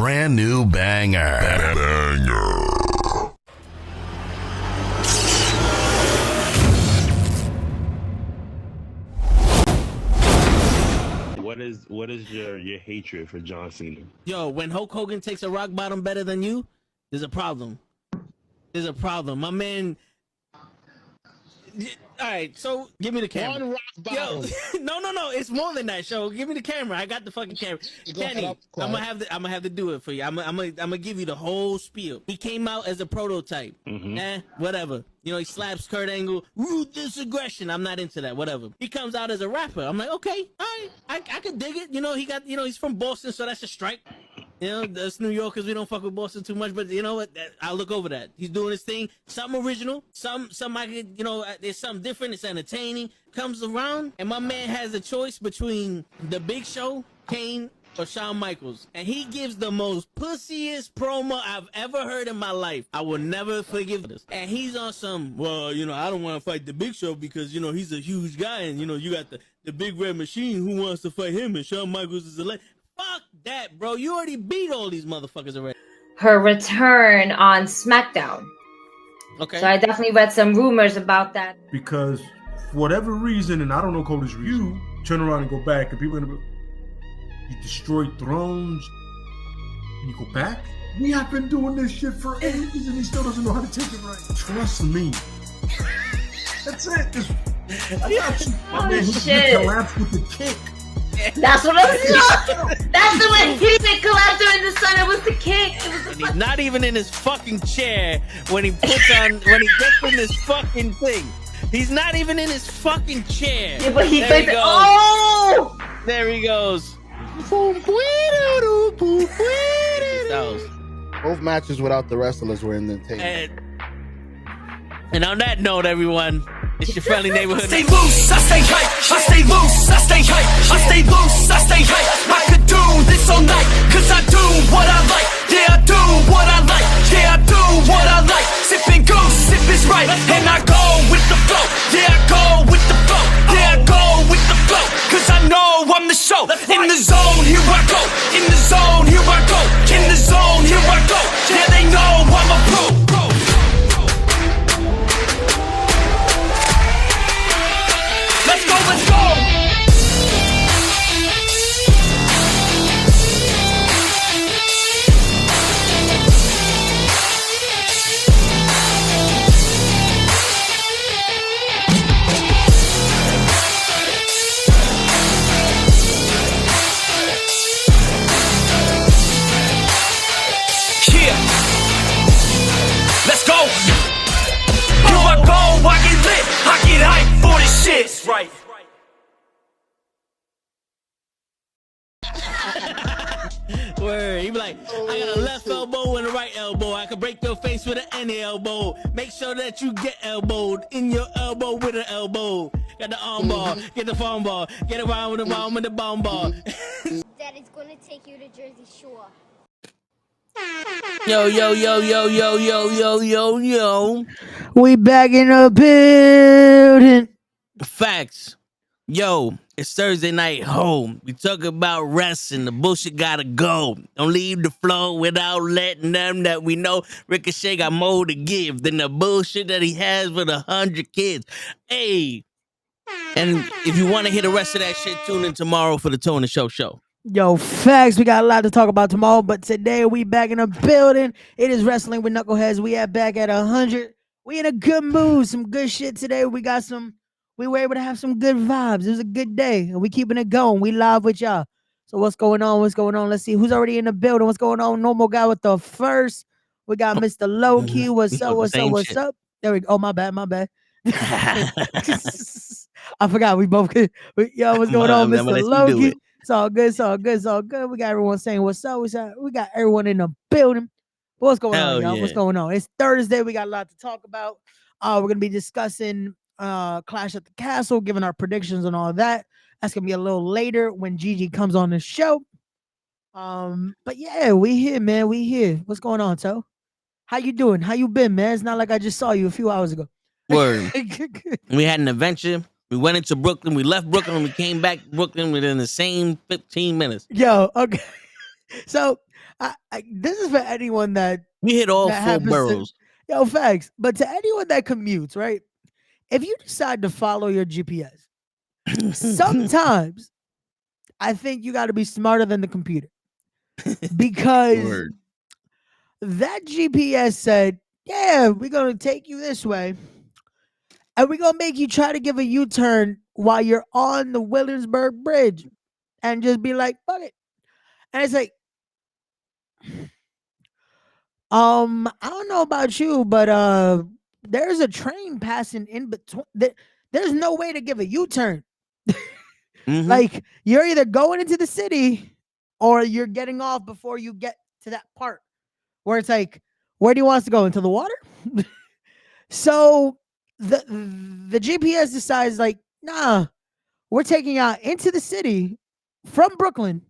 brand new banger. What is your hatred for John Cena? Yo, when Hulk Hogan takes a rock bottom better than you, there's a problem. There's a problem. My man. All right, so give me the camera. One rock bottom. Yo, no, it's more than that. Show, give me the camera. I got the fucking camera. Kenny, I'm gonna have to do it for you. I'm gonna give you the whole spiel. He came out as a prototype. Whatever. You know, he slaps Kurt Angle. Ruthless aggression. I'm not into that. Whatever. He comes out as a rapper. I'm like, okay, all right, I could dig it. You know, he's from Boston, so that's a strike. You know, us New Yorkers, we don't fuck with Boston too much, but you know what? I'll look over that. He's doing his thing. Something original. Some I could, you know, there's something different. It's entertaining. Comes around, and my man has a choice between The Big Show, Kane, or Shawn Michaels. And he gives the most pussiest promo I've ever heard in my life. I will never forgive this. And he's on some, well, you know, I don't want to fight The Big Show because, you know, he's a huge guy, and, you know, you got the Big Red Machine who wants to fight him, and Shawn Michaels is a legend. Fuck that, bro. You already beat all these motherfuckers already. Her return on SmackDown. Okay. So I definitely read some rumors about that. Because for whatever reason, and I don't know Cody's reason, you turn around and go back, and people are gonna be, you destroyed thrones, and you go back? We have been doing this shit for ages, and he still doesn't know how to take it right. Trust me. That's it. I got you. Oh, man, shit. Collapse with the kick. That's what I'm saying. That's the way he didn't collapse during the sun. It was the kick. He's not even in his fucking chair when he gets in this fucking thing. He's not even in his fucking chair. Yeah, but he there goes, oh! There he goes. Both matches without the wrestlers were in the table. And on that note, everyone, it's your friendly neighborhood. I stay loose, I stay hype. I stay loose, I stay hype. I stay loose, I stay hype. I could do this all night, cause I do what I like. Yeah, I do what I like. Yeah, I do what I like. Sipping goose, sip is right. And I go with the flow. Yeah, I go with the flow. Yeah, I go with the flow. Cause I know I'm the show. In the zone, here I go. In the zone, here I go. In the zone, here I go. Yeah, they know I'm a pro. Let's go, let's go! Yeah! Let's go! Here I go, I get lit, I get hyped for this shit. Right. Word. He be like, I got a left elbow and a right elbow. I can break your face with an any elbow. Make sure that you get elbowed in your elbow with an elbow. Got the arm bar, get the phone ball, get around with the bomb with the bomb ball. Daddy's gonna take you to Jersey Shore. Yo. We back in the building. Facts. Yo, it's Thursday night home. We talk about wrestling. The bullshit gotta go. Don't leave the floor without letting them that we know Ricochet got more to give than the bullshit that he has with 100 kids. Hey. And if you want to hear the rest of that shit, tune in tomorrow for the Tone and Show show. Yo, facts. We got a lot to talk about tomorrow, but today we back in the building. It is Wrestling with Knuckleheads. We are back at 100. We in a good mood. Some good shit today. We were able to have some good vibes. It was a good day, and we keeping it going. We live with y'all. So what's going on? Let's see who's already in the building. What's going on? Normal guy with the first. We got Mr. Low-Key. What's up? There we go. Oh, my bad. I forgot we both could. Yo, what's going on, Mr. Low-Key? It's all good. We got everyone saying what's up. We got everyone in the building. What's going on, y'all? Yeah. What's going on? It's Thursday. We got a lot to talk about. We're going to be discussing Clash at the Castle, giving our predictions and all that. That's gonna be a little later when Gigi comes on the show. But yeah, we here, man. We here. What's going on, Toe? How you doing? How you been, man? It's not like I just saw you a few hours ago. Word. We had an adventure. We went into Brooklyn. We left Brooklyn. We came back to Brooklyn within the same 15 minutes. Yo, okay. So This is for anyone that We hit all that four happens boroughs. Yo, facts. But to anyone that commutes, right? If you decide to follow your GPS, sometimes I think you got to be smarter than the computer because Word. that GPS said, "Yeah, we're gonna take you this way, and we're gonna make you try to give a U-turn while you're on the Williamsburg Bridge, and just be like, fuck it." And it's like, I don't know about you, but there's a train passing in between. There's no way to give a U-turn. Mhm. Like you're either going into the city or you're getting off before you get to that part where it's like, where do you want us to go? Into the water? So the GPS decides like, nah, we're taking out into the city from Brooklyn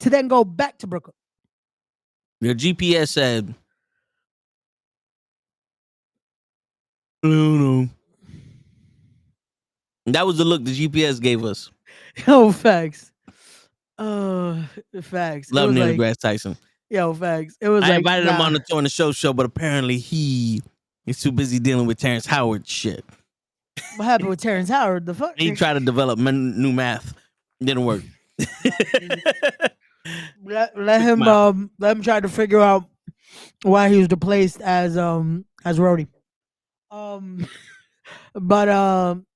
to then go back to Brooklyn. Your GPS said, no. That was the look the GPS gave us. Yo, facts. Facts. Love it was Neil like, deGrasse Tyson. yo, facts. It was I like, invited him nah. on the tour on the show, but apparently he's too busy dealing with Terrence Howard shit. What happened with Terrence Howard? The fuck? He tried to develop new math. Didn't work. let him try to figure out why he was replaced as Rhodey. But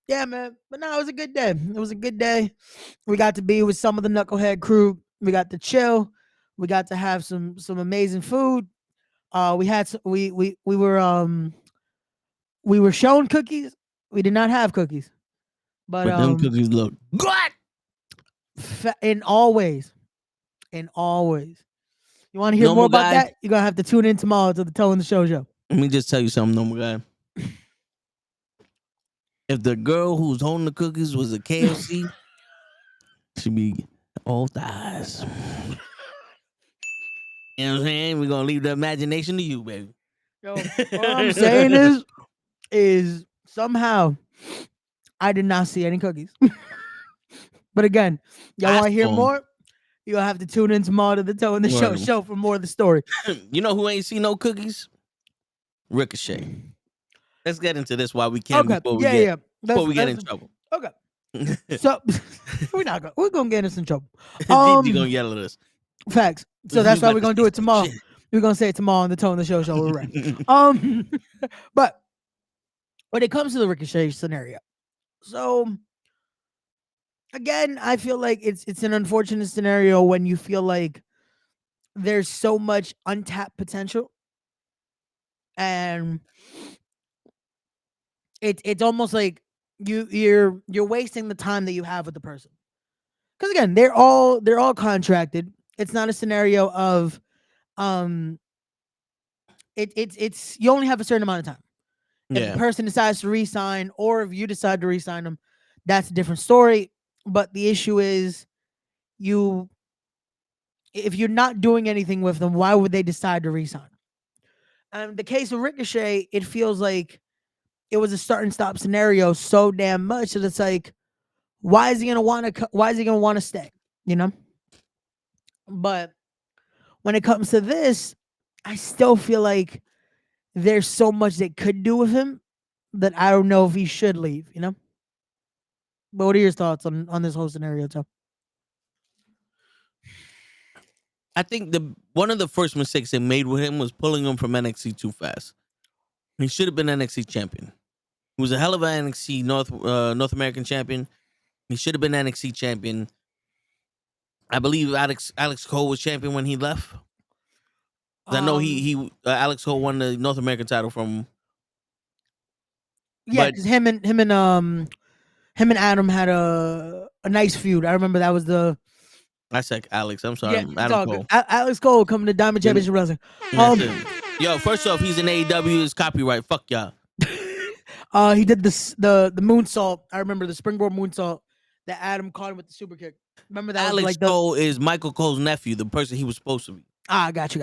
yeah, man. But no, it was a good day. It was a good day. We got to be with some of the Knucklehead crew. We got to chill. We got to have some amazing food. We had we were shown cookies. We did not have cookies, but them cookies look good. In all ways. You want to hear Normal more about guy. that? You're gonna have to tune in tomorrow to the Toe in the Show. Let me just tell you something, normal guy. If the girl who's holding the cookies was a KFC, she'd be all thighs. You know what I'm saying? We're gonna leave the imagination to you, baby. Yo, all I'm saying is somehow I did not see any cookies. But again, y'all want to hear more? You'll have to tune in tomorrow to the Toe in the Show for more of the story. You know who ain't see no cookies? Ricochet. Let's get into this while we can before we get in trouble. Okay. So we're gonna get us in trouble. DD gonna yell at us. Facts. So that's why we're gonna do it tomorrow. We're gonna say it tomorrow on the Toe in the Show. We're right. But when it comes to the Ricochet scenario, so again, I feel like it's an unfortunate scenario when you feel like there's so much untapped potential, and it's almost like you're wasting the time that you have with the person. Because again, they're all contracted. It's not a scenario of it's you only have a certain amount of time. If the person decides to re-sign, or if you decide to re-sign them, that's a different story. But the issue is, if you're not doing anything with them, why would they decide to re-sign? The case of Ricochet, it feels like it was a start and stop scenario so damn much that it's like, why is he gonna want to stay? You know. But when it comes to this, I still feel like there's so much they could do with him that I don't know if he should leave. You know. But what are your thoughts on this whole scenario, Joe? I think one of the first mistakes they made with him was pulling him from NXT too fast. He should have been NXT champion. He was a hell of an NXT North American champion. He should have been NXT champion. I believe Alex Cole was champion when he left. I know Alex Cole won the North American title from. Yeah, because him and Adam had a nice feud. I remember that was the. I said Alex. I'm sorry, Yeah, Adam Cole. Alex Cole coming to Diamond Championship Wrestling. Yo, first off, he's in AEW. It's copyright. Fuck y'all. He did the moonsault. I remember the springboard moonsault that Adam caught him with the super kick. Remember that? Alex was like Cole is Michael Cole's nephew, the person he was supposed to be. Got you.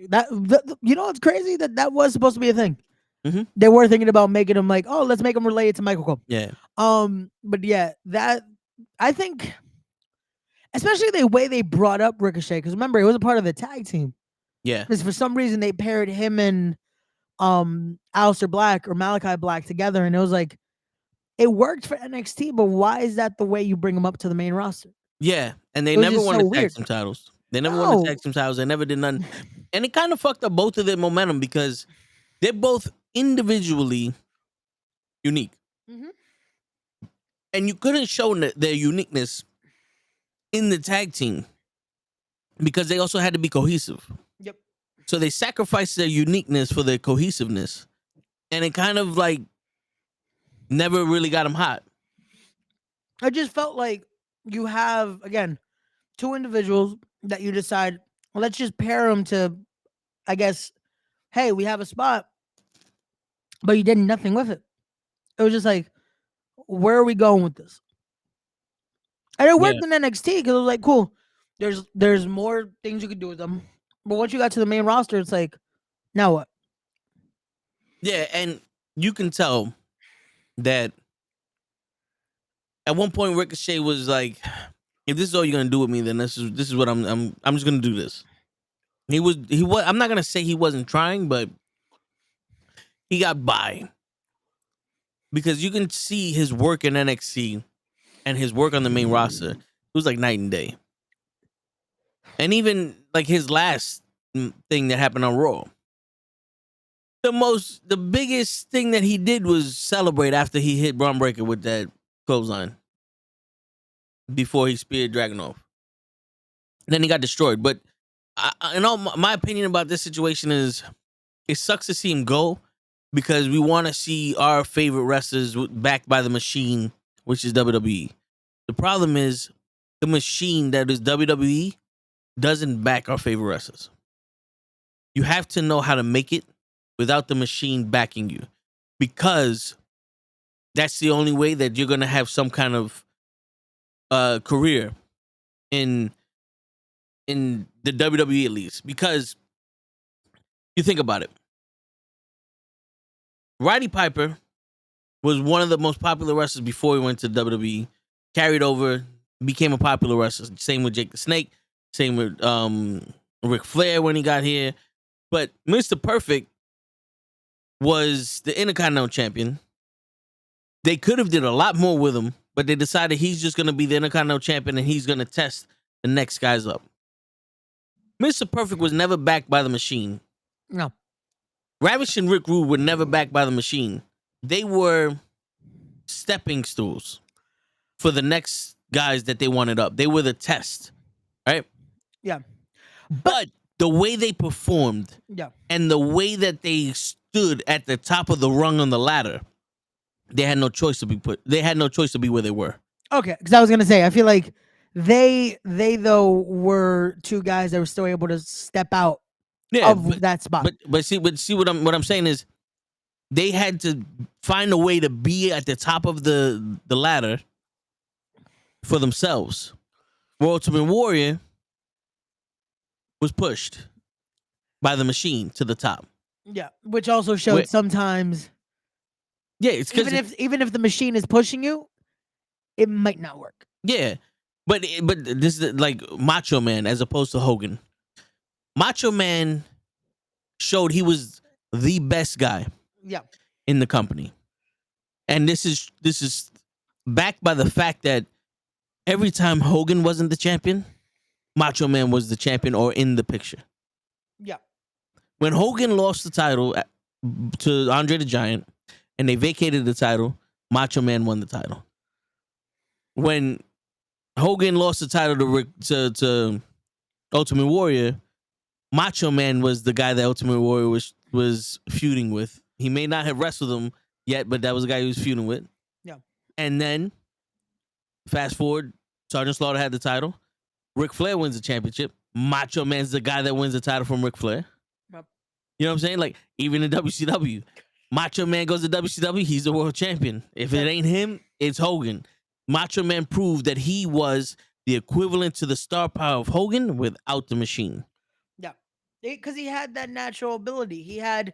That you know, it's crazy that was supposed to be a thing. Mm-hmm. They were thinking about making him like, oh, let's make him related to Michael Cole. Yeah. But yeah, that I think especially the way they brought up Ricochet. Because remember, it was a part of the tag team. Yeah. Because for some reason they paired him and Aleister Black or Malachi Black together, and it was like it worked for NXT, but why is that the way you bring them up to the main roster? Yeah, and they It was never just won so the tag weird. team titles. They never won the No. tag team titles. They never did nothing. And it kind of fucked up both of their momentum because they're both individually unique. Mhm. And you couldn't show their uniqueness in the tag team because they also had to be cohesive. Yep. So they sacrificed their uniqueness for their cohesiveness. And it kind of like never really got them hot. I just felt like you have, again, two individuals that you decide, well, let's just pair them to, I guess, hey, we have a spot, but you did nothing with it. It was just like, where are we going with this? And it worked in NXT because it was like, cool, there's more things you could do with them. But once you got to the main roster, it's like, now what? Yeah, and you can tell that at one point Ricochet was like, if this is all you're gonna do with me, then this is what I'm just gonna do this. He was I'm not gonna say he wasn't trying, but he got by. Because you can see his work in NXT and his work on the main roster. It was like night and day. And even like his last thing that happened on Raw. The biggest thing that he did was celebrate after he hit Braun Breaker with that clothesline before he speared Dragunov. Then he got destroyed. But in all my opinion about this situation is, it sucks to see him go because we want to see our favorite wrestlers backed by the machine, which is WWE. The problem is the machine that is WWE doesn't back our favorite wrestlers. You have to know how to make it without the machine backing you, because that's the only way that you're going to have some kind of career in the WWE, at least. Because you think about it, Roddy Piper was one of the most popular wrestlers before he went to WWE, carried over, became a popular wrestler. Same with Jake the Snake, same with Ric Flair when he got here. But Mr. Perfect was the Intercontinental Champion. They could have did a lot more with him, but they decided he's just going to be the Intercontinental Champion and he's going to test the next guys up. Mr. Perfect was never backed by the machine. No. Ravish and Rick Rude were never backed by the machine. They were stepping stools for the next guys that they wanted up. They were the test, right? Yeah. But the way they performed, Yeah, and the way that they stood at the top of the rung on the ladder, they had no choice to be where they were. okay, because I was gonna say, I feel like they though were two guys that were still able to step out of that spot. But see what I'm saying is, they had to find a way to be at the top of the ladder for themselves. Where Ultimate Warrior was pushed by the machine to the top. Yeah, which also showed sometimes. Yeah, it's even if the machine is pushing you, it might not work. Yeah, but this is like Macho Man as opposed to Hogan. Macho Man showed he was the best guy. Yeah. In the company, and this is backed by the fact that every time Hogan wasn't the champion, Macho Man was the champion or in the picture. Yeah. When Hogan lost the title to Andre the Giant and they vacated the title, Macho Man won the title. When Hogan lost the title to Ultimate Warrior, Macho Man was the guy that Ultimate Warrior was feuding with. He may not have wrestled him yet, but that was the guy he was feuding with. Yeah. And then, fast forward, Sergeant Slaughter had the title. Ric Flair wins the championship. Macho Man's the guy that wins the title from Ric Flair. Yep. You know what I'm saying? Like, even in WCW, Macho Man goes to WCW, he's the world champion. If it ain't him, it's Hogan. Macho Man proved that he was the equivalent to the star power of Hogan without the machine. Yeah. Because he had that natural ability. He had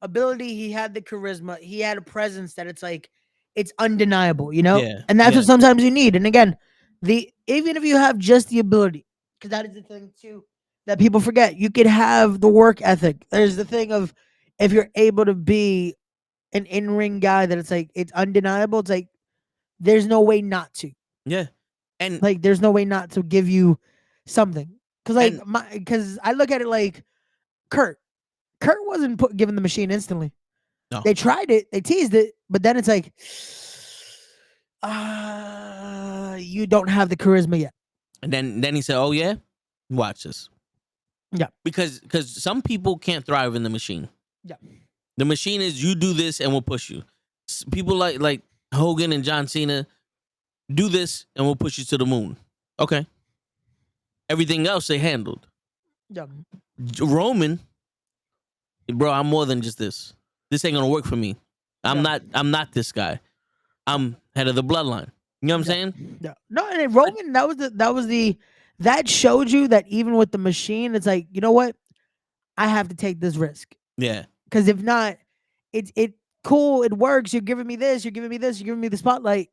ability, he had the charisma, he had a presence that it's like, it's undeniable, you know? Yeah, And that's what sometimes you need. And again, even if you have just the ability, because that is the thing too that people forget. You could have the work ethic. There's the thing of if you're able to be an in-ring guy that it's like it's undeniable. It's like there's no way not to. Yeah. And Like there's no way not to give you something. Cause like And- because I look at it like Kurt. Kurt wasn't given the machine instantly. No. They tried it, they teased it, but then it's like you don't have the charisma yet. And then he said, "Oh yeah, watch this." Yeah. Because some people can't thrive in the machine. Yeah. The machine is you do this and we'll push you. People like Hogan and John Cena do this and we'll push you to the moon. Okay. Everything else they handled. Yeah. Roman, bro, I'm more than just this. This ain't gonna work for me. I'm not this guy. I'm head of the bloodline. You know what I'm saying? Yeah. No, and Roman, that showed you that even with the machine, it's like, you know what? I have to take this risk. Yeah. Because if not, it cool, it works. You're giving me this, you're giving me this, you're giving me the spotlight.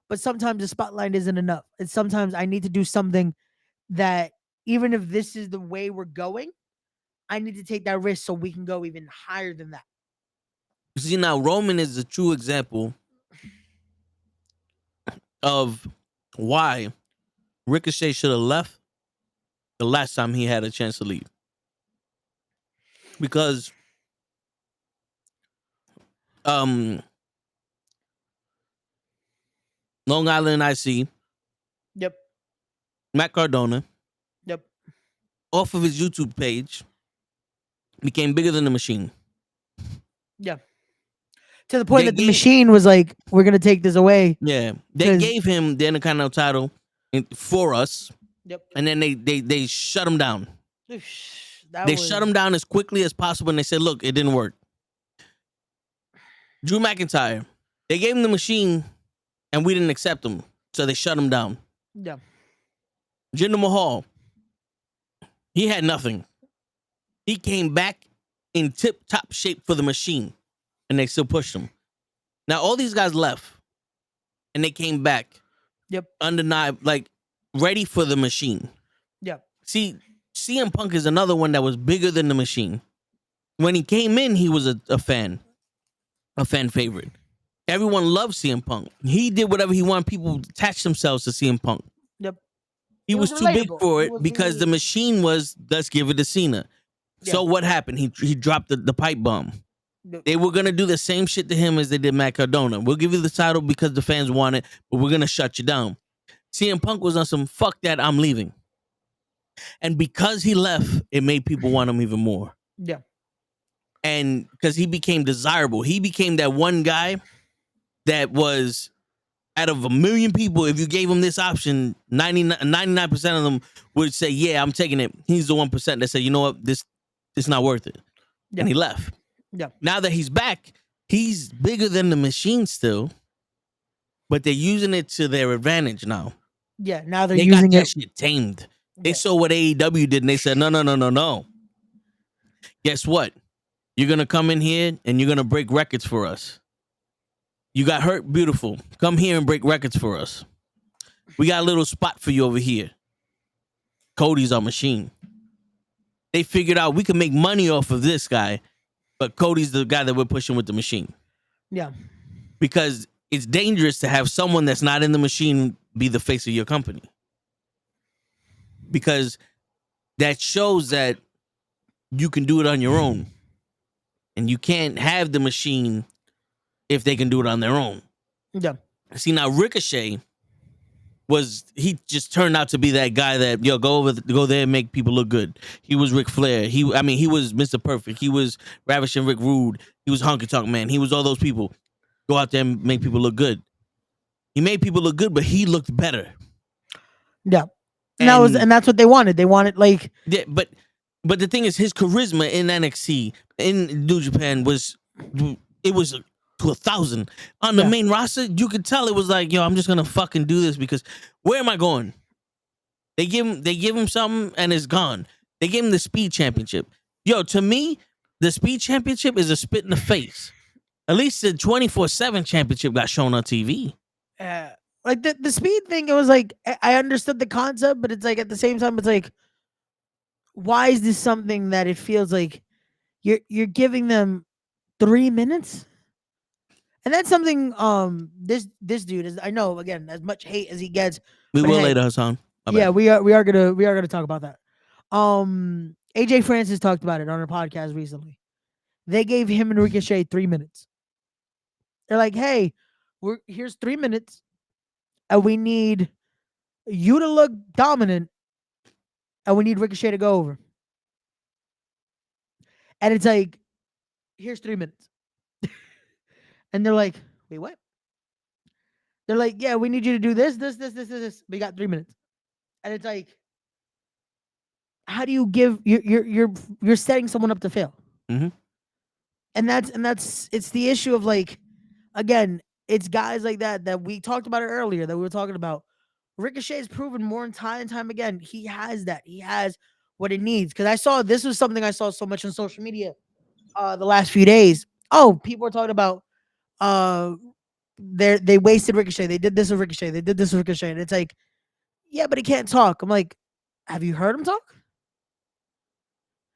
But sometimes the spotlight isn't enough. And sometimes I need to do something that even if this is the way we're going, I need to take that risk so we can go even higher than that. See, now Roman is a true example of why Ricochet should have left the last time he had a chance to leave. Because Long Island IC, Yep. Matt Cardona, Yep. off of his YouTube page, became bigger than the machine. Yeah. To the point They that the gave- machine was like, we're gonna take this away. Yeah. They 'Cause- gave him the Intercontinental title for us, Yep. and then they shut him down. They shut him down as quickly as possible, and they said, look, it didn't work. Drew McIntyre, they gave him the machine, and we didn't accept him, so they shut him down. Yeah. Jinder Mahal, he had nothing. He came back in tip-top shape for the machine, and they still pushed him. Now, all these guys left, and they came back. Yep. Undeniable, like, ready for the machine. Yep. See, CM Punk is another one that was bigger than the machine. When he came in, he was a fan favorite. Everyone loved CM Punk. He did whatever he wanted. People attached themselves to CM Punk. Yep. He was too big relatable. for He it was because really- the machine was, let's give it to Cena. So Yeah. what happened? He dropped the pipe bomb. Yep. They were going to do the same shit to him as they did Matt Cardona. We'll give you the title because the fans want it, but we're going to shut you down. CM Punk was on some, fuck that, I'm leaving. And because he left, it made people want him even more. Yeah. And because he became desirable. He became that one guy that was, out of 1 million people, if you gave him this option, 99% of them would say, yeah, I'm taking it. He's the 1% that said, you know what, this not worth it. Yeah. And he left. Yeah. Now that he's back, he's bigger than the machine still, but they're using it to their advantage now. Yeah. Now they're They using got that it. shit tamed. They Yeah. saw what AEW did, and they said, no. Guess what? You're going to come in here, and you're going to break records for us. You got hurt, beautiful. Come here and break records for us. We got a little spot for you over here. Cody's our machine. They figured out we can make money off of this guy, but Cody's the guy that we're pushing with the machine. Yeah. Because it's dangerous to have someone that's not in the machine be the face of your company. Because that shows that you can do it on your own. And you can't have the machine if they can do it on their own. Yeah. See, now Ricochet he just turned out to be that guy that, go there and make people look good. He was Ric Flair. He was Mr. Perfect. He was Ravishing Rick Rude. He was Honky Tonk Man. He was all those people. Go out there and make people look good. He made people look good, but he looked better. Yeah. And that's what they wanted. They wanted like Yeah, but the thing is, his charisma in NXT, in New Japan, was to 1,000. On the main roster, you could tell it was like, yo, I'm just gonna fucking do this because where am I going? They give him something and it's gone. They gave him the Speed Championship. Yo, to me, the Speed Championship is a spit in the face. At least the 24/7 Championship got shown on TV. Like the speed thing, it was like I understood the concept, but it's like at the same time, it's like, why is this something that it feels like you're giving them 3 minutes? And that's something this dude is, I know, again, as much hate as he gets. We but will hey, later, Hassan. My yeah, bad. we are gonna talk about that. AJ Francis talked about it on her podcast recently. They gave him and Ricochet 3 minutes. They're like, hey, here's 3 minutes, and we need you to look dominant, and we need Ricochet to go over. And it's like, here's 3 minutes. And they're like, wait, what? They're like, yeah, we need you to do this. We got 3 minutes. And it's like, how do you give you're setting someone up to fail? Mhm. And that's it's the issue of, like, again, it's guys like that we talked about it earlier, that we were talking about. Ricochet's proven more and time again, he has that. He has what it needs. Because this was something I saw so much on social media the last few days. Oh, people were talking about they wasted Ricochet. They did this with Ricochet. They did this with Ricochet. And it's like, yeah, but he can't talk. I'm like, have you heard him talk?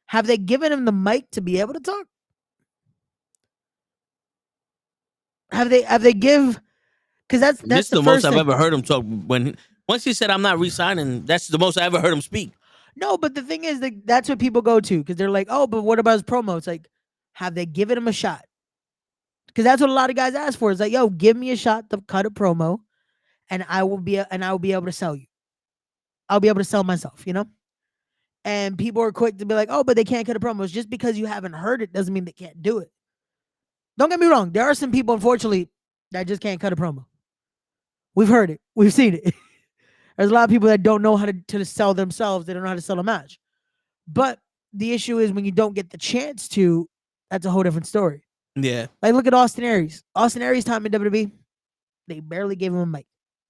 Have they given him the mic to be able to talk? Have they give? Because that's This is the the most first I've thing. ever heard him talk. Once he said, "I'm not re-signing," that's the most I ever heard him speak. No, but the thing is that that's what people go to, because they're like, oh, but what about his promo? It's like, have they given him a shot? Because that's what a lot of guys ask for. It's like, yo, give me a shot to cut a promo, and I will be able to sell you. I'll be able to sell myself, you know? And people are quick to be like, oh, but they can't cut a promo. It's just because you haven't heard it doesn't mean they can't do it. Don't get me wrong. There are some people, unfortunately, that just can't cut a promo. We've heard it. We've seen it. There's a lot of people that don't know how to sell themselves. They don't know how to sell a match. But the issue is, when you don't get the chance to, that's a whole different story. Yeah. Like, look at Austin Aries. Austin Aries' time in WWE, they barely gave him a mic.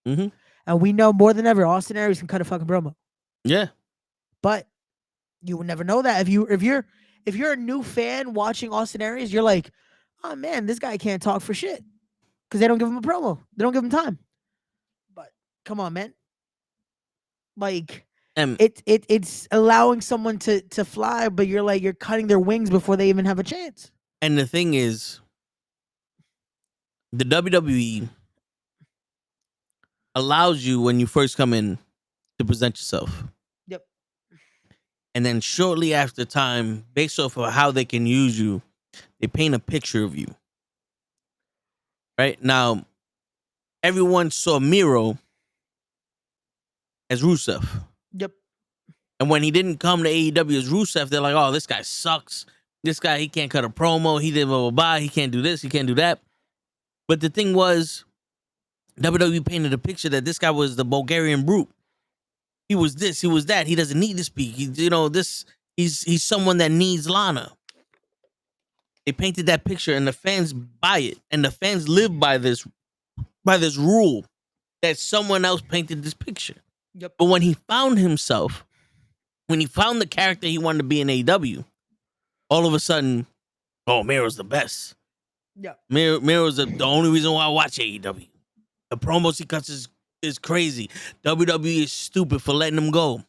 Mm-hmm. And we know more than ever, Austin Aries can cut a fucking promo. Yeah. But you would never know that. If you're a new fan watching Austin Aries, you're like, oh man, this guy can't talk for shit. Because they don't give him a promo. They don't give him time. But come on, man. Like, it's allowing someone to fly, but you're cutting their wings before they even have a chance. And the thing is, the WWE allows you, when you first come in, to present yourself. Yep. And then shortly after time, based off of how they can use you, they paint a picture of you. Right? Now, everyone saw Miro as Rusev. Yep. And when he didn't come to AEW as Rusev, they're like, oh, this guy sucks. This guy, he can't cut a promo. He did blah, blah, blah. He can't do this. He can't do that. But the thing was, WWE painted a picture that this guy was the Bulgarian brute. He was this. He was that. He doesn't need to speak. He's someone that needs Lana. They painted that picture, and the fans buy it. And the fans live by this rule that someone else painted this picture. Yep. But when he found himself, when he found the character he wanted to be in AEW, all of a sudden, oh, Miro's the best. Yeah. Miro's the only reason why I watch AEW. The promos he cuts is crazy. WWE is stupid for letting him go.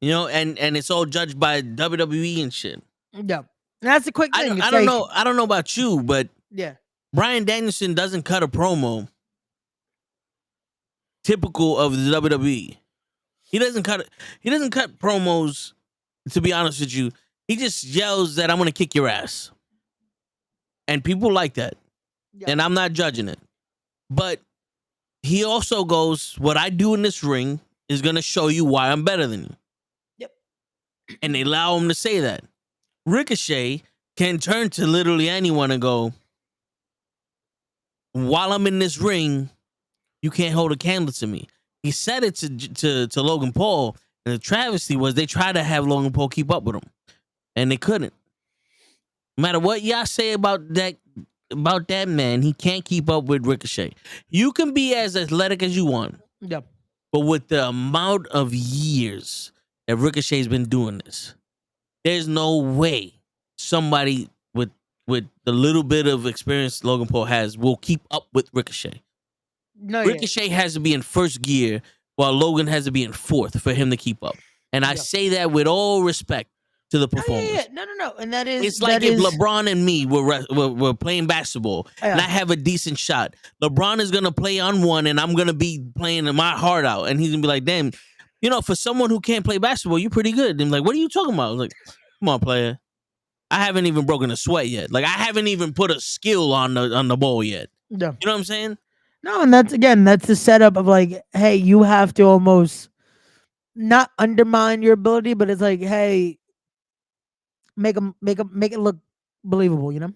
You know, and it's all judged by WWE and shit. Yeah. That's a quick thing. I don't know. I don't know about you, but yeah, Bryan Danielson doesn't cut a promo typical of the WWE. He doesn't cut promos, to be honest with you. He just yells that I'm gonna kick your ass. And people like that. Yeah. And I'm not judging it. But he also goes, what I do in this ring is gonna show you why I'm better than you. Yep. And they allow him to say that. Ricochet can turn to literally anyone and go, while I'm in this ring, you can't hold a candle to me. He said it to Logan Paul, and the travesty was they tried to have Logan Paul keep up with him, and they couldn't. No matter what y'all say about that man, he can't keep up with Ricochet. You can be as athletic as you want, yeah, but with the amount of years that Ricochet's been doing this, there's no way somebody with the little bit of experience Logan Paul has will keep up with Ricochet. No, Ricochet has to be in first gear while Logan has to be in fourth for him to keep up. And I say that with all respect to the performers. No. And that is... It's like if LeBron and me were playing basketball and I have a decent shot. LeBron is going to play on one and I'm going to be playing my heart out. And he's going to be like, damn, for someone who can't play basketball, you're pretty good. And I'm like, what are you talking about? I was like, come on, player. I haven't even broken a sweat yet. Like, I haven't even put a skill on the ball yet. Yeah. You know what I'm saying? No, and that's the setup of like, hey, you have to almost not undermine your ability, but it's like, hey, make it look believable, And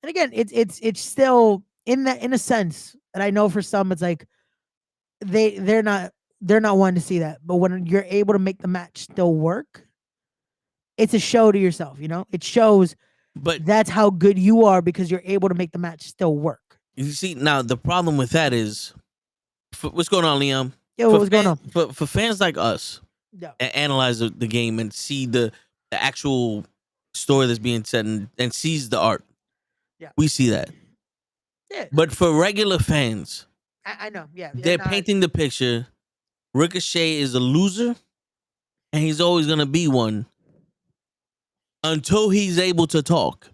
again, it's still in a sense, and I know for some it's like they're not wanting to see that, but when you're able to make the match still work, it's a show to yourself, It shows, but that's how good you are because you're able to make the match still work. You see, now the problem with that is, what's going on, Liam? Yo, what's going on? For fans like us, that analyze the game and see the actual story that's being said and sees the art. Yeah, we see that. Yeah. But for regular fans, I know. Yeah, they're painting the picture. Ricochet is a loser, and he's always gonna be one until he's able to talk.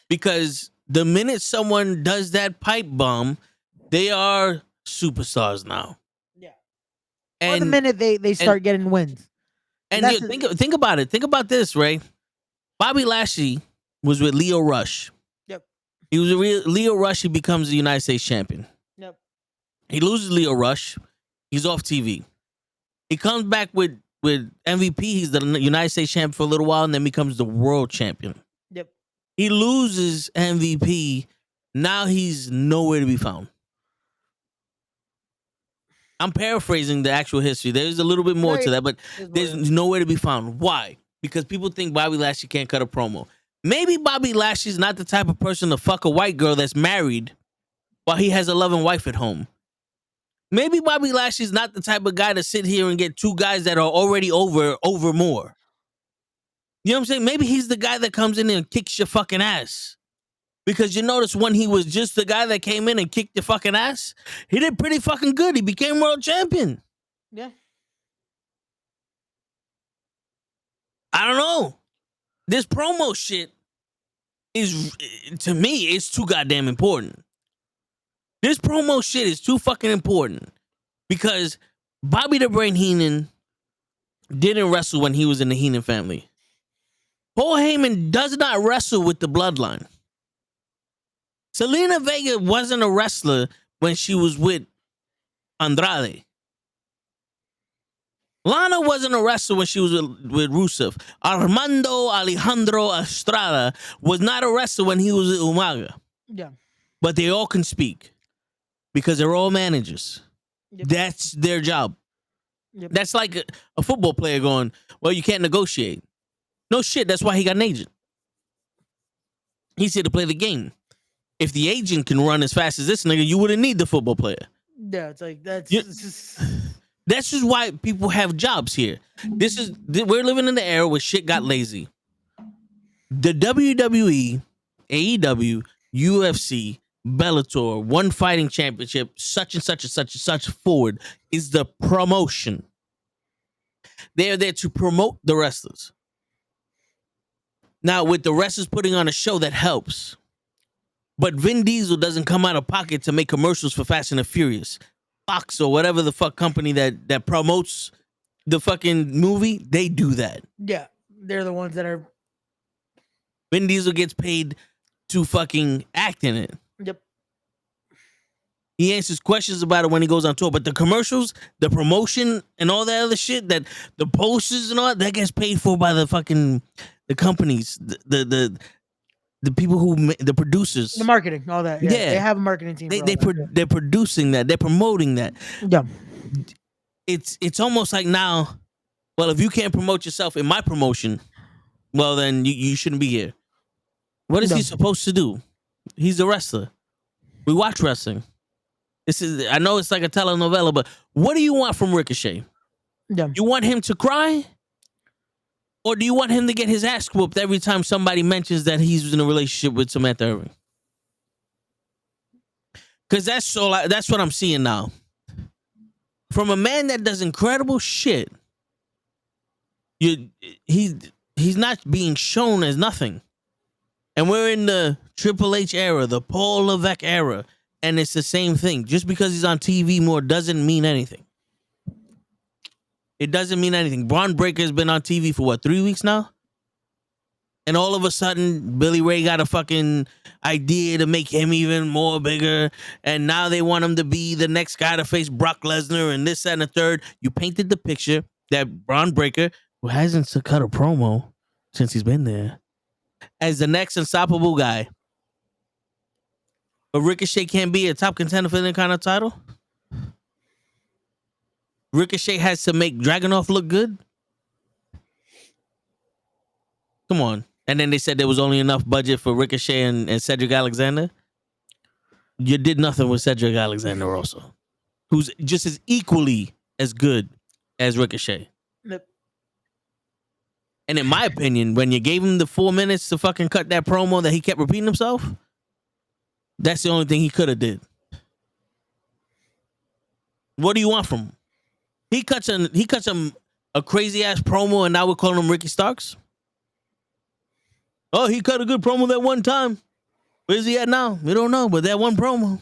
Because the minute someone does that pipe bomb, they are superstars now. Yeah. And the minute they start getting wins. And think about it. Think about this, right? Bobby Lashley was with Leo Rush. Yep. He was Leo Rush. He becomes the United States champion. Yep. He loses Leo Rush. He's off TV. He comes back with MVP. He's the United States champion for a little while and then becomes the world champion. Yep. He loses MVP. Now he's nowhere to be found. I'm paraphrasing the actual history. There's a little bit more to that, but there's nowhere to be found. Why? Because people think Bobby Lashley can't cut a promo. Maybe Bobby Lashley's not the type of person to fuck a white girl that's married while he has a loving wife at home. Maybe Bobby Lashley's not the type of guy to sit here and get two guys that are already over more. You know what I'm saying? Maybe he's the guy that comes in and kicks your fucking ass. Because you notice when he was just the guy that came in and kicked your fucking ass, he did pretty fucking good. He became world champion. Yeah. I don't know. This promo shit is, to me, it's too goddamn important. This promo shit is too fucking important. Because Bobby the Brain Heenan didn't wrestle when he was in the Heenan family. Paul Heyman does not wrestle with the bloodline. Selena Vega wasn't a wrestler when she was with Andrade. Lana wasn't a wrestler when she was with Rusev. Armando Alejandro Estrada was not a wrestler when he was with Umaga. Yeah. But they all can speak because they're all managers. Yep. That's their job. Yep. That's like a football player going, well, you can't negotiate. No shit, that's why he got an agent. He's here to play the game. If the agent can run as fast as this nigga, you wouldn't need the football player. Yeah, it's like that's just why people have jobs here. We're living in the era where shit got lazy. The WWE, AEW, UFC, Bellator, One Fighting Championship, such and such and such and such forward is the promotion. They're there to promote the wrestlers. Now, with the wrestlers putting on a show, that helps. But Vin Diesel doesn't come out of pocket to make commercials for Fast and the Furious. Fox or whatever the fuck company that promotes the fucking movie, they do that. Yeah, they're the ones that are... Vin Diesel gets paid to fucking act in it. Yep. He answers questions about it when he goes on tour. But the commercials, the promotion, and all that other shit, that the posters and all that gets paid for by the fucking... the companies, the people the producers, the marketing, all that. Yeah, they have a marketing team. They're producing that. They're promoting that. Yeah, it's almost like now. Well, if you can't promote yourself in my promotion, well then you shouldn't be here. What is he supposed to do? He's a wrestler. We watch wrestling. I know it's like a telenovela, but what do you want from Ricochet? Yeah, you want him to cry? Or do you want him to get his ass whooped every time somebody mentions that he's in a relationship with Samantha Irving? Because that's what I'm seeing now. From a man that does incredible shit, he's not being shown as nothing. And we're in the Triple H era, the Paul Levesque era, and it's the same thing. Just because he's on TV more doesn't mean anything. It doesn't mean anything. Braun Breaker's been on TV for 3 weeks now? And all of a sudden, Billy Ray got a fucking idea to make him even more bigger. And now they want him to be the next guy to face Brock Lesnar and this, that, and the third. You painted the picture that Braun Breaker, who hasn't cut a promo since he's been there, as the next unstoppable guy. But Ricochet can't be a top contender for any kind of title. Ricochet has to make Dragunov look good. Come on. And then they said there was only enough budget for Ricochet and Cedric Alexander. You did nothing with Cedric Alexander also, who's just as equally as good as Ricochet. Yep. And in my opinion, when you gave him the 4 minutes to fucking cut that promo that he kept repeating himself, that's the only thing he could have did. What do you want from him? He cuts him a crazy ass promo, and now we're calling him Ricky Starks. Oh, he cut a good promo that one time. Where's he at now? We don't know, but that one promo,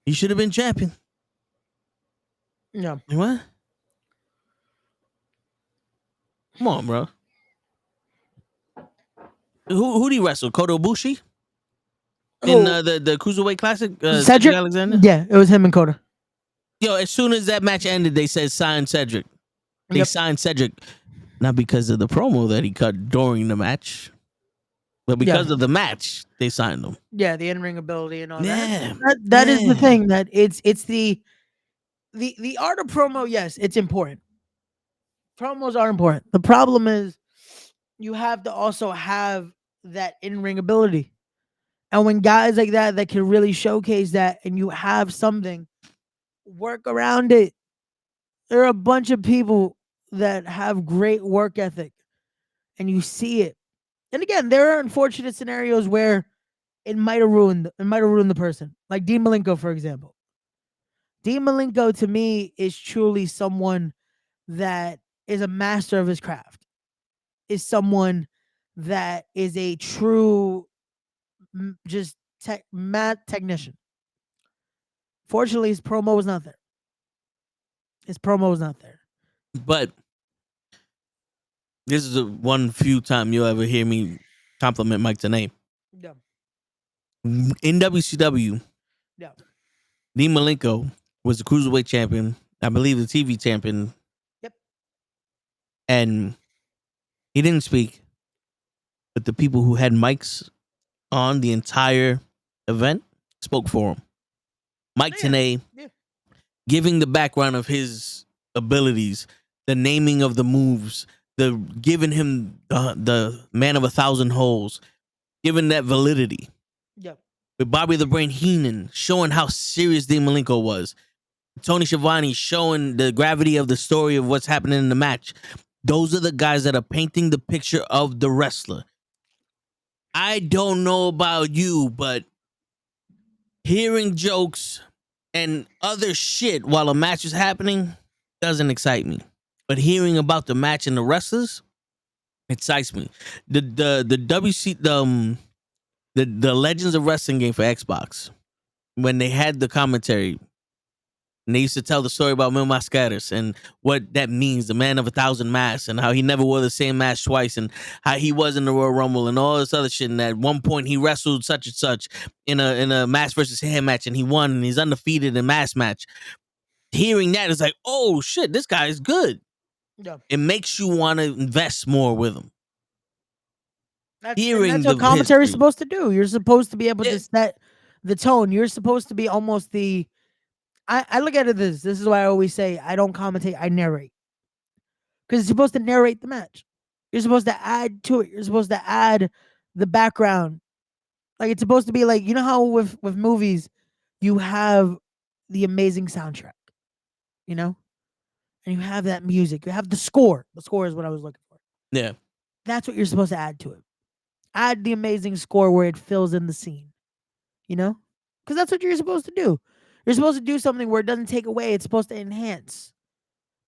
he should have been champion. Yeah. What? Come on, bro. Who did he wrestle? Kota Ibushi? In the Cruiserweight Classic? Cedric Alexander? Yeah, it was him and Kota. Yo, as soon as that match ended, they said sign Cedric. They signed Cedric, not because of the promo that he cut during the match, but because of the match, they signed him. Yeah, the in-ring ability and all Yeah, that. That is the thing, that it's the art of promo. Yes, it's important. Promos are important. The problem is you have to also have that in-ring ability. And when guys like that can really showcase that, and you have something, work around it. There are a bunch of people that have great work ethic, and you see it. And again, there are unfortunate scenarios where it might have ruined the person. Like Dean Malenko, for example. Dean Malenko, to me, is truly someone that is a master of his craft. Is someone that is a true mat technician. Fortunately, his promo was not there. But this is the one few time you'll ever hear me compliment Mike Tenay. Yeah. In WCW, Dean Malenko was the Cruiserweight champion. I believe the TV champion. Yep. And he didn't speak, but the people who had mics on the entire event spoke for him. Mike Tenay, giving the background of his abilities, the naming of the moves, the giving him the man of 1,000 holes, giving that validity. Yep. With Bobby the Brain Heenan showing how serious Dean Malenko was. Tony Schiavone showing the gravity of the story of what's happening in the match. Those are the guys that are painting the picture of the wrestler. I don't know about you, but hearing jokes and other shit while a match is happening doesn't excite me. But hearing about the match and the wrestlers excites me. The Legends of Wrestling game for Xbox, when they had the commentary, and they used to tell the story about Mil Mascaras and what that means, the man of 1,000 masks, and how he never wore the same mask twice, and how he was in the Royal Rumble and all this other shit. And at one point he wrestled such and such in a mask versus hair match, and he won, and he's undefeated in a mask match. Hearing that is like, oh shit, this guy is good. Yeah. It makes you want to invest more with him. That's what commentary is supposed to do. You're supposed to be able to set the tone. You're supposed to be almost the... I look at it this is why I always say I don't commentate, I narrate. Because it's supposed to narrate the match. You're supposed to add to it. You're supposed to add the background. Like, it's supposed to be like, you know how with movies, you have the amazing soundtrack, you know? And you have that music. You have the score. The score is what I was looking for. Yeah. That's what you're supposed to add to it. Add the amazing score where it fills in the scene, you know? Because that's what you're supposed to do. You're supposed to do something where it doesn't take away, it's supposed to enhance.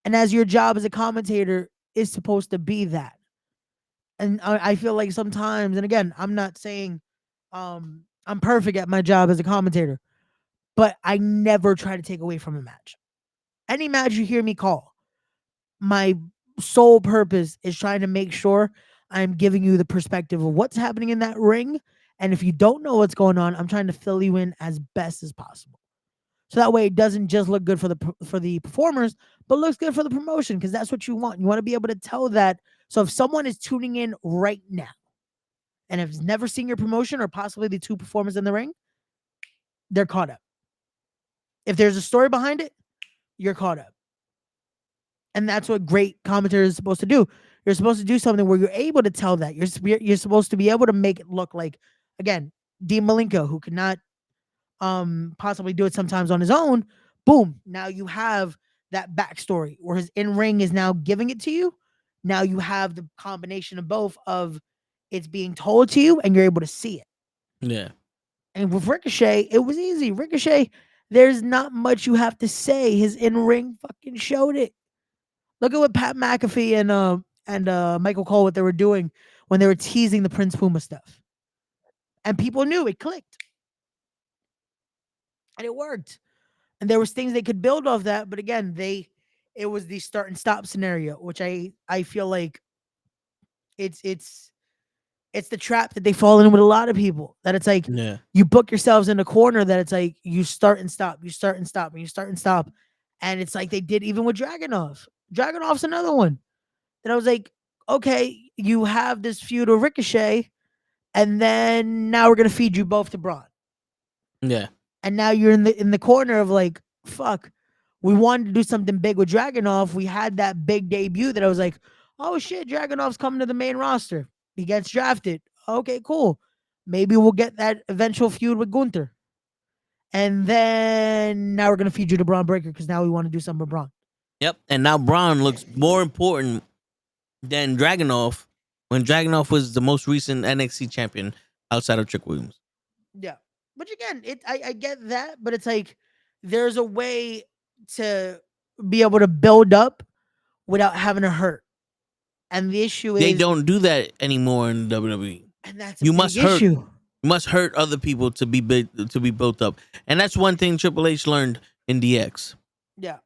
And as your job as a commentator is supposed to be that. And I feel like sometimes, and again, I'm not saying I'm perfect at my job as a commentator, but I never try to take away from a match. Any match you hear me call, my sole purpose is trying to make sure I'm giving you the perspective of what's happening in that ring. And if you don't know what's going on, I'm trying to fill you in as best as possible. So that way it doesn't just look good for the performers, but looks good for the promotion, because that's what you want. You want to be able to tell that. So if someone is tuning in right now and has never seen your promotion or possibly the two performers in the ring, they're caught up. If there's a story behind it, you're caught up. And that's what great commentary is supposed to do. You're supposed to do something where you're able to tell that. You're supposed to be able to make it look like, again, Dean Malenko, who could not possibly do it sometimes on his own. Boom. Now you have that backstory where his in-ring is now giving it to you. Now you have the combination of both of it's being told to you and you're able to see it. Yeah. And with Ricochet, it was easy. Ricochet, there's not much you have to say. His in-ring fucking showed it. Look at what Pat McAfee and Michael Cole, what they were doing when they were teasing the Prince Puma stuff. And people knew it clicked. And it worked. And there was things they could build off that, but again, it was the start and stop scenario, which I feel like it's the trap that they fall in with a lot of people. That it's like you book yourselves in a corner that it's like you start and stop, you start and stop, and you start and stop. And it's like they did even with Dragunov. Dragunov's another one. That I was like, okay, you have this feud with Ricochet, and then now we're gonna feed you both to Braun. Yeah. And now you're in the corner of like, fuck, we wanted to do something big with Dragunov. We had that big debut that I was like, oh shit, Dragunov's coming to the main roster. He gets drafted. Okay, cool. Maybe we'll get that eventual feud with Gunther. And then now we're going to feed you to Braun Breaker because now we want to do something with Braun. Yep. And now Braun looks more important than Dragunov when Dragunov was the most recent NXT champion outside of Trick Williams. Yeah. Which again, I get that, but it's like there's a way to be able to build up without having to hurt. And the issue is they don't do that anymore in WWE. And that's a big issue. You must hurt other people to be built up. And that's one thing Triple H learned in DX. Yeah.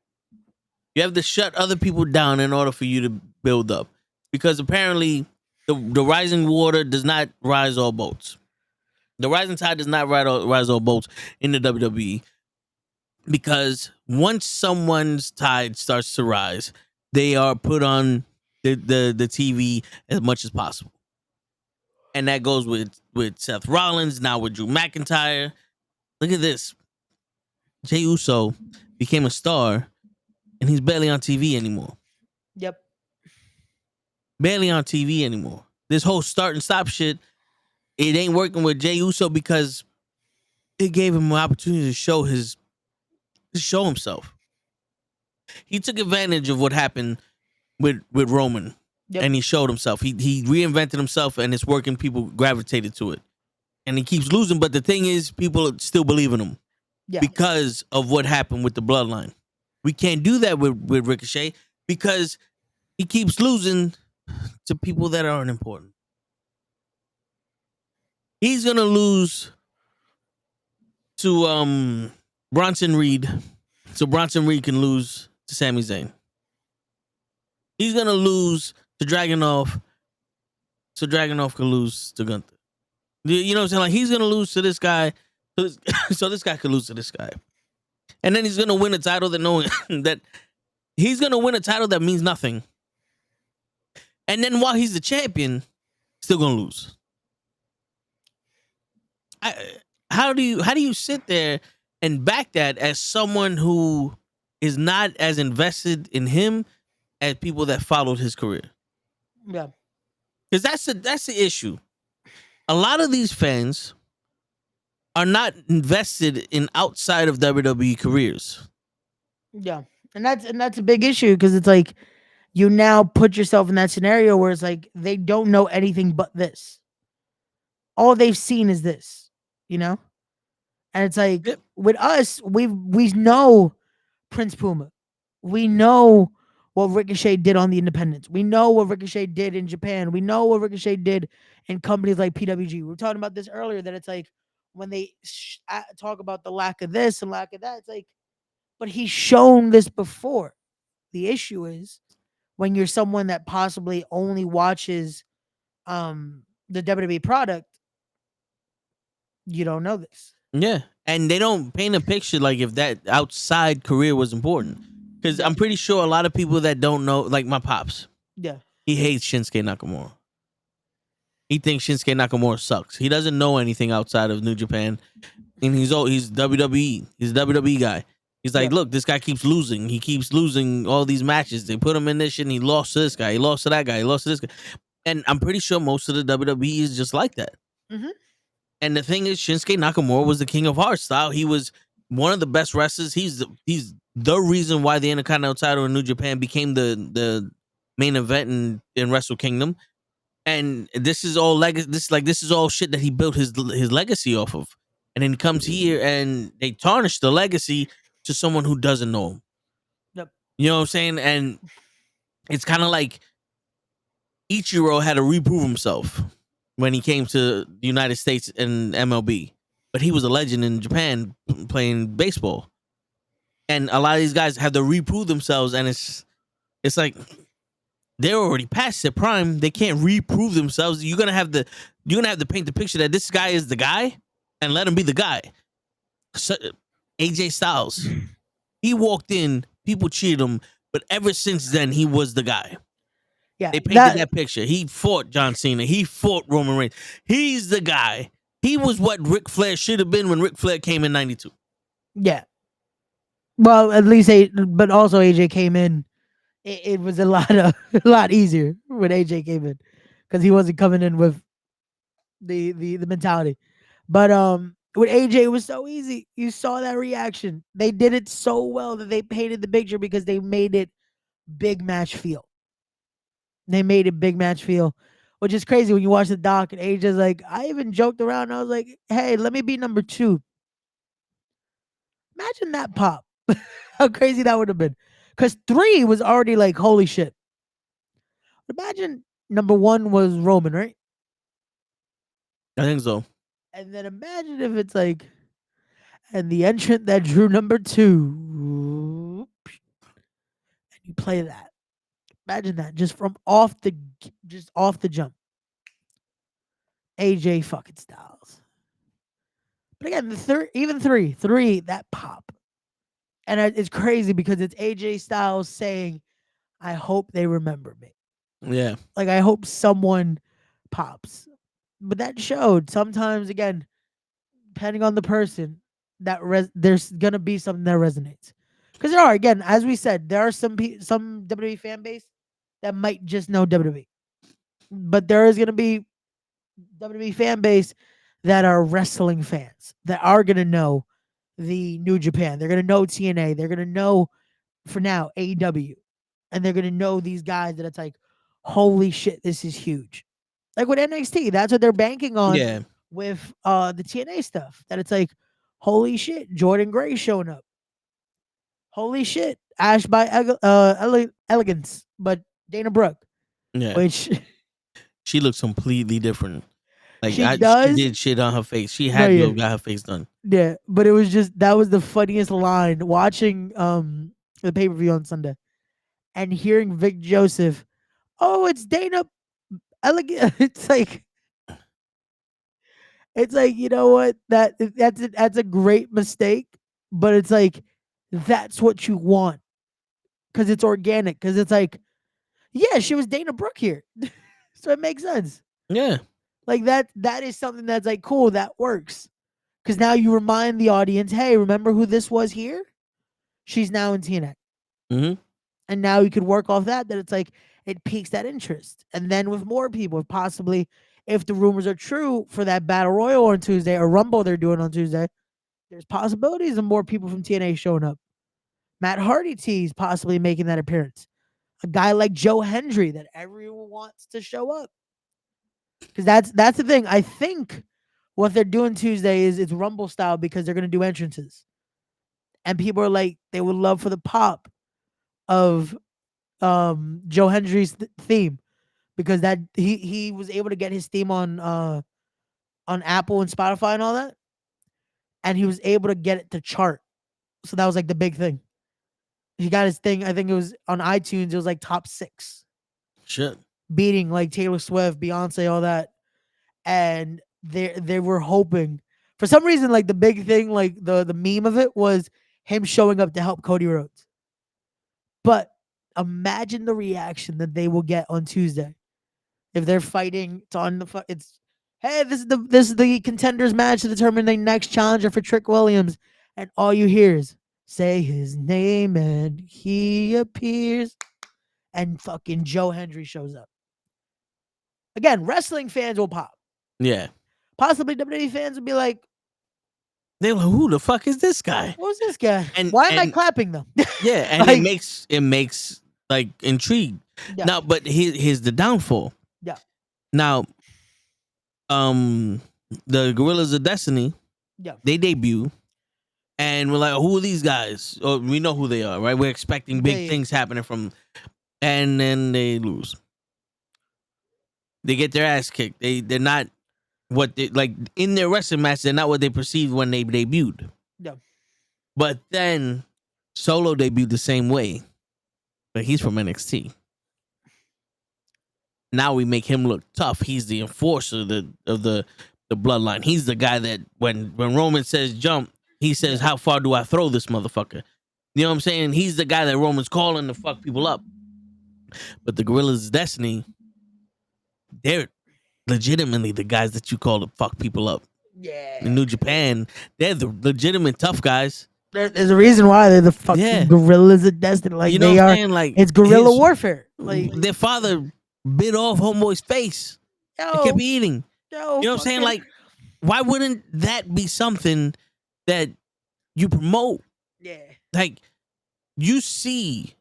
You have to shut other people down in order for you to build up. Because apparently the rising water does not rise all boats. The rising tide does not rise all boats in the WWE, because once someone's tide starts to rise, they are put on the TV as much as possible. And that goes with Seth Rollins, now with Drew McIntyre. Look at this. Jey Uso became a star, and he's barely on TV anymore. Yep. Barely on TV anymore. This whole start and stop shit, it ain't working with Jey Uso because it gave him an opportunity to show himself. He took advantage of what happened with Roman, and he showed himself. He reinvented himself, and it's working. People gravitated to it, and he keeps losing. But the thing is, people still believe in him because of what happened with the bloodline. We can't do that with Ricochet because he keeps losing to people that aren't important. He's gonna lose to Bronson Reed, so Bronson Reed can lose to Sami Zayn. He's gonna lose to Dragunov, so Dragunov can lose to Gunther. You know what I'm saying? Like, he's gonna lose to this guy, so this guy can lose to this guy, and then he's gonna win a title that he's gonna win a title that means nothing, and then while he's the champion, still gonna lose. How do you sit there and back that as someone who is not as invested in him as people that followed his career? Yeah, because that's the issue. A lot of these fans are not invested in outside of WWE careers. Yeah, and that's a big issue because it's like you now put yourself in that scenario where it's like they don't know anything but this. All they've seen is this. You know, And it's like with us, we know Prince Puma. We know what Ricochet did on the independents. We know what Ricochet did in Japan. We know what Ricochet did in companies like PWG. We were talking about this earlier, that it's like when they talk about the lack of this and lack of that, it's like, but he's shown this before. The issue is when you're someone that possibly only watches the WWE product, you don't know this. Yeah, and they don't paint a picture like if that outside career was important. Because I'm pretty sure a lot of people that don't know, like my pops, Yeah, he hates Shinsuke Nakamura. He thinks Shinsuke Nakamura sucks. He doesn't know anything outside of New Japan, and he's WWE. He's a WWE guy. He's like, look, this guy keeps losing. He keeps losing all these matches. They put him in this shit, and he lost to this guy. He lost to that guy. He lost to this guy. And I'm pretty sure most of the WWE is just like that. Mm-hmm. And the thing is, Shinsuke Nakamura was the king of hardstyle. He was one of the best wrestlers. He's the reason why the Intercontinental title in New Japan became the main event in Wrestle Kingdom. And this is all legacy. This is all shit that he built his legacy off of. And then he comes here and they tarnish the legacy to someone who doesn't know him. Yep. You know what I'm saying? And it's kind of like Ichiro had to reprove himself when he came to the United States and MLB. But he was a legend in Japan playing baseball. And a lot of these guys have to reprove themselves, and it's like they're already past their prime. They can't reprove themselves. You're gonna have to paint the picture that this guy is the guy and let him be the guy. So, AJ Styles, he walked in, people cheered him, but ever since then he was the guy. Yeah, they painted that picture. He fought John Cena. He fought Roman Reigns. He's the guy. He was what Ric Flair should have been when Ric Flair came in '92. Yeah. Well, at least but also AJ came in. It was a lot easier when AJ came in because he wasn't coming in with the mentality. But with AJ, it was so easy. You saw that reaction. They did it so well that they painted the picture because they made it big match feel. They made it big match feel, which is crazy when you watch the doc and AJ's like, I even joked around. I was like, hey, let me be number 2. Imagine that pop. How crazy that would have been. Because 3 was already like, holy shit. Imagine number 1 was Roman, right? I think so. And then imagine if it's like, and the entrant that drew number 2, and you play that. Imagine that just off the jump. AJ fucking Styles. But again, even 3, that pop. And it's crazy because it's AJ Styles saying, I hope they remember me. Yeah. Like, I hope someone pops. But that showed sometimes, again, depending on the person, that there's going to be something that resonates. Because there are, again, as we said, there are some WWE fan base that might just know WWE. But there is going to be WWE fan base that are wrestling fans that are going to know the New Japan. They're going to know TNA. They're going to know, for now, AEW. And they're going to know these guys that it's like, holy shit, this is huge. Like with NXT, that's what they're banking on with the TNA stuff. That it's like, holy shit, Jordan Gray showing up. Holy shit, Ash by Elegance, but Dana Brooke. Yeah. Which she looks completely different. Like she did shit on her face. She had to have got her face done. Yeah, but it was just, that was the funniest line watching the pay-per-view on Sunday and hearing Vic Joseph, oh, it's Dana it's like, you know what? That's a great mistake, but it's like, that's what you want. Cause it's organic. Cause it's like, yeah, she was Dana Brooke here. So it makes sense. Yeah. Like that is something that's like, cool, that works. Because now you remind the audience, hey, remember who this was here? She's now in TNA. Mm-hmm. And now you could work off that it's like, it piques that interest. And then with more people, possibly, if the rumors are true for that Battle Royal on Tuesday or Rumble they're doing on Tuesday, there's possibilities of more people from TNA showing up. Matt Hardy tease possibly making that appearance. A guy like Joe Hendry that everyone wants to show up. Because that's the thing. I think what they're doing Tuesday is it's Rumble style because they're gonna do entrances, and people are like they would love for the pop of Joe Hendry's theme because that he was able to get his theme on Apple and Spotify and all that, and he was able to get it to chart. So that was like the big thing. He got his thing. I think it was on iTunes. It was like top 6. Shit. Beating like Taylor Swift, Beyonce, all that. And they were hoping for some reason, like the big thing, like the meme of it was him showing up to help Cody Rhodes. But imagine the reaction that they will get on Tuesday if they're fighting. It's on the it's hey, this is the contenders match to determine the next challenger for Trick Williams, and all you hear is say his name and he appears, and fucking Joe Hendry shows up. Again, wrestling fans will pop. Yeah. Possibly WWE fans will be like, they're like, who the fuck is this guy? who's this guy? And why am I clapping them? Yeah, and like, it makes like intrigue. Yeah. Now, but here's the downfall. Yeah. Now, the Gorillas of Destiny, yeah, they debut, and we're like, who are these guys? Oh, we know who they are, right? We're expecting big things happening from, and then they lose. They get their ass kicked. They're not what they like in their wrestling match. They're not what they perceived when they debuted. Yeah. But then Solo debuted the same way, but he's from NXT. Now we make him look tough. He's the enforcer of the bloodline. He's the guy that when Roman says jump, he says, how far do I throw this motherfucker? You know what I'm saying? He's the guy that Roman's calling to fuck people up. But the Gorillas of Destiny, they're legitimately the guys that you call to fuck people up. Yeah. In New Japan, they're the legitimate tough guys. There's a reason why they're the fucking Gorillas of Destiny. Like, you know they what I'm are. saying? Like, it's guerrilla warfare. Like, their father bit off homeboy's face. He kept eating. You know what I'm saying? Like, why wouldn't that be something that you promote? Yeah. Like, you see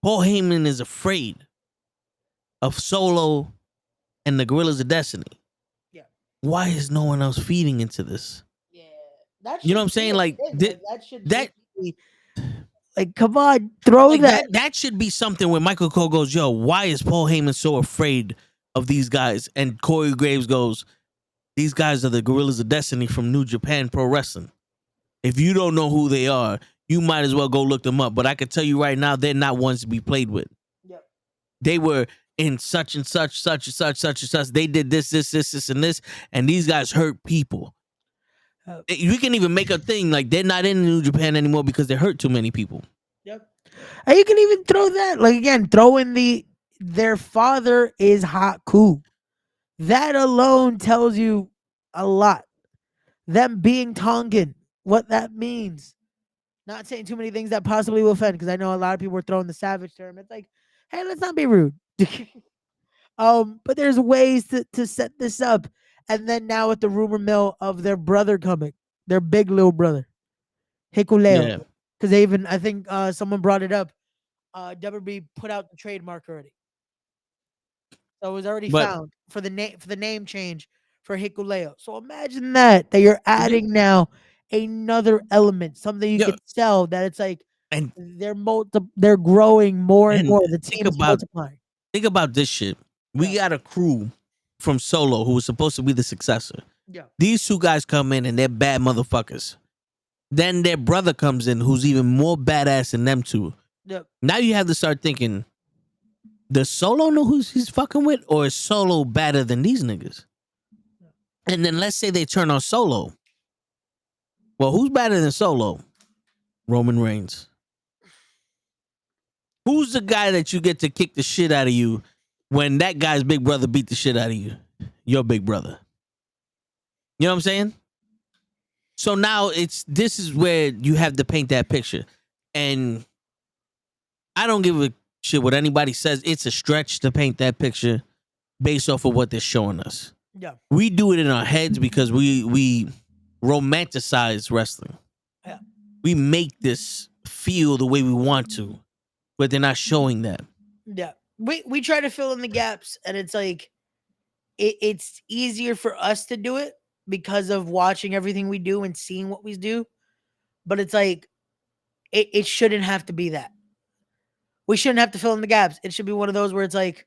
Paul Heyman is afraid of Solo and the Gorillas of Destiny. Yeah. Why is no one else feeding into this? Yeah. You know what I'm saying? Like, that like, come on, throw like that. That should be something where Michael Cole goes, yo, why is Paul Heyman so afraid of these guys? And Corey Graves goes, these guys are the Gorillas of Destiny from New Japan Pro Wrestling. If you don't know who they are, you might as well go look them up. But I can tell you right now, they're not ones to be played with. Yep. They were in such and such, such and such, such and such. They did this, and this. And these guys hurt people. You can even make a thing like they're not in New Japan anymore because they hurt too many people. Yep. And you can even throw that, like, again, throw in their father is Haku. That alone tells you a lot. Them being Tongan, what that means. Not saying too many things that possibly will offend, because I know a lot of people are throwing the savage term. It's like, hey, let's not be rude. But there's ways to set this up. And then now with the rumor mill of their brother coming, their big little brother, Hikuleo. Because they even, I think someone brought it up. WB put out the trademark already. So it was already found for the name change for Hikuleo. So imagine that you're adding now another element, something you could sell, that it's like, and they're growing more and more. The team is multiplying. Think about this shit. We got a crew from Solo who was supposed to be the successor. Yeah. These two guys come in and they're bad motherfuckers. Then their brother comes in who's even more badass than them two. Yep. Now you have to start thinking, does Solo know who he's fucking with, or is Solo better than these niggas? And then let's say they turn on Solo. Well, who's better than Solo? Roman Reigns. Who's the guy that you get to kick the shit out of you when that guy's big brother beat the shit out of you? Your big brother. You know what I'm saying? So now this is where you have to paint that picture. And I don't give a shit what anybody says. It's a stretch to paint that picture based off of what they're showing us. Yeah. We do it in our heads because we romanticize wrestling. Yeah. We make this feel the way we want to, but they're not showing that. Yeah. We try to fill in the gaps, and it's like, it's easier for us to do it because of watching everything we do and seeing what we do. But it's like it shouldn't have to be that. We shouldn't have to fill in the gaps. It should be one of those where it's like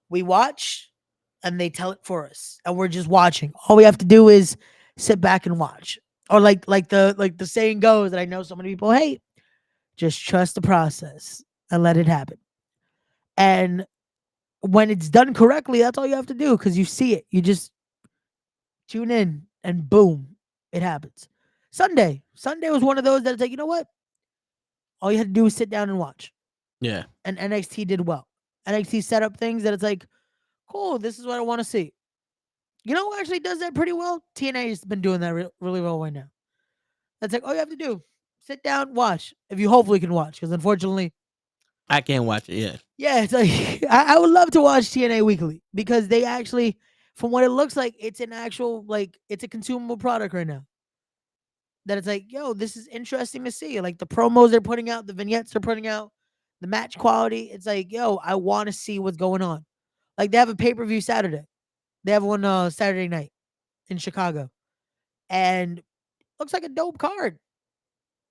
we watch and they tell it for us, and we're just watching. All we have to do is sit back and watch. Or like the saying goes that I know so many people hate, just trust the process and let it happen. And when it's done correctly, that's all you have to do because you see it. You just tune in and boom, it happens. Sunday was one of those that it's like, you know what? All you had to do was sit down and watch. Yeah. And NXT did well. NXT set up things that it's like, cool, this is what I want to see. You know who actually does that pretty well? TNA has been doing that really well right now. That's like all you have to do. Sit down, watch. If you hopefully can watch, because unfortunately, I can't watch it. Yeah. Yeah, it's like I would love to watch TNA weekly because they actually, from what it looks like, it's an actual it's a consumable product right now. That it's like, yo, this is interesting to see. Like the promos they're putting out, the vignettes they're putting out, the match quality. It's like, yo, I want to see what's going on. Like they have a pay-per-view Saturday. They have one Saturday night in Chicago, and looks like a dope card.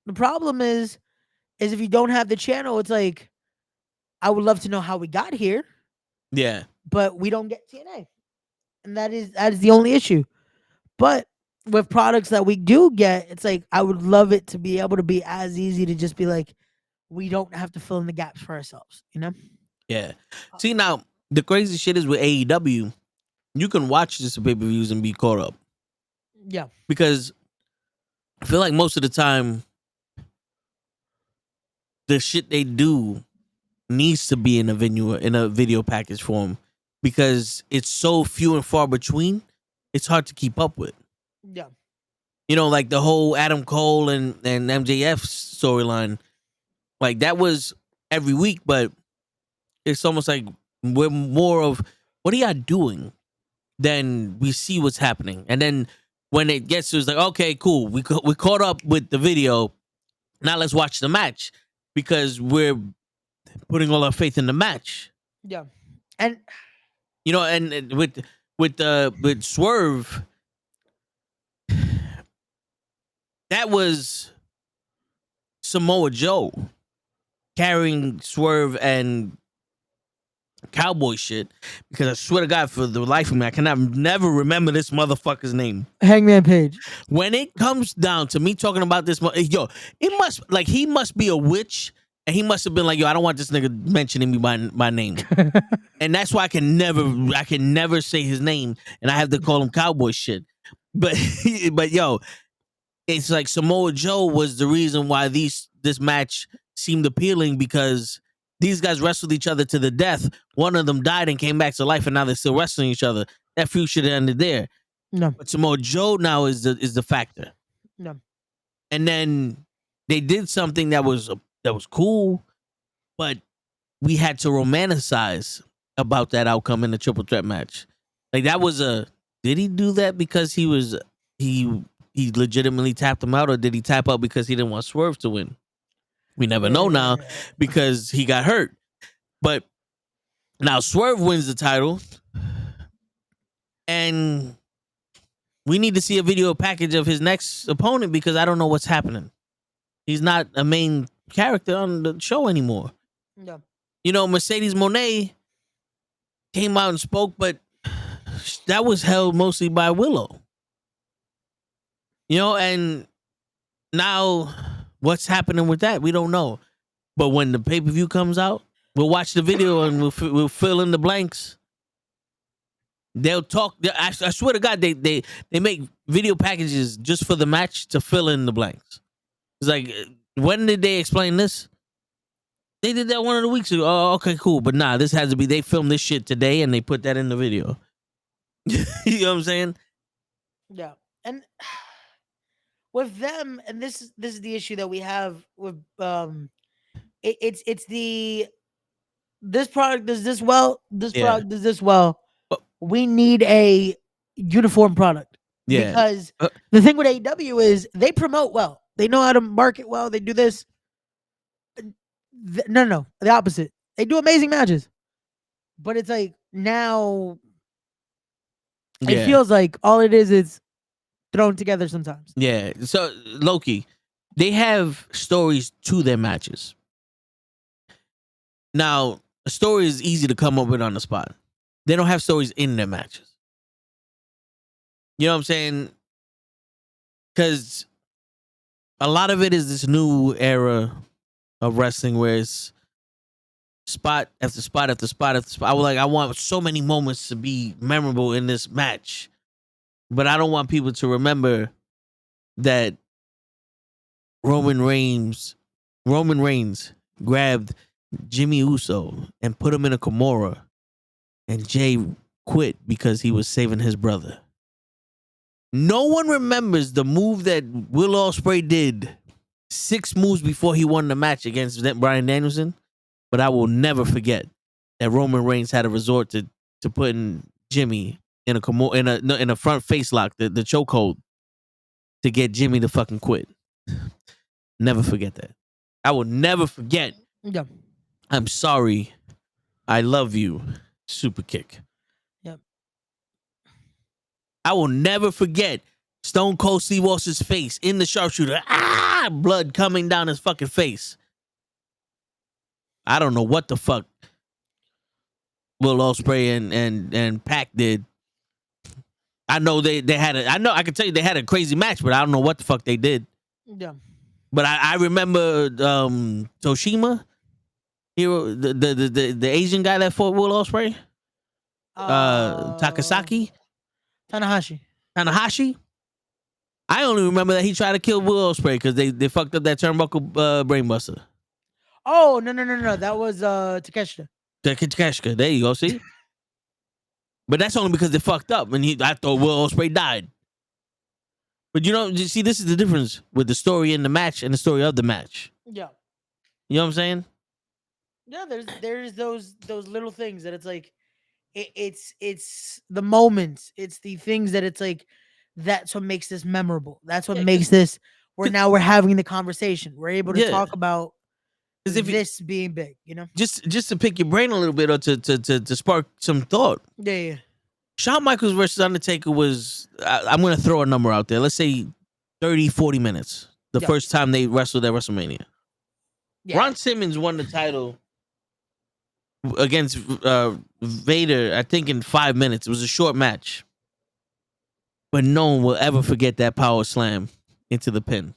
The problem is if you don't have the channel, it's like I would love to know how we got here. Yeah. But we don't get TNA. And that is the only issue. But with products that we do get, it's like I would love it to be able to be as easy to just be like, we don't have to fill in the gaps for ourselves, you know? Yeah. See, now the crazy shit is with AEW, you can watch just the pay-per-views and be caught up. Yeah. Because I feel like most of the time the shit they do needs to be in a video package form because it's so few and far between. It's hard to keep up with. Yeah. You know, like the whole Adam Cole and MJF storyline, like that was every week, but it's almost like we're more of what are y'all doing than we see what's happening. And then when it gets to, it's like, okay, cool, we caught up with the video. Now let's watch the match because we're putting all our faith in the match. Yeah. And you know, and with Swerve, that was Samoa Joe carrying Swerve and cowboy shit, because I swear to God, for the life of me, I cannot never remember this motherfucker's name. Hangman Page. When it comes down to me talking about this, yo, he must be a witch, and he must have been like, yo, I don't want this nigga mentioning me by name. And that's why I can never say his name, and I have to call him cowboy shit. But yo, it's like Samoa Joe was the reason why this match seemed appealing, because these guys wrestled each other to the death. One of them died and came back to life, and now they're still wrestling each other. That feud should have ended there. No. But Samoa Joe now is the factor. No. And then they did something that was cool, but we had to romanticize about that outcome in the triple threat match. Like that was did he do that because he legitimately tapped him out, or did he tap out because he didn't want Swerve to win? We never know now because he got hurt. But now Swerve wins the title, and we need to see a video package of his next opponent because I don't know what's happening. He's not a main character on the show anymore. No. You know, Mercedes Moné came out and spoke, but that was held mostly by Willow. You know, and now what's happening with that? We don't know. But when the pay-per-view comes out, we'll watch the video and we'll fill in the blanks. They'll talk. I swear to God, they make video packages just for the match to fill in the blanks. It's like, when did they explain this? They did that one of the weeks ago. Oh, okay, cool. But nah, this has to be, they filmed this shit today and they put that in the video. You know what I'm saying? Yeah. And with them, and this is the issue that we have with it's this product does this well, this product does this well. We need a uniform product. Yeah. Because the thing with AEW is they promote well. They know how to market well. They do this. No, the opposite. They do amazing matches. But it's like now It feels like all it is thrown together sometimes. Yeah. So Loki, they have stories to their matches. Now, a story is easy to come up with on the spot. They don't have stories in their matches. You know what I'm saying? Because a lot of it is this new era of wrestling where it's spot after spot after spot after spot. I want so many moments to be memorable in this match, but I don't want people to remember that Roman Reigns grabbed Jimmy Uso and put him in a Kimura, and Jay quit because he was saving his brother. No one remembers the move that Will Ospreay did 6 moves before he won the match against Bryan Danielson, but I will never forget that Roman Reigns had a resort to putting Jimmy in a front face lock, the chokehold, to get Jimmy to fucking quit. Never forget that. I will never forget. Yeah. I'm sorry. I love you. Super kick. Yep. I will never forget Stone Cold Steve Austin's face in the sharpshooter. Blood coming down his fucking face. I don't know what the fuck Will Ospreay and Pac did. I know they had I can tell you they had a crazy match, but I don't know what the fuck they did. Yeah. But I remember Toshima, hero, the Asian guy that fought Will Ospreay, Takahashi. I only remember that he tried to kill Will Ospreay because they fucked up that turnbuckle brainbuster. Oh no! That was Takeshita. Takeshita. There you go. See, but that's only because they fucked up, and I thought Will Ospreay died. But you see, this is the difference with the story in the match and the story of the match. Yeah. You know what I'm saying? Yeah, there's those little things that it's like, it's the moments, it's the things that it's like, that's what makes this memorable. That's what makes this where now we're having the conversation. We're able to talk about this being big. You know, just to pick your brain a little bit or to spark some thought. Yeah. Shawn Michaels versus Undertaker was, I'm going to throw a number out there. Let's say 30, 40 minutes. The first time they wrestled at WrestleMania. Yeah. Ron Simmons won the title against Vader, I think, in 5 minutes. It was a short match. But no one will ever forget that power slam into the pin.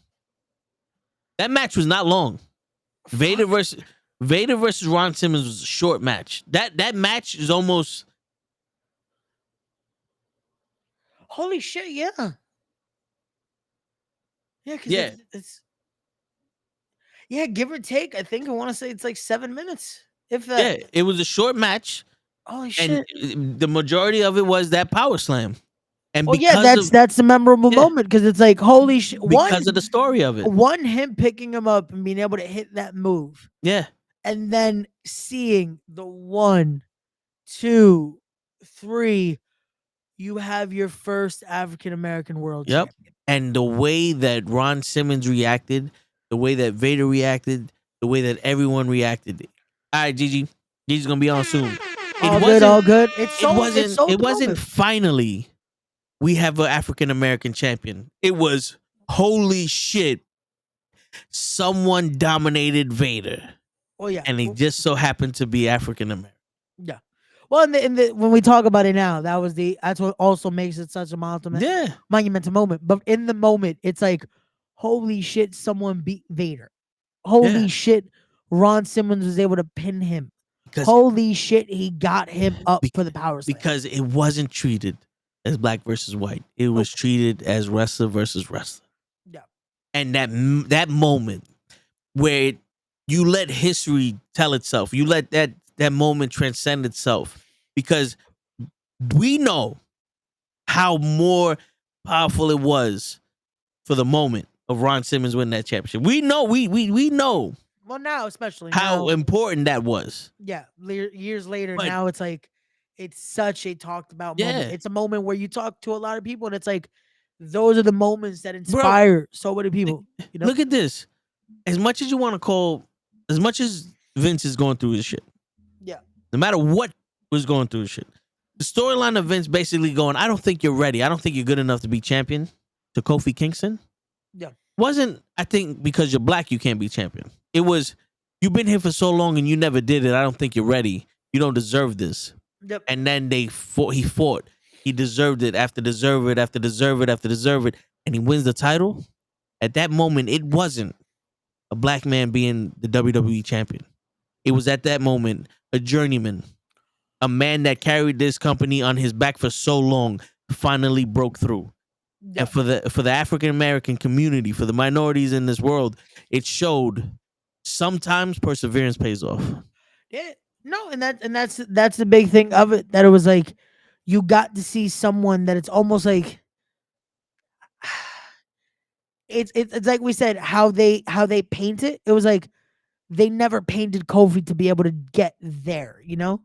That match was not long. Vader versus Ron Simmons was a short match. That match is almost... Holy shit, yeah. Yeah, because it's give or take, I think I want to say it's like 7 minutes. If that. Yeah, it was a short match. Holy shit. And the majority of it was that power slam. And that's the memorable moment, because it's like, holy shit. Because of the story of it. One, him picking him up and being able to hit that move. Yeah. And then seeing the 1, 2, 3, you have your first African-American world champion. And the way that Ron Simmons reacted, the way that Vader reacted, the way that everyone reacted. All right, Gigi. Gigi's going to be on soon. All good. It wasn't finally we have an African-American champion. It was, holy shit, someone dominated Vader. Oh, yeah. And he just so happened to be African-American. Yeah. Well, when we talk about it now, that's what also makes it such a monumental moment. But in the moment, it's like, holy shit, someone beat Vader. Holy shit, Ron Simmons was able to pin him. Holy shit, he got him up for the power slam. Because it wasn't treated as black versus white. It was treated as wrestler versus wrestler. Yeah. And that moment where you let history tell itself, you let that moment transcend itself, because we know how more powerful it was for the moment of Ron Simmons winning that championship. We know, we know. Well, now especially how important that was. Yeah, years later, now it's like, it's such a talked about moment. It's a moment where you talk to a lot of people, and it's like, those are the moments that inspire so many people. You know? Look at this. As much as you want to call, as much as Vince is going through his shit. Yeah. No matter what was going through his shit. The storyline of Vince basically going, I don't think you're ready. I don't think you're good enough to be champion, to Kofi Kingston. Yeah. Wasn't, I think, because you're black, you can't be champion. It was, you've been here for so long and you never did it. I don't think you're ready. You don't deserve this. Yep. And then he fought. He deserved it after deserve it after deserve it after deserve it. And he wins the title. At that moment, it wasn't a black man being the WWE champion. It was at that moment a journeyman, a man that carried this company on his back for so long, finally broke through. Yeah. And for the African American community, for the minorities in this world, it showed sometimes perseverance pays off. Yeah. No, and that's the big thing of it, that it was like you got to see someone that it's almost like it's like we said, how they paint it. It was like they never painted Kofi to be able to get there, you know?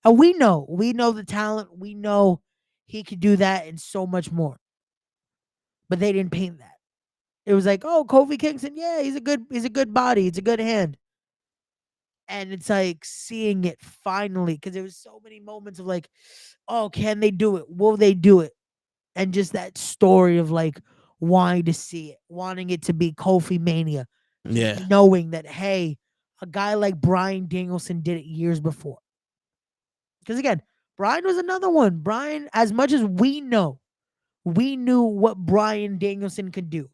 And we know the talent, we know he could do that and so much more. But they didn't paint that. It was like, oh, Kofi Kingston, yeah, he's a good body, it's a good hand. And it's like seeing it finally, because there was so many moments of like, oh, can they do it? Will they do it? And just that story of like wanting to see it, wanting it to be Kofi Mania. Yeah. Knowing that, hey, a guy like Bryan Danielson did it years before. Because again, Bryan was another one. Bryan, as much as we knew what Bryan Danielson could do.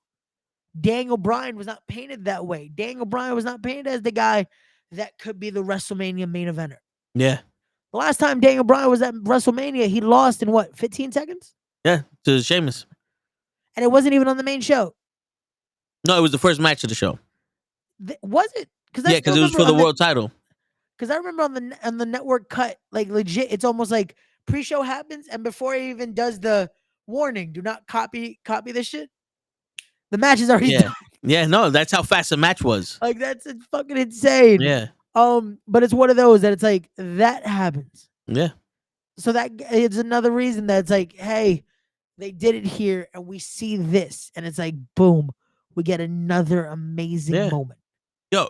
Daniel Bryan was not painted that way. Daniel Bryan was not painted as the guy that could be the WrestleMania main eventer. Yeah. The last time Daniel Bryan was at WrestleMania, he lost in what, 15 seconds? Yeah, to Sheamus. And it wasn't even on the main show. No, it was the first match of the show. Was it? Yeah, because it was for the world title. Because I remember on the network cut, like legit, it's almost like pre-show happens, and before he even does the warning, do not copy this shit, the match is already done. Yeah, no, that's how fast the match was. Like, it's fucking insane. Yeah. But it's one of those that it's like, that happens. Yeah. So that it's another reason that it's like, hey, they did it here, and we see this, and it's like, boom, we get another amazing moment. Yo,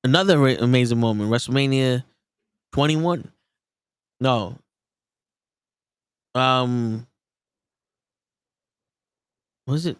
another amazing moment. WrestleMania 21. No. Was it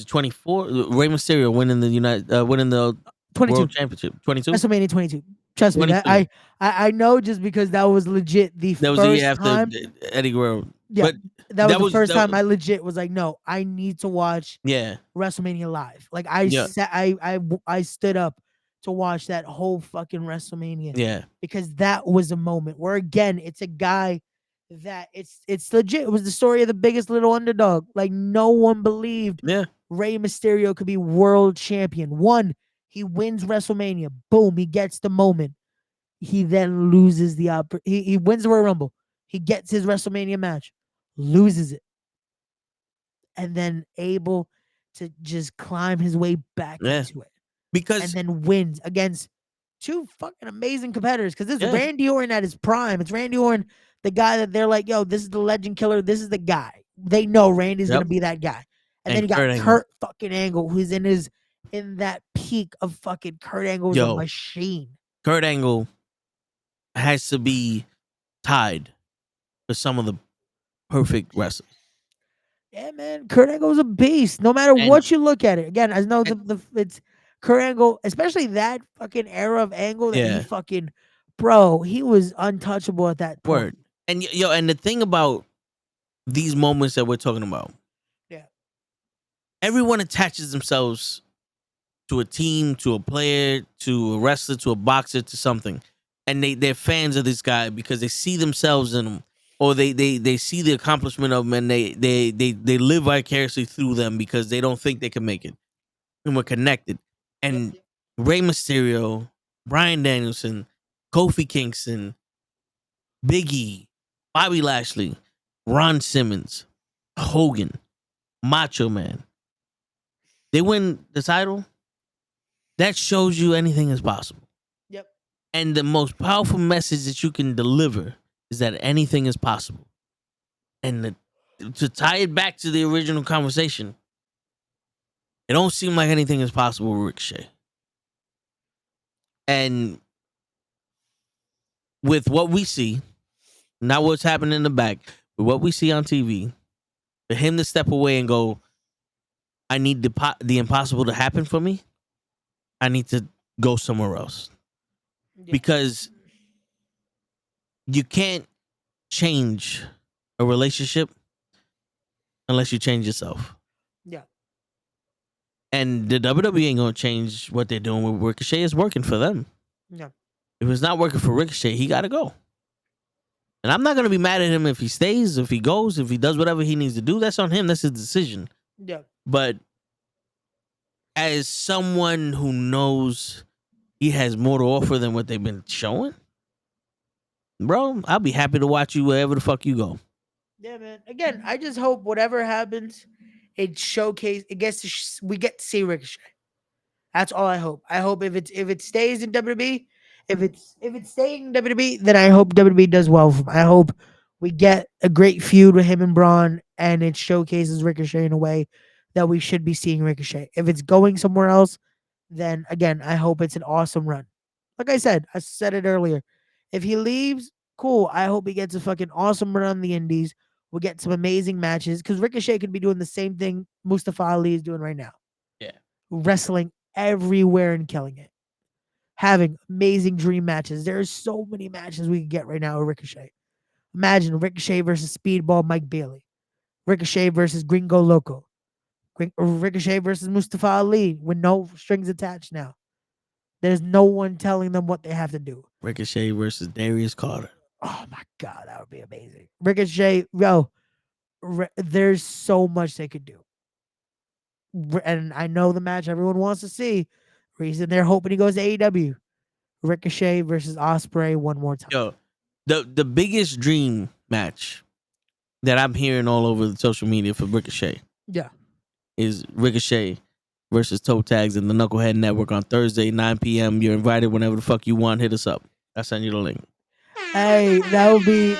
24? Rey Mysterio winning the winning the 22. World Championship. 22? WrestleMania 22. Trust me, that I know, just because that was legit the that first was the year after time. Eddie Guerrero. Yeah, But that was the first time I legit was like, no, I need to watch yeah, WrestleMania live. Like I stood up to watch that whole fucking WrestleMania. Yeah. Because that was a moment where, again, it's a guy that it's legit. It was the story of the biggest little underdog. Like, no one believed Rey Mysterio could be world champion. One, he wins WrestleMania. Boom, he gets the moment. He then loses the he wins the Royal Rumble. He gets his WrestleMania match, loses it, and then able to just climb his way back into it. And then wins against two fucking amazing competitors. Because this is Randy Orton at his prime. It's Randy Orton, the guy that they're like, yo, this is the legend killer. This is the guy. They know Randy's gonna be that guy. And then you got Kurt fucking Angle, who's in that peak of fucking Kurt Angle's a machine. Kurt Angle has to be tied for some of the perfect wrestlers. Yeah, man. Kurt Angle's a beast. No matter what you look at it. Again, I know it's Kurt Angle, especially that fucking era of Angle that he fucking, bro, he was untouchable at that point. Word. And and the thing about these moments that we're talking about, everyone attaches themselves to a team, to a player, to a wrestler, to a boxer, to something. And they're fans of this guy because they see themselves in him, or they see the accomplishment of him, and they live vicariously through them because they don't think they can make it. And we're connected. And Rey Mysterio, Bryan Danielson, Kofi Kingston, Big E, Bobby Lashley, Ron Simmons, Hogan, Macho Man. They win the title. That shows you anything is possible. Yep. And the most powerful message that you can deliver is that anything is possible. And to tie it back to the original conversation, it don't seem like anything is possible with Ricochet. And with what we see, not what's happening in the back, but what we see on TV. For him to step away and go, I need the impossible to happen for me. I need to go somewhere else. Because you can't change a relationship unless you change yourself. Yeah. And the WWE ain't gonna change what they're doing with Ricochet. It's working for them. Yeah. If it's not working for Ricochet, he gotta go. And I'm not gonna be mad at him if he stays, if he goes, if he does whatever he needs to do. That's on him. That's his decision. Yeah. But as someone who knows he has more to offer than what they've been showing, bro, I'll be happy to watch you wherever the fuck you go. Yeah, man. Again, I just hope whatever happens, it we get to see Ricochet. That's all I hope. I hope if it stays in WWE, if it's staying in WWE, then I hope WWE does well for him. I hope we get a great feud with him and Braun, and it showcases Ricochet in a way that we should be seeing Ricochet. If it's going somewhere else, then again, I hope it's an awesome run. Like I said it earlier. If he leaves, cool. I hope he gets a fucking awesome run on the Indies. We'll get some amazing matches because Ricochet could be doing the same thing Mustafa Ali is doing right now. Yeah. Wrestling everywhere and killing it. Having amazing dream matches. There's so many matches we can get right now with Ricochet. Imagine Ricochet versus Speedball Mike Bailey. Ricochet versus Gringo Loco. Ricochet versus Mustafa Ali with no strings attached now. There's no one telling them what they have to do. Ricochet versus Darius Carter. Oh my God, that would be amazing. Ricochet, there's so much they could do. And I know the match everyone wants to see. Reason they're hoping he goes to AEW. Ricochet versus Ospreay one more time. Yo, the biggest dream match that I'm hearing all over the social media for Ricochet. Yeah. Is Ricochet versus Toe Tags in the Knucklehead Network on Thursday, 9 p.m. You're invited whenever the fuck you want. Hit us up. I'll send you the link. Hey, that would be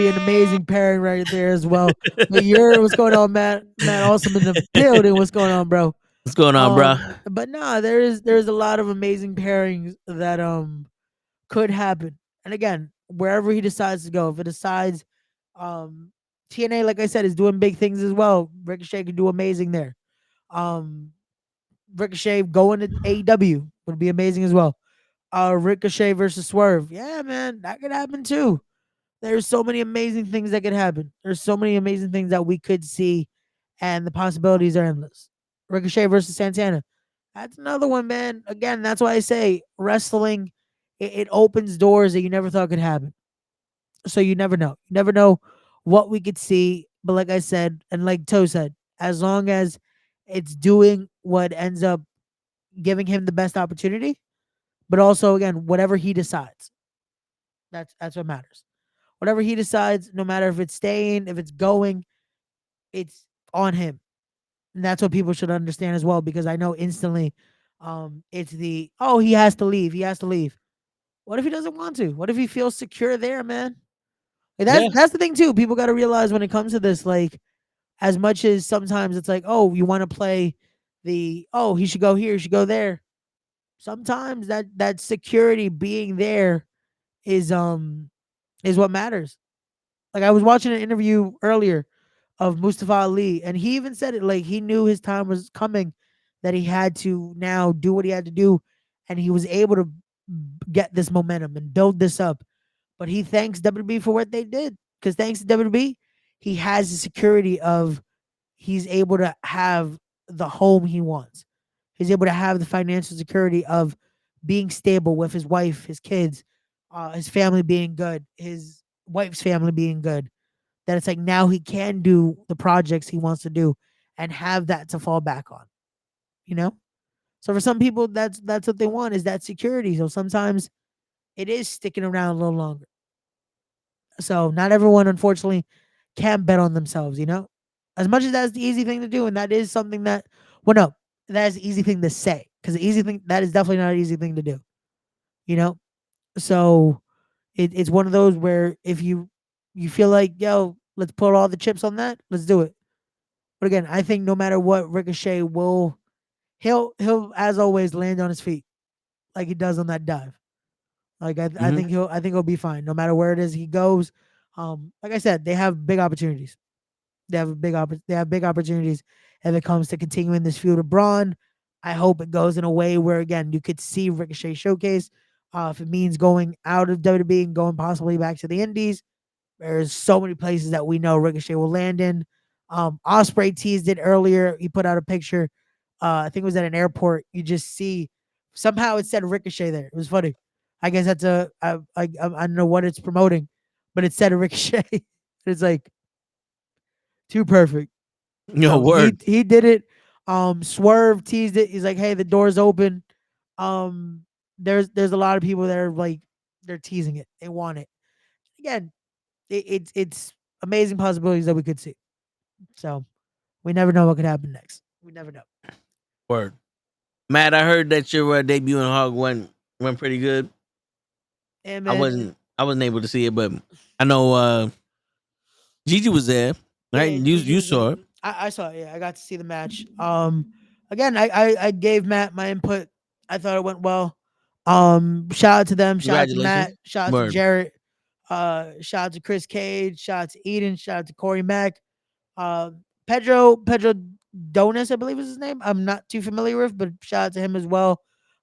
an amazing pairing right there as well. But what's going on, Matt? Matt Awesome in the building. What's going on, bro? What's going on, bro? But nah, there's a lot of amazing pairings that could happen. And again, wherever he decides to go, if it decides TNA, like I said, is doing big things as well. Ricochet could do amazing there. Ricochet going to AEW would be amazing as well. Ricochet versus Swerve. Yeah, man, that could happen too. There's so many amazing things that could happen. There's so many amazing things that we could see, and the possibilities are endless. Ricochet versus Santana. That's another one, man. Again, that's why I say wrestling, it opens doors that you never thought could happen. So you never know. You never know what we could see. But like I said, and like Toe said, as long as it's doing what ends up giving him the best opportunity, but also, again, whatever he decides, that's what matters. Whatever he decides, no matter if it's staying, if it's going, it's on him. And that's what people should understand as well, because I know instantly it's he has to leave. He has to leave. What if he doesn't want to? What if he feels secure there, man? Like that's the thing too. People got to realize when it comes to this, like, as much as sometimes it's like, oh, you want to play he should go here, he should go there. Sometimes that security being there is what matters. Like, I was watching an interview earlier of Mustafa Ali, and he even said it, like, he knew his time was coming, that he had to now do what he had to do, and he was able to get this momentum and build this up. But he thanks WWE for what they did, because thanks to WWE, he has the security of he's able to have the home he wants. He's able to have the financial security of being stable with his wife, his kids, his family being good, his wife's family being good. That it's like now he can do the projects he wants to do and have that to fall back on. You know? So for some people, that's what they want, is that security. So sometimes it is sticking around a little longer. So not everyone, unfortunately, can bet on themselves, you know? As much as that's the easy thing to do, and that is something that, well, no, that is the easy thing to say, because the easy thing, that is definitely not an easy thing to do, you know? So it's one of those where if you feel like, yo, let's put all the chips on that, let's do it. But again, I think no matter what, Ricochet he'll as always land on his feet like he does on that dive. Like I think he'll be fine no matter where it is he goes. Like I said, they have big opportunities. They have big opportunities if it comes to continuing this feud with Braun. I hope it goes in a way where again you could see Ricochet showcase. If it means going out of WWE and going possibly back to the Indies, there's so many places that we know Ricochet will land in. Osprey teased it earlier. He put out a picture. I think it was at an airport. You just see somehow it said Ricochet there. It was funny. I guess that's I don't know what it's promoting, but it said Ricochet. It's like too perfect. Yo, So word. he did it. Swerve teased it. He's like, "Hey, the door's open." Um, there's a lot of people that are like they're teasing it. They want it. Again, it's amazing possibilities that we could see. So we never know what could happen next. We never know. Word. Matt, I heard that your debut in Hog went pretty good. And I man, wasn't able to see it, but I know Gigi was there. Right? yeah, You Gigi was saw there. it. I saw it. Yeah, I got to see the match. Again, I gave Matt my input. I thought it went well. Shout out to them. Shout out to Matt. Congratulations. Shout out to Word. Jarrett. Shout out to Chris Cage. Shout out to Eden. Shout out to Corey Mack. Uh, Pedro Donis, I believe is his name. I'm not too familiar with, but shout out to him as well.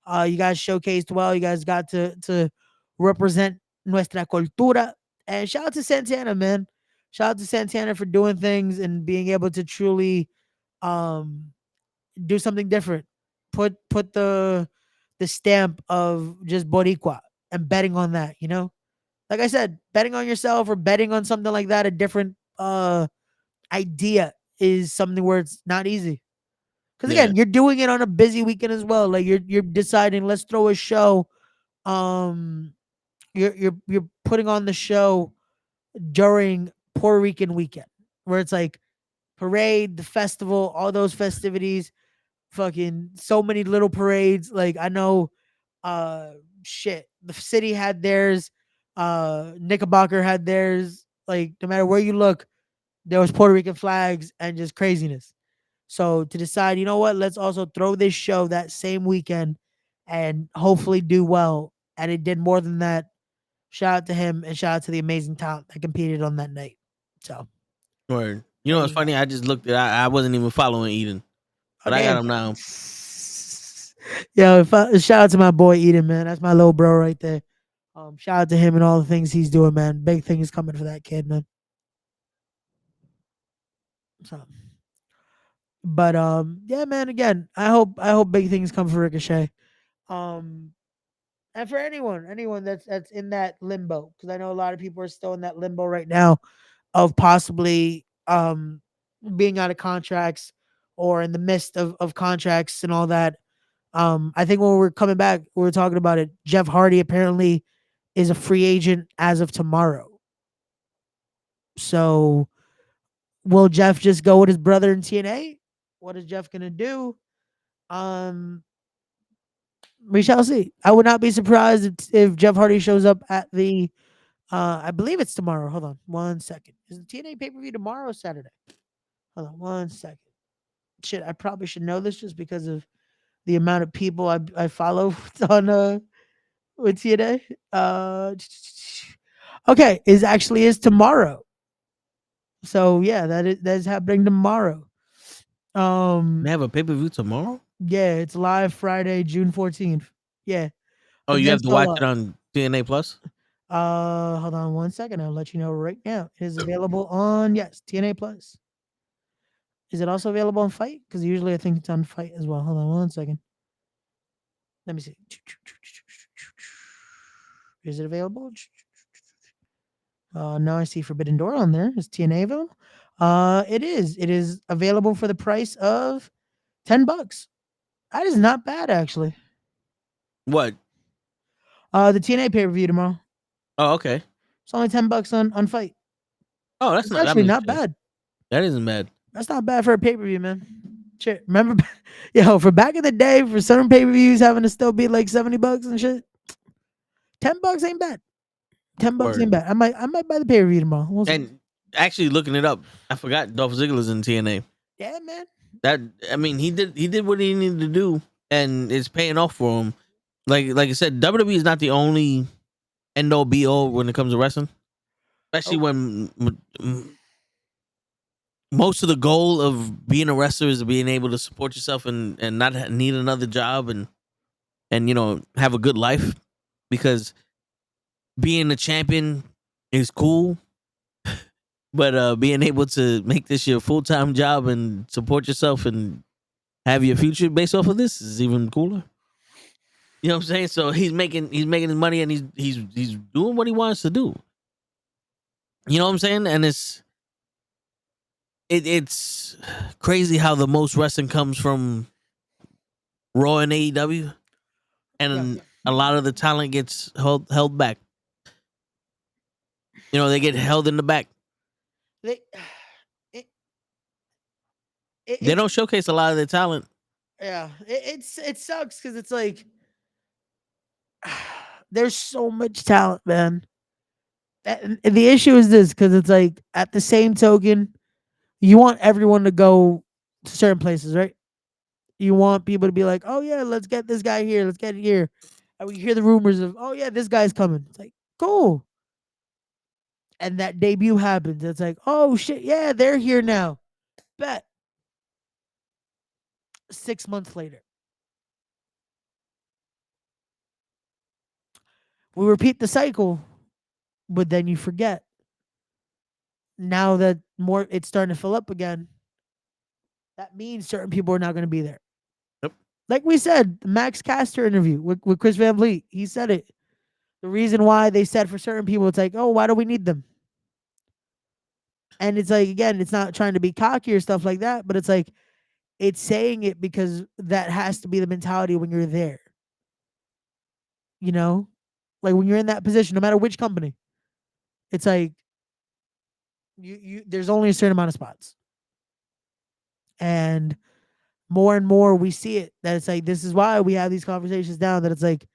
You guys showcased well. You guys got to represent nuestra cultura. And shout out to Santana, man. Shout out to Santana for doing things and being able to truly um do something different. Put the stamp of just Boricua and betting on that, you know? Like I said, betting on yourself or betting on something like that, a different idea is something where it's not easy. Because Yeah. again, you're doing it on a busy weekend as well. Like you're deciding, let's throw a show. Um, you're putting on the show during Puerto Rican weekend, where it's like parade, the festival, all those festivities, fucking so many little parades. Like I know, shit, the city had theirs, Knickerbocker had theirs. Like no matter where you look, there was Puerto Rican flags and just craziness. So to decide, you know what, let's also throw this show that same weekend and hopefully do well. And it did more than that. Shout out to him and shout out to the amazing talent that competed on that night. So, Word. You know what's funny? I just looked at I wasn't even following Eden. But I got him now. Yo, shout out to my boy Eden, man. That's my little bro right there. Shout out to him and all the things he's doing, man. Big things coming for that kid, man. So, but yeah, man. Again, I hope big things come for Ricochet. And for anyone that's in that limbo, because I know a lot of people are still in that limbo right now of possibly being out of contracts or in the midst of contracts and all that. I think when we're coming back, we were talking about it. Jeff Hardy apparently is a free agent as of tomorrow. So will Jeff just go with his brother in TNA? What is Jeff gonna do? Um, we shall see. I would not be surprised if Jeff Hardy shows up at the I believe it's tomorrow. Hold on 1 second. Is the TNA pay-per-view tomorrow or Saturday? Hold on 1 second. Shit, I probably should know this just because of the amount of people I follow on with TNA. Okay, is tomorrow. So yeah, that's happening tomorrow. They have a pay-per-view tomorrow? Yeah, it's live Friday, June 14th. Yeah. Oh, you have Against to watch it on TNA Plus? Hold on 1 second. I'll let you know right now. It is available on TNA Plus. Is it also available on Fight? Because usually I think it's on Fight as well. Hold on 1 second. Let me see. Is it available? Now I see Forbidden Door on there. Is TNA available? It is. It is available for the price of $10. That is not bad, actually. What? The TNA pay-per-view tomorrow. Oh, okay. It's only $10 on Fight. Oh, that's It's not actually not bad. That isn't bad. That's not bad for a pay-per-view, man. Shit. Remember, for back in the day, for certain pay-per-views having to still be like $70 and shit. $10 ain't bad. $10 ain't bad. I might buy the pay-per-view tomorrow. We'll see. And actually looking it up, I forgot Dolph Ziggler's in TNA. Yeah, man. He did what he needed to do, and it's paying off for him. Like I said, WWE is not the only end all be all when it comes to wrestling. especially when most of the goal of being a wrestler is being able to support yourself and not need another job and have a good life, because being a champion is cool, but being able to make this your full-time job and support yourself and have your future based off of this is even cooler. You know what I'm saying? So he's making his money and he's doing what he wants to do. You know what I'm saying? And it's crazy how the most wrestling comes from Raw and AEW, and a lot of the talent gets held back. They get held in the back. They They don't showcase a lot of their talent. Yeah, it sucks because it's like there's so much talent, man. And the issue is this, because it's like at the same token, you want everyone to go to certain places, right? You want people to be like, oh yeah, let's get this guy here, let's get it here. And we hear the rumors of, oh yeah, this guy's coming. It's like, cool. And that debut happens. It's like, oh shit, yeah, they're here now. Bet. 6 months later, we repeat the cycle, but then you forget. Now that it's starting to fill up again, that means certain people are not going to be there. Yep. Like we said, the Max Caster interview with Chris Van Vliet, he said it. The reason why they said for certain people, it's like, oh, why do we need them? And it's like, again, it's not trying to be cocky or stuff like that, but it's like, it's saying it because that has to be the mentality when you're there. Like when you're in that position, no matter which company, it's like you there's only a certain amount of spots. And more we see it, that it's like, this is why we have these conversations now, that it's like,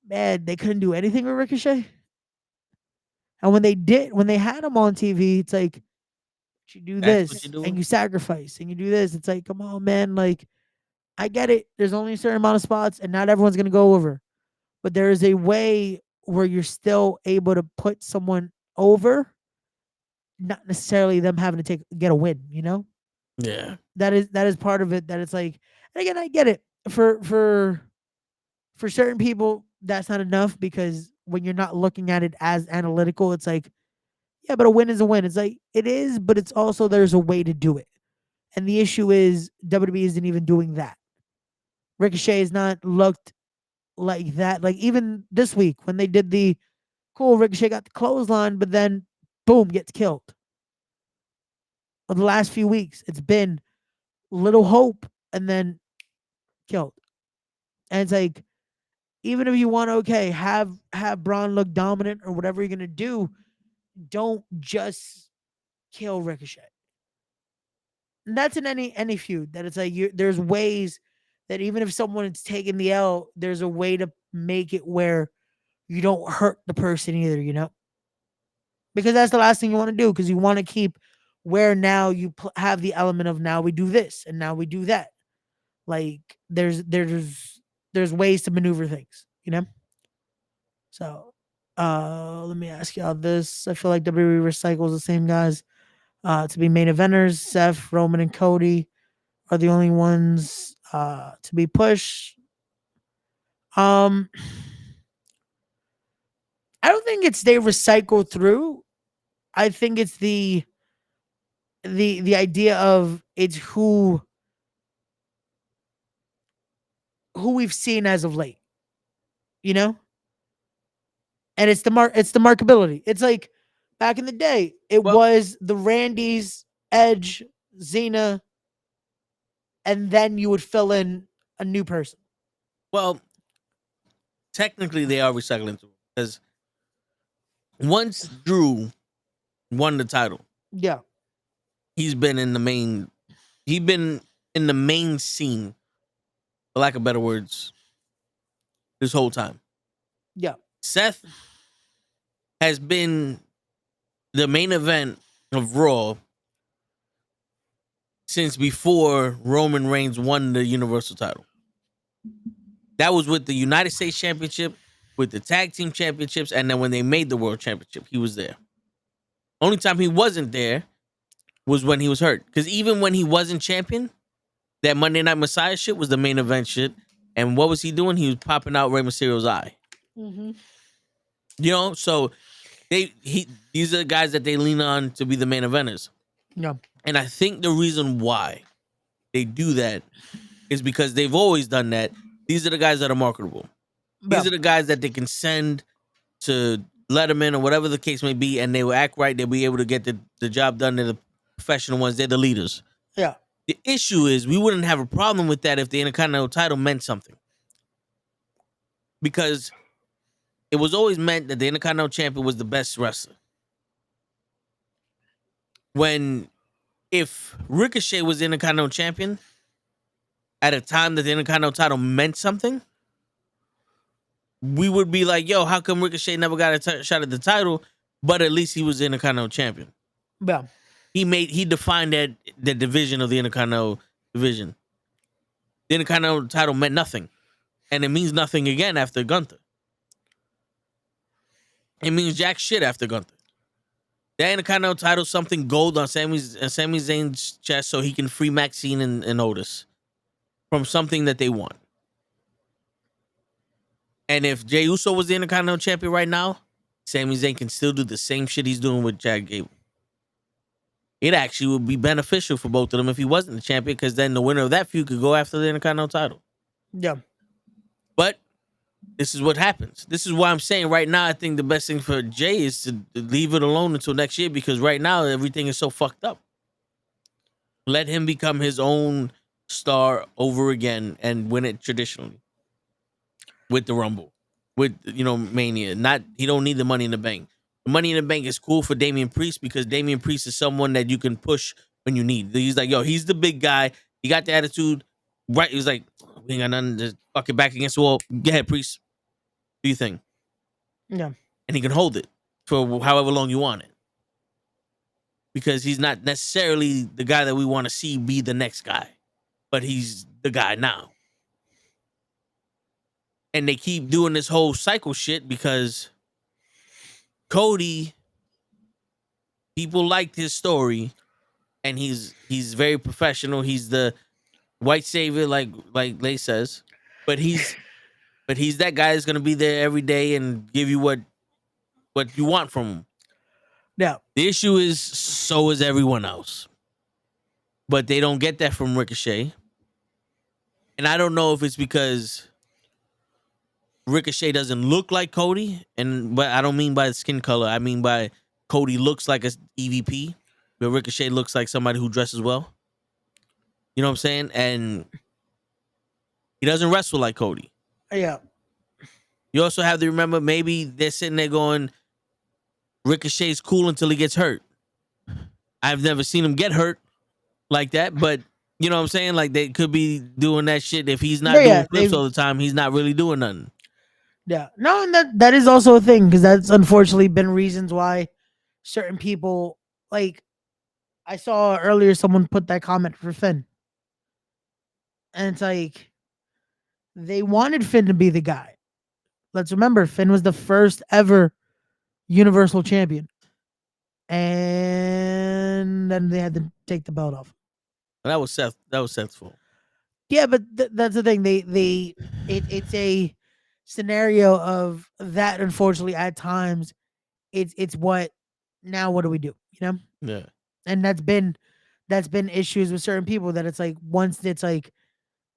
man, they couldn't do anything with Ricochet. And when they had him on TV, it's like, you do this and you sacrifice and you do this. It's like, come on, man. Like, I get it. There's only a certain amount of spots and not everyone's going to go over. But there is a way where you're still able to put someone over, not necessarily them having to get a win, Yeah. That is part of it, that it's like, and again, I get it. For certain people, that's not enough, because when you're not looking at it as analytical, it's like, yeah, but a win is a win. It's like, it is, but it's also, there's a way to do it. And the issue is WWE isn't even doing that. Ricochet has not looked like that. Like even this week when they did the cool, Ricochet got the clothesline, but then boom, gets killed. Of the last few weeks, it's been little hope and then killed. And it's like, even if you want to, okay, have Braun look dominant or whatever you're gonna do, don't just kill Ricochet. And that's in any feud, that it's like, there's ways that even if someone is taking the L, there's a way to make it where you don't hurt the person either, because that's the last thing you want to do, because you want to keep where now you have the element of, now we do this and now we do that. Like there's ways to maneuver things, So let me ask y'all this. I feel like WWE recycles the same guys to be main eventers. Seth, Roman, and Cody are the only ones to be pushed. I don't think it's they recycle through. I think it's the idea of, it's who we've seen as of late, and it's the markability. It's like back in the day, it was the Randys, Edge, Xena, and then you would fill in a new person. Well, technically they are recycling through, because once Drew won the title, yeah, he's been in the main scene, for lack of better words, this whole time. Yeah. Seth has been the main event of Raw since before Roman Reigns won the Universal title. That was with the United States Championship, with the Tag Team Championships, and then when they made the World Championship, he was there. Only time he wasn't there was when he was hurt. Because even when he wasn't champion, that Monday Night Messiah shit was the main event shit. And what was he doing? He was popping out Rey Mysterio's eye. Mm-hmm. You know, so these are the guys that they lean on to be the main eventers. Yeah. And I think the reason why they do that is because they've always done that. These are the guys that are marketable. These are the guys that they can send to Letterman or whatever the case may be, and they will act right. They'll be able to get the job done. They're the professional ones. They're the leaders. Yeah. The issue is we wouldn't have a problem with that if the Intercontinental title meant something. Because it was always meant that the Intercontinental champion was the best wrestler. If Ricochet was the Intercontinental champion at a time that the Intercontinental title meant something, we would be like, yo, how come Ricochet never got a shot at the title, but at least he was the Intercontinental champion? Yeah. He defined the division of the Intercontinental division. The Intercontinental title meant nothing. And it means nothing again after Gunther. It means jack shit after Gunther. The Intercontinental title, something gold on Sami Zayn's chest so he can free Maxine and Otis from something that they want. And if Jey Uso was the Intercontinental champion right now, Sami Zayn can still do the same shit he's doing with Chad Gable. It actually would be beneficial for both of them if he wasn't the champion, because then the winner of that feud could go after the Intercontinental title. Yeah. But this is what happens. This is why I'm saying right now, I think the best thing for Jay is to leave it alone until next year, because right now everything is so fucked up. Let him become his own star over again and win it traditionally with the Rumble, with Mania. He don't need the Money in the Bank. The Money in the Bank is cool for Damian Priest because Damian Priest is someone that you can push when you need. He's like, yo, he's the big guy. He got the attitude. Right? He was like, we ain't got nothing to fuck it back against the wall. Go ahead, Priest. Do you think? Yeah. And he can hold it for however long you want it. Because he's not necessarily the guy that we want to see be the next guy. But he's the guy now. And they keep doing this whole cycle shit because Cody, people liked his story, and he's very professional. He's the white savior, like Lay says, but he's that guy that's gonna be there every day and give you what you want from him. Yeah. The issue is, so is everyone else, but they don't get that from Ricochet, and I don't know if it's because Ricochet doesn't look like Cody, but I don't mean by the skin color. I mean by Cody looks like a EVP, but Ricochet looks like somebody who dresses well. You know what I'm saying? And he doesn't wrestle like Cody. Yeah. You also have to remember, maybe they're sitting there going, Ricochet's cool until he gets hurt. I've never seen him get hurt like that, but you know what I'm saying? Like, they could be doing that shit. If he's not doing flips all the time, he's not really doing nothing. Yeah. No, and that is also a thing, because that's unfortunately been reasons why certain people, like, I saw earlier someone put that comment for Finn. And it's like, they wanted Finn to be the guy. Let's remember, Finn was the first ever Universal Champion. And then they had to take the belt off. That was Seth's fault. Yeah, but that's the thing. It's a scenario of that. Unfortunately, at times, it's what do we do? You know? Yeah. And that's been issues with certain people, that it's like, once it's like,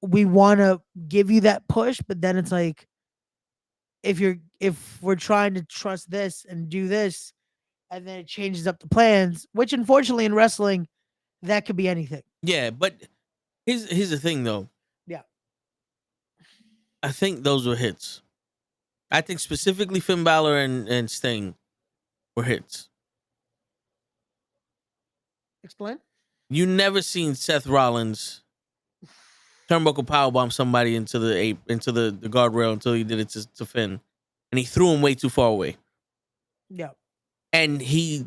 we want to give you that push, but then it's like, if we're trying to trust this and do this, and then it changes up the plans, which unfortunately in wrestling, that could be anything. Yeah, but here's the thing though. Yeah. I think those were hits. I think specifically Finn Balor and Sting were hits. Explain. You never seen Seth Rollins turnbuckle powerbomb somebody into the guardrail until he did it to Finn, and he threw him way too far away. Yeah. And he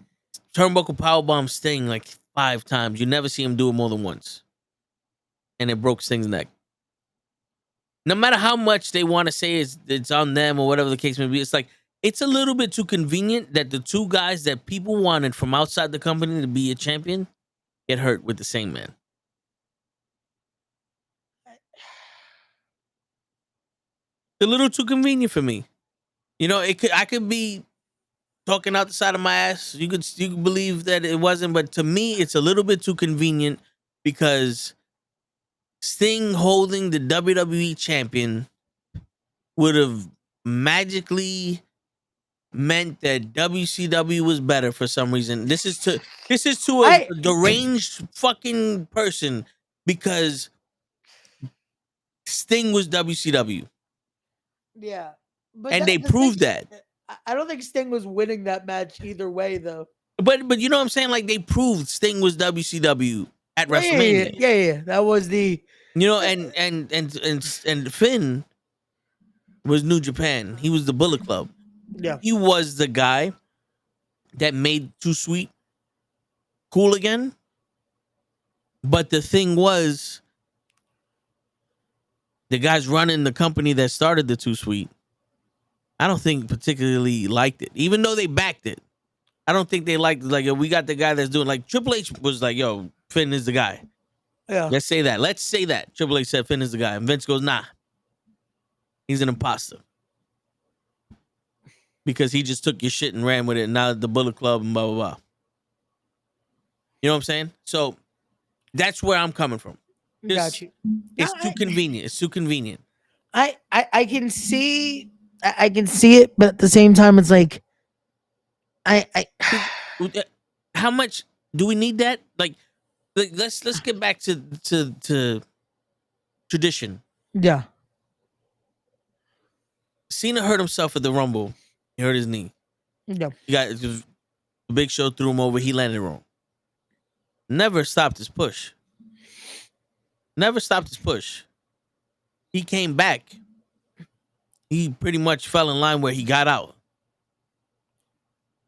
turnbuckle powerbomb Sting like 5 times. You never see him do it more than once, and it broke Sting's neck. No matter how much they want to say it's on them or whatever the case may be, it's like, it's a little bit too convenient that the two guys that people wanted from outside the company to be a champion get hurt with the same man. It's a little too convenient for me. You know, I could be talking out the side of my ass. You could believe that it wasn't, but to me, it's a little bit too convenient because Sting holding the WWE champion would have magically meant that WCW was better for some reason. This is to a deranged fucking person because Sting was WCW. Yeah. But and they proved that. I don't think Sting was winning that match either way, though. But you know what I'm saying? Like, they proved Sting was WCW at WrestleMania. Yeah. That was the, you know, and Finn was New Japan. He was the Bullet Club. Yeah. He was the guy that made Too Sweet cool again. But the thing was, the guys running the company that started the Too Sweet, I don't think particularly liked it, even though they backed it. I don't think they liked, like, we got the guy that's doing, like, Triple H was like, yo, Finn is the guy. Yeah. Let's say that. Triple H said Finn is the guy. And Vince goes, nah. He's an imposter. Because he just took your shit and ran with it. And now the Bullet Club and blah, blah, blah. You know what I'm saying? So that's where I'm coming from. Got you. It's too convenient. It's too convenient. I can see it, but at the same time, it's like, how much do we need that? Like let's get back to tradition. Yeah. Cena hurt himself at the Rumble. He hurt his knee. Yeah. The Big Show threw him over. He landed wrong. Never stopped his push. He came back. He pretty much fell in line where he got out.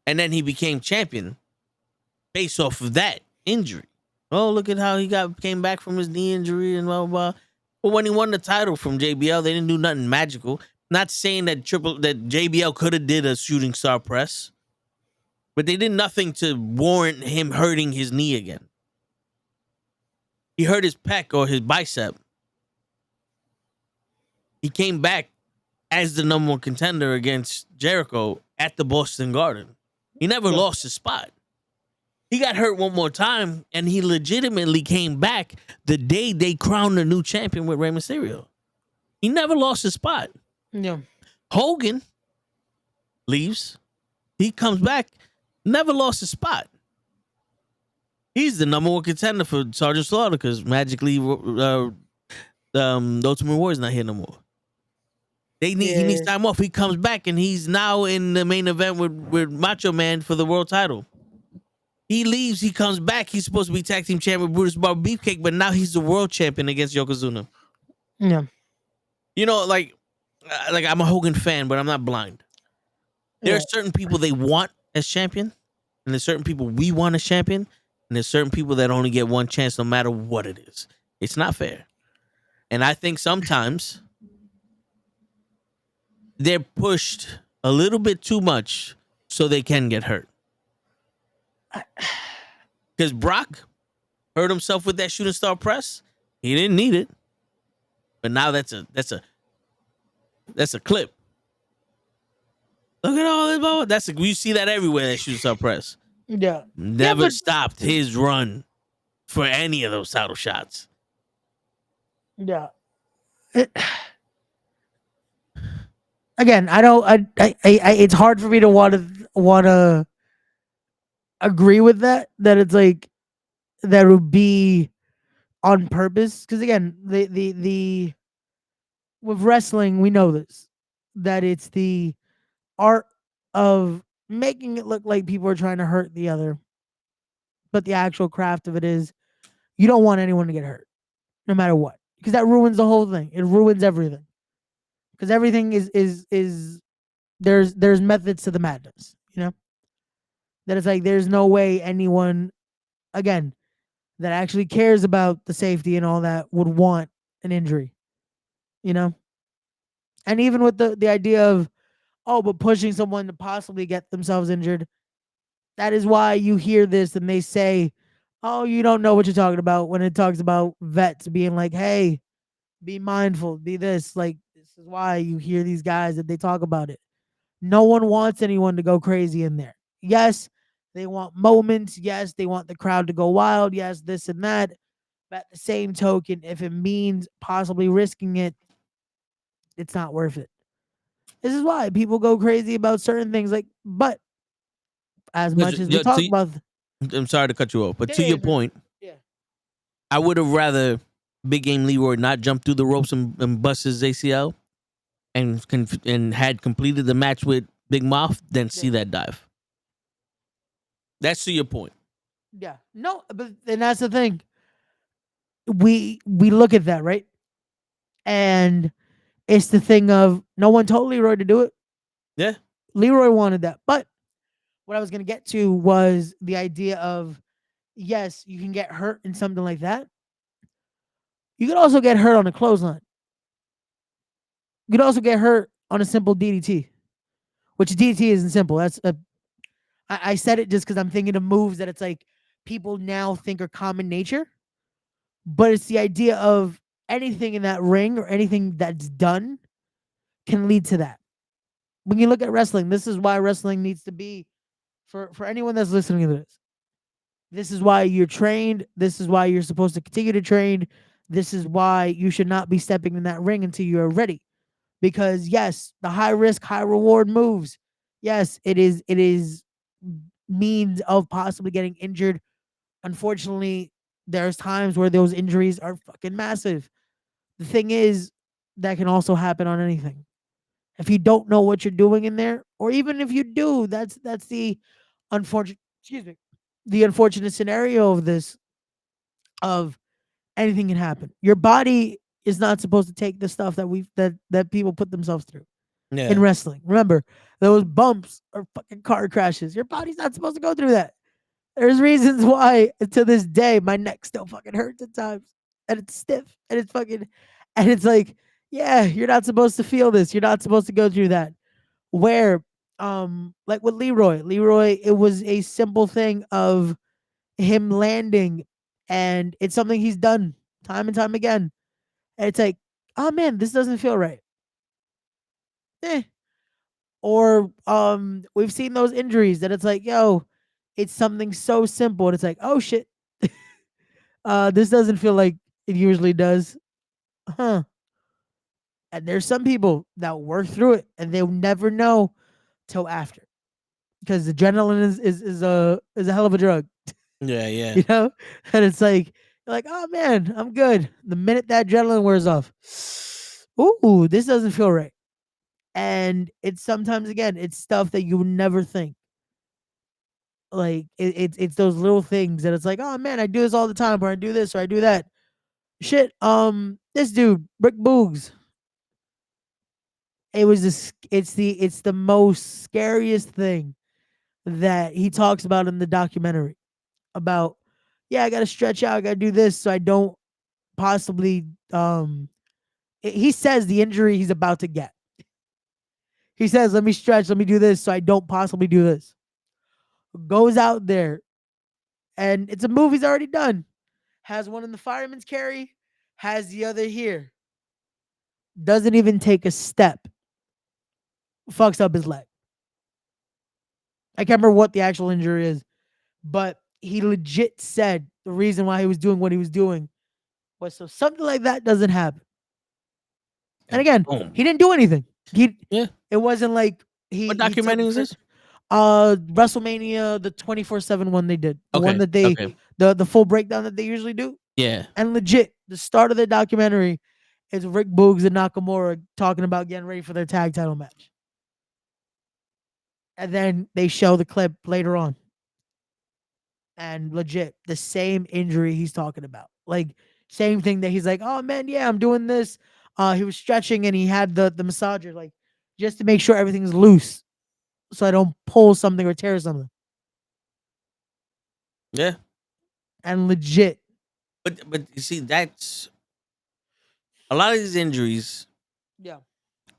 And then he became champion based off of that injury. Oh, look at how he came back from his knee injury and blah, blah, blah. But when he won the title from JBL, they didn't do nothing magical. Not saying that JBL could have did a shooting star press, but they did nothing to warrant him hurting his knee again. He hurt his pec or his bicep. He came back as the number one contender against Jericho at the Boston Garden. He never lost his spot. He got hurt one more time, and he legitimately came back the day they crowned the new champion with Rey Mysterio. He never lost his spot. Yeah. Hogan leaves. He comes back, never lost his spot. He's the number one contender for Sergeant Slaughter because magically the Ultimate Warrior's not here no more. He needs time off. He comes back and he's now in the main event with Macho Man for the world title. He leaves. He comes back. He's supposed to be tag team champion with Brutus Barber Beefcake, but now he's the world champion against Yokozuna. Yeah. You know, like I'm a Hogan fan, but I'm not blind. There are certain people they want as champion, and there's certain people we want as champion, and there's certain people that only get one chance no matter what it is. It's not fair. And I think sometimes they're pushed a little bit too much so they can get hurt. Because Brock hurt himself with that shooting star press. He didn't need it. But now that's a clip. Look at all this. You see that everywhere, that shooting star press. Yeah. Never stopped his run for any of those title shots. Yeah. Again, it's hard for me to want to agree with that it's like that would be on purpose, because again, the with wrestling, we know this, that it's the art of making it look like people are trying to hurt the other, but the actual craft of it is you don't want anyone to get hurt no matter what, because that ruins the whole thing. It ruins everything, because everything is there's methods to the madness, you know, that it's like there's no way anyone, again, that actually cares about the safety and all that would want an injury, you know. And even with the idea of, oh, but pushing someone to possibly get themselves injured. That is why you hear this and they say, oh, you don't know what you're talking about when it talks about vets being like, hey, be mindful, be this. Like, this is why you hear these guys that they talk about it. No one wants anyone to go crazy in there. Yes, they want moments. Yes, they want the crowd to go wild. Yes, this and that. But at the same token, if it means possibly risking it, it's not worth it. This is why people go crazy about certain things. Like, but as much as we talk about, I'm sorry to cut you off, but Yeah, to yeah, your no. point, Yeah. I would have rather Big Game Leroy not jump through the ropes and bust his ACL and had completed the match with Big Mouth than see that dive. That's to your point. Yeah, no, but and that's the thing. We look at that, right? And it's the thing of no one told Leroy to do it. Yeah. Leroy wanted that. But what I was going to get to was the idea of yes, you can get hurt in something like that. You could also get hurt on a clothesline. You could also get hurt on a simple DDT, which DDT isn't simple. I said it just because I'm thinking of moves that it's like people now think are common nature, but it's the idea of anything in that ring or anything that's done can lead to that. When you look at wrestling, this is why wrestling needs to be for anyone that's listening to this. This is why you're trained. This is why you're supposed to continue to train. This is why you should not be stepping in that ring until you're ready. Because yes, the high risk, high reward moves. Yes, it is means of possibly getting injured. Unfortunately, there's times where those injuries are fucking massive. The thing is, that can also happen on anything. If you don't know what you're doing in there, or even if you do, that's the unfortunate the unfortunate scenario of this of anything can happen. Your body is not supposed to take the stuff that people put themselves through in wrestling. Remember, those bumps are fucking car crashes. Your body's not supposed to go through that. There's reasons why to this day my neck still fucking hurts at times. And it's stiff and it's fucking and it's like, yeah, you're not supposed to feel this. You're not supposed to go through that. Where like with Leroy, it was a simple thing of him landing and it's something he's done time and time again. And it's like, oh man, this doesn't feel right. Or we've seen those injuries that it's like, yo, it's something so simple and it's like, oh shit. This doesn't feel like it usually does. Huh. And there's some people that work through it and they'll never know till after. Because adrenaline is a hell of a drug. Yeah, yeah. You know? And it's like you're like, oh man, I'm good. The minute that adrenaline wears off, ooh, this doesn't feel right. And it's sometimes again, it's stuff that you would never think. Like it's those little things that it's like, oh man, I do this all the time, or I do this, or I do that. Shit, this dude, Rick Boogs. It's the most scariest thing that he talks about in the documentary. About, yeah, I gotta stretch out, I gotta do this so I don't possibly he says the injury he's about to get. He says, let me stretch, let me do this so I don't possibly do this. Goes out there, and it's a move he's already done. Has one in the fireman's carry, has the other here. Doesn't even take a step. Fucks up his leg. I can't remember what the actual injury is, but he legit said the reason why he was doing what he was doing was so something like that doesn't happen. And again, he didn't do anything. It wasn't like What documentary is this? WrestleMania, the 24/7 one they did. The one that they the full breakdown that they usually do. Yeah. And legit, the start of the documentary is Rick Boogs and Nakamura talking about getting ready for their tag title match. And then they show the clip later on. And legit, the same injury he's talking about. Like, same thing that he's like, oh man, yeah, I'm doing this. He was stretching and he had the massager, like, just to make sure everything's loose. So I don't pull something or tear something. Yeah. And legit. But you see, that's a lot of these injuries. Yeah.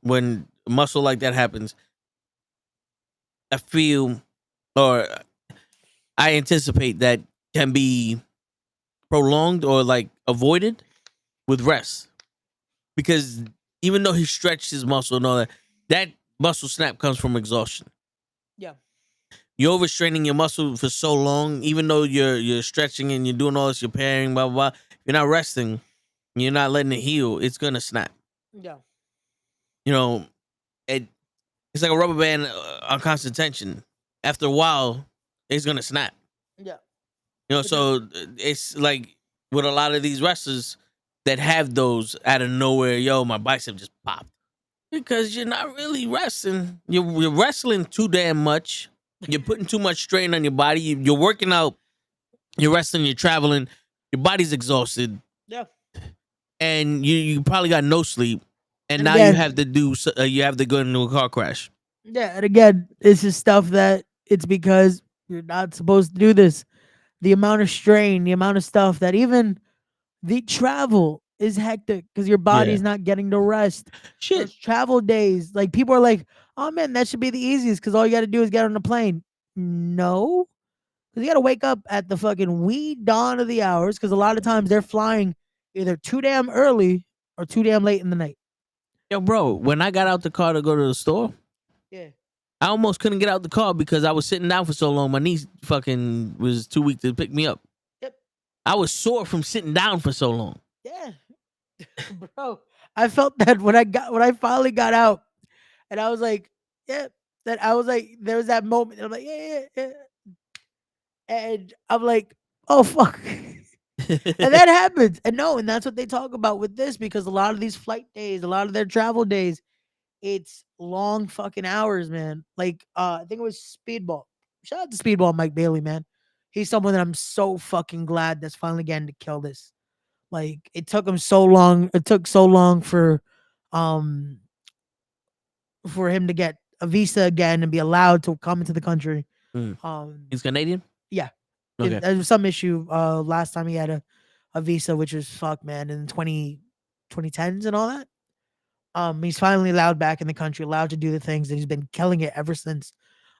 When muscle like that happens, I feel, or I anticipate that can be prolonged or like avoided with rest, because even though he stretched his muscle and all that, that muscle snap comes from exhaustion. Yeah. You're overstraining your muscle for so long, even though you're stretching and you're doing all this, you're pairing, blah blah blah. You're not resting. You're not letting it heal. It's gonna snap. Yeah. You know, it's like a rubber band on constant tension. After a while, it's gonna snap. Yeah. You know, so it's like with a lot of these wrestlers that have those out of nowhere. Yo, my bicep just popped because you're not really resting. You're wrestling too damn much. You're putting too much strain on your body. You're working out. You're wrestling. You're traveling. Your body's exhausted. Yeah. And you probably got no sleep. And now again, you have to go into a car crash. Yeah, and again, this is stuff that it's because you're not supposed to do this. The amount of strain, the amount of stuff that even the travel is hectic because your body's not getting to rest. Shit. Those travel days, like people are like, "Oh man, that should be the easiest because all you got to do is get on the plane." No, because you got to wake up at the fucking wee dawn of the hours because a lot of times they're flying either too damn early or too damn late in the night. Yo, bro, when I got out the car to go to the store, Yeah. I almost couldn't get out the car because I was sitting down for so long. My knee fucking was too weak to pick me up. Yep. I was sore from sitting down for so long. Yeah. Bro, I felt that when I finally got out and I was like, yeah, that I was like, there was that moment. And I'm like, yeah. And I'm like, oh fuck. And that happens. And no, and that's what they talk about with this because a lot of these flight days, a lot of their travel days, it's long fucking hours, man. Like I think it was Speedball. Shout out to Speedball Mike Bailey, man. He's someone that I'm so fucking glad that's finally getting to kill this. Like it took him so long. It took so long um for him to get a visa again and be allowed to come into the country. He's Canadian? Yeah. Okay. There was some issue last time he had a visa, which was fuck, man, in 2010s and all that. He's finally allowed back in the country, allowed to do the things, and he's been killing it ever since.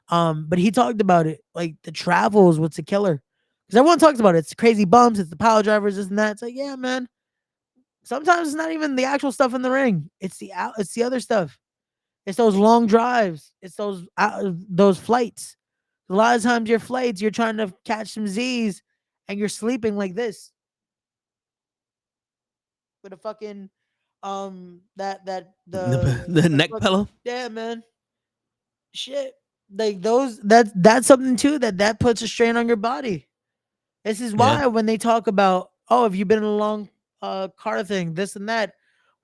But he talked about it, like the travel is what's a killer. Because everyone talks about it. It's the crazy bumps, it's the power drivers, this and that. It's like, yeah, man. Sometimes it's not even the actual stuff in the ring. It's the other stuff. It's those long drives. It's those flights. A lot of times your flights, you're trying to catch some Z's and you're sleeping like this. With a fucking the neck pillow. Yeah, man. Shit. Like that's something too that puts a strain on your body. This is why when they talk about, oh, have you been in a long car thing, this and that,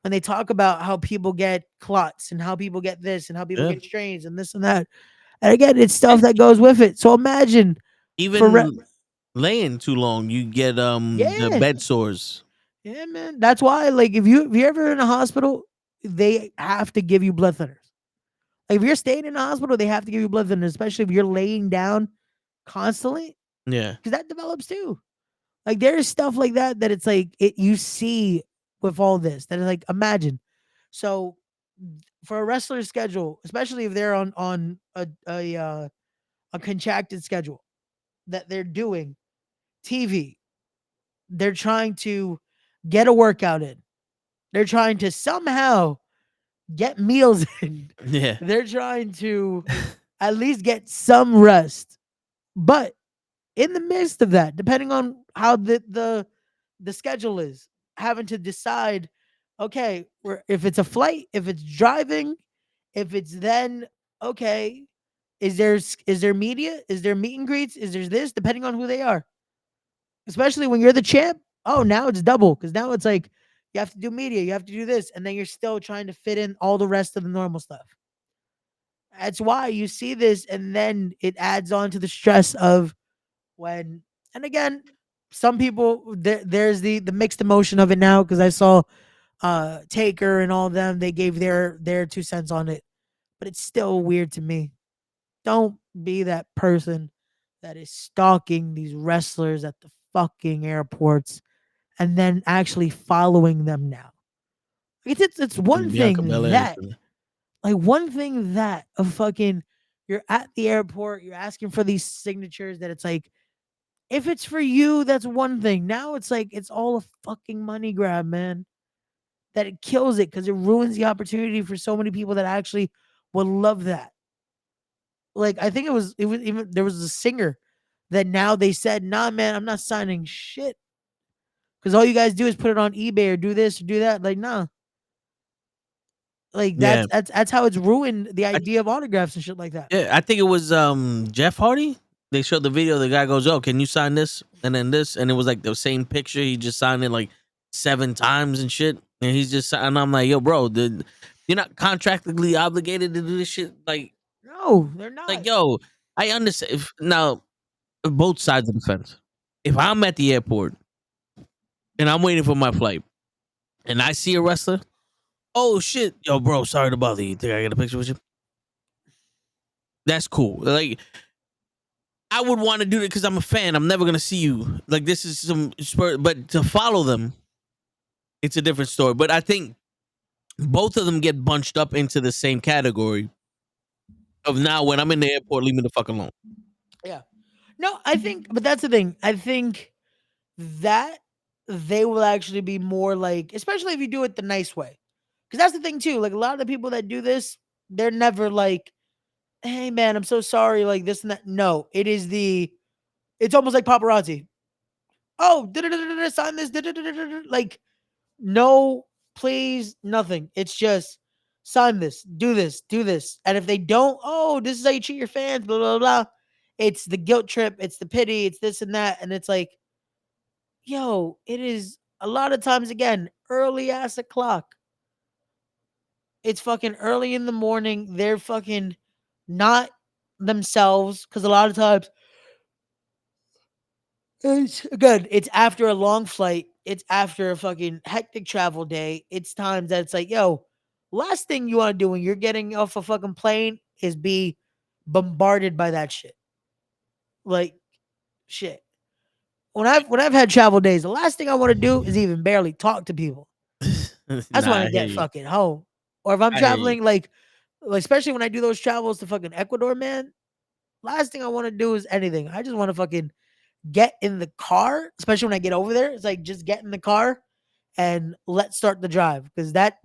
when they talk about how people get clots and how people get this and how people get strains and this and that. And again, it's stuff that goes with it. So imagine even laying too long, you get the bed sores. Yeah, man. That's why, like, if you're ever in a hospital, they have to give you blood thinners. Like, if you're staying in a hospital, they have to give you blood thinners, especially if you're laying down constantly. Yeah, because that develops too. Like, there's stuff like that it's like you see with all this that is like, imagine. So, for a wrestler's schedule, especially if they're on a contracted schedule that they're doing TV, they're trying to get a workout in. They're trying to somehow get meals in. Yeah. They're trying to at least get some rest. But in the midst of that, depending on how the schedule is, having to decide, okay, if it's a flight, if it's driving, if it's then, okay, is there media? Is there meet and greets? Is there this? Depending on who they are. Especially when you're the champ. Oh, now it's double because now it's like you have to do media, you have to do this, and then you're still trying to fit in all the rest of the normal stuff. That's why you see this, and then it adds on to the stress of when. And again, some people there's the mixed emotion of it now because I saw Taker and all of them. They gave their 2 cents on it, but it's still weird to me. Don't be that person that is stalking these wrestlers at the fucking airports and then actually following them now. It's one thing that, like one thing that a fucking You're at the airport. You're asking for these signatures that it's like, if it's for you, that's one thing. Now it's like it's all a fucking money grab, man. That it kills it because it ruins the opportunity for so many people that actually would love that. Like I think it was even there was a singer that now they said, nah, man, I'm not signing shit. Because all you guys do is put it on eBay or do this or do that. Like, nah. Like Yeah. that's how it's ruined the idea of autographs and shit like that. Yeah, I think it was Jeff Hardy. They showed the video. The guy goes, "Oh, can you sign this?" And then this, and it was like the same picture. He just signed it like 7 times and shit. And he's just, and I'm like, "Yo, bro, you're not contractually obligated to do this shit." No, they're not. Yo, I understand. Now, both sides of the fence. If I'm at the airport and I'm waiting for my flight, and I see a wrestler, oh shit, yo, bro, sorry to bother you. Think I get a picture with you? That's cool. Like, I would want to do it because I'm a fan. I'm never gonna see you. Like, this is some spur, but to follow them, it's a different story. But I think both of them get bunched up into the same category of now when I'm in the airport, leave me the fuck alone. Yeah. No, I think, but that's the thing. I think that they will actually be more like, especially if you do it the nice way. Because that's the thing too. Like a lot of the people that do this, they're never like, hey man, I'm so sorry, like this and that. No, it's almost like paparazzi. Oh, sign this, like no, please, nothing. It's just sign this, do this, do this. And if they don't, oh, this is how you treat your fans, blah, blah, blah. It's the guilt trip, it's the pity, it's this and that. And it's like, yo, it is a lot of times again, early ass o'clock. It's fucking early in the morning. They're fucking not themselves because a lot of times it's after a long flight. It's after a fucking hectic travel day. It's times that it's like, yo, last thing you want to do when you're getting off a fucking plane is be bombarded by that shit. Like shit. When I've had travel days, the last thing I want to do is even barely talk to people. I just want to get fucking home. Or if I'm traveling, like especially when I do those travels to fucking Ecuador, man, last thing I want to do is anything. I just want to fucking get in the car, especially when I get over there. It's like just get in the car and let's start the drive. Because that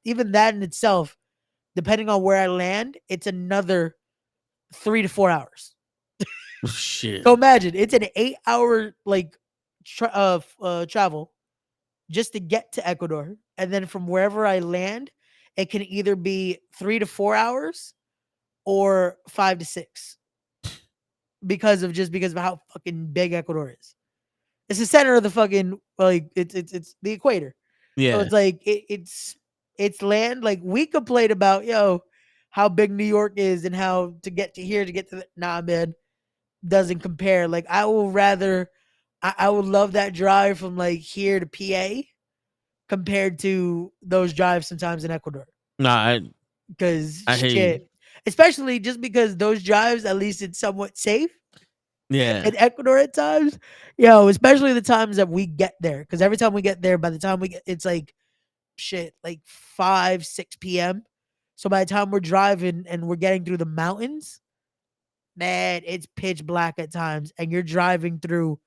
even that in itself, depending on where I land, it's another 3 to 4 hours. Shit. So imagine it's an 8-hour like travel just to get to Ecuador, and then from wherever I land, it can either be 3 to 4 hours or 5 to 6 because of how fucking big Ecuador is. It's the center of the fucking like it's the equator. Yeah. So it's like it's land. Like we complain about how big New York is and how to get to here to get to nah, man, doesn't compare. Like I will rather I would love that drive from like here to PA compared to those drives sometimes in Ecuador. Nah, because I hate shit, especially just because those drives, at least it's somewhat safe. Yeah. In Ecuador at times, especially the times that we get there. Because every time we get there, by the time we get, it's like shit, like 5, 6 p.m. So by the time we're driving and we're getting through the mountains, man, it's pitch black at times, and you're driving through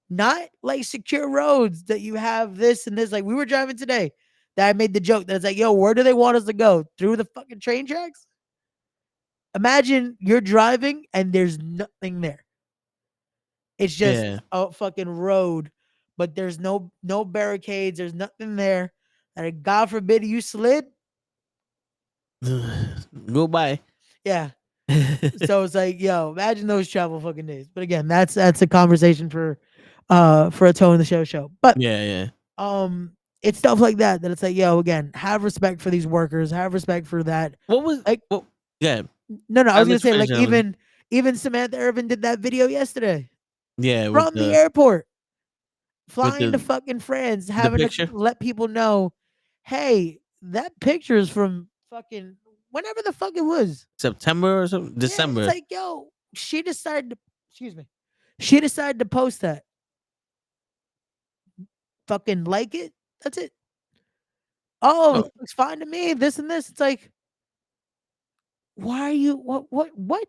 not like secure roads that you have this and this. Like we were driving today, that I made the joke that it's like, yo, where do they want us to go? Through the fucking train tracks? Imagine you're driving and there's nothing there. It's just a fucking road, but there's no barricades. There's nothing there. And God forbid you slid. Goodbye. Yeah. So it's like, yo, imagine those travel fucking days. But again, that's a conversation for a Toe in the show. But it's stuff like that it's like, yo, again, have respect for these workers. Have respect for that. What was like? Yeah. No, I was gonna say like even Samantha Irvin did that video yesterday. Yeah, from the airport, flying to fucking France, having to let people know, hey, that picture is from fucking whenever the fuck it was. September or something? December. Yeah, it's like, yo, she decided to post that. Fucking like it. That's it. Oh, it looks fine to me. This and this. It's like, why are you what?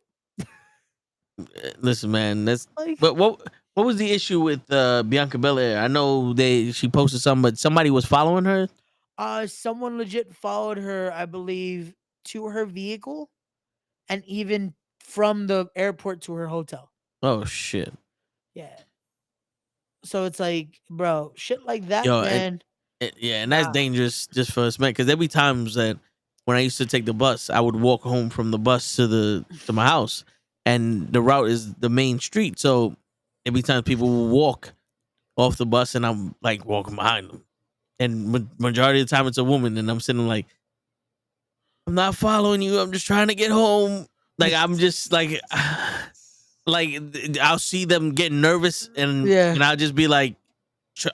Listen, man. That's Like, but what was the issue with Bianca Belair? I know she posted something, but somebody was following her. someone legit followed her, I believe, to her vehicle, and even from the airport to her hotel. Oh shit. Yeah. So it's like, bro, shit like that, Yo, man. yeah, and that's Nah. dangerous just for us, man. Because every times that when I used to take the bus, I would walk home from the bus to my house, and the route is the main street. So every time people will walk off the bus, and I'm like walking behind them, and majority of the time it's a woman, and I'm sitting like, I'm not following you. I'm just trying to get home. Like I'm just like, like I'll see them getting nervous, and Yeah. I'll just be like,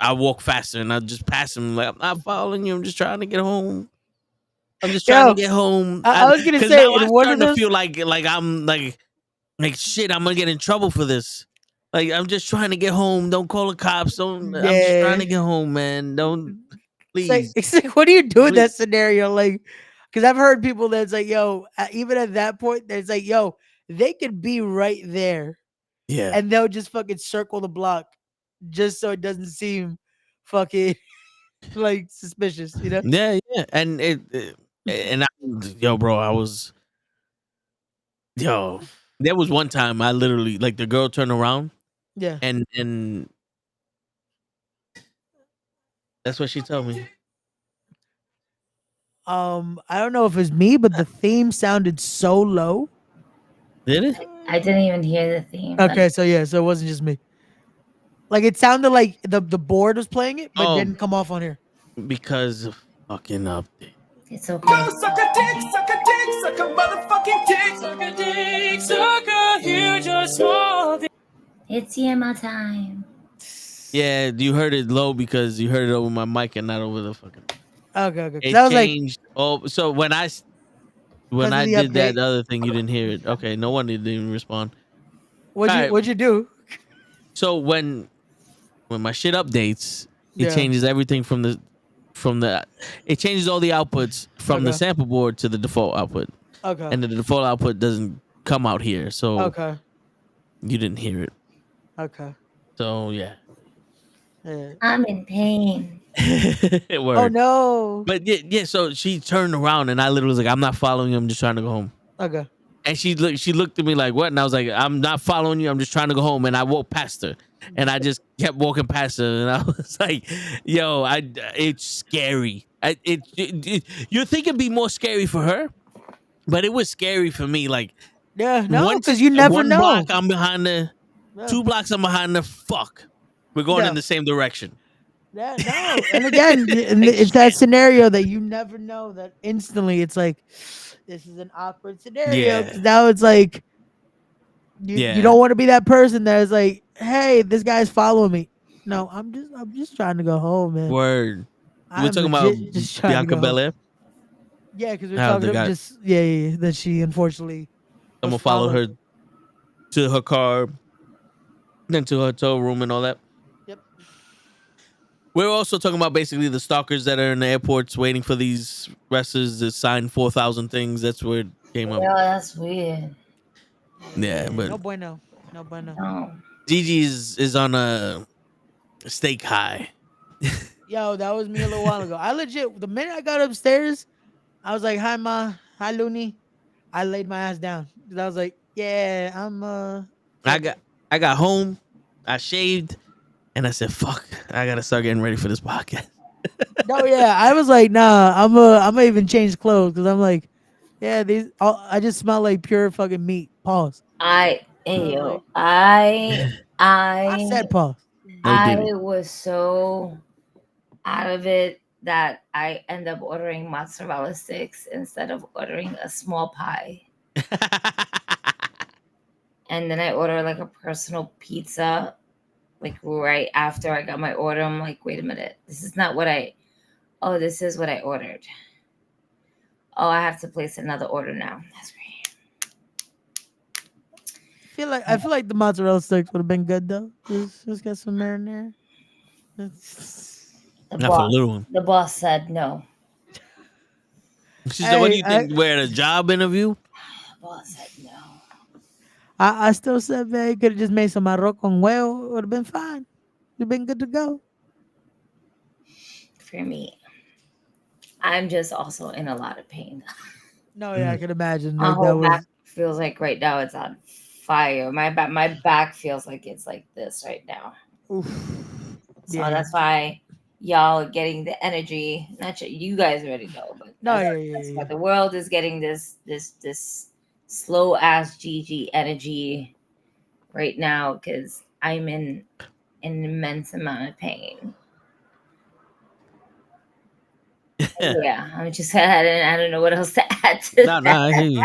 I walk faster, and I'll just pass them. Like I'm not following you. I'm just trying to get home. I'm just trying Yo, to get home. I was gonna Because say, now in I'm one of starting to those, feel like I'm like shit. I'm gonna get in trouble for this. Like I'm just trying to get home. Don't call the cops. Don't. I'm just trying yeah. to get home, man. Don't please. It's like, what do you do in Please. that scenario? Like, because I've heard people that's like, yo, even at that point, that's like, yo, they could be right there, Yeah. and they'll just fucking circle the block, just so it doesn't seem fucking like suspicious, you know? Yeah, yeah, and yo, bro, yo. There was one time I literally like the girl turned around Yeah. and that's what she told me. I don't know if it's me, but the theme sounded so low. Did it? I didn't even hear the theme. Okay, so yeah, so it wasn't just me. Like it sounded like the board was playing it, but Oh. didn't come off on here. Because of fucking update. It's okay. Suck a dick, suck a dick, suck a motherfucking dick. Suck a dick, suck a huge or small dick. It's TMI time. Yeah, you heard it low because you heard it over my mic and not over the fucking. Okay. 'Cause It I was like, changed. Oh, so when I Because of the did that update. other thing, you didn't hear it. Okay, no one didn't even respond. What'd you do? So when my shit updates, Yeah. it changes everything from the it changes all the outputs from the Okay. sample board to the default output, Okay. and the default output doesn't come out here, so Okay. you didn't hear it. Okay. So yeah. Yeah. I'm in pain. Word. Oh no. But yeah, so she turned around and I literally was like, I'm not following you, I'm just trying to go home. Okay. And she looked at me like, what? And I was like, I'm not following you, I'm just trying to go home. And I walked past her. And I just kept walking past her. And I was like, yo, it's scary. You think it'd be more scary for her? But it was scary for me. Like, Yeah, no, because you never one know. block I'm behind her, Yeah. 2 blocks I'm behind her. Fuck. We're going Yeah. in the same direction. Yeah, no. And again, it's that scenario that you never know that instantly it's like, this is an awkward scenario. Yeah. 'Cause now it's like, you Yeah. don't want to be that person that is like, hey, this guy's following me. No, I'm just trying to go home, man. Word. We're I'm talking about legit just trying Bianca to go home. Belair. Yeah, because we're How talking the about guy- just yeah, that she unfortunately Someone was followed her followed. to her car, then to her hotel room and all that. Yep. We're also talking about basically the stalkers that are in the airports waiting for these wrestlers to sign 4,000 things. That's where it came Yo, up. that's weird. Yeah, but No bueno. No bueno. No. Gigi is on a steak high. Yo, that was me a little while ago. I legit, the minute I got upstairs, I was like, hi, Ma. Hi, Looney. I laid my ass down. 'Cause I was like, yeah, I'm, I got home, I shaved, and I said, fuck, I got to start getting ready for this podcast. no, yeah. I was like, nah, I'm gonna even change clothes because I'm like, yeah, I just smell like pure fucking meat. Pause. I said pause. No diddy. was so out of it that I end up ordering mozzarella sticks instead of ordering a small pie. And then I order like a personal pizza, like right after I got my order. I'm like, wait a minute, this is not what this is what I ordered. Oh, I have to place another order now. That's great. I feel like the mozzarella sticks would have been good though. Just get some marinara. The Not for a little one. The boss said no. She said, what do you think? We're at a job interview? Boss said no. I still said, man, you could have just made some arroz con huevo. It would have been fine. You've been good to go. For me, I'm just also in a lot of pain. No, yeah, I can imagine. My Like, that whole back was feels like right now it's on fire. My back feels like it's like this right now. oof. So Yeah. that's why y'all are getting the energy. Not you guys already know, but No, that's why the world is getting this slow ass GG energy right now because I'm in an immense amount of pain. Yeah, I'm just I don't know what else to add to that. I hear you.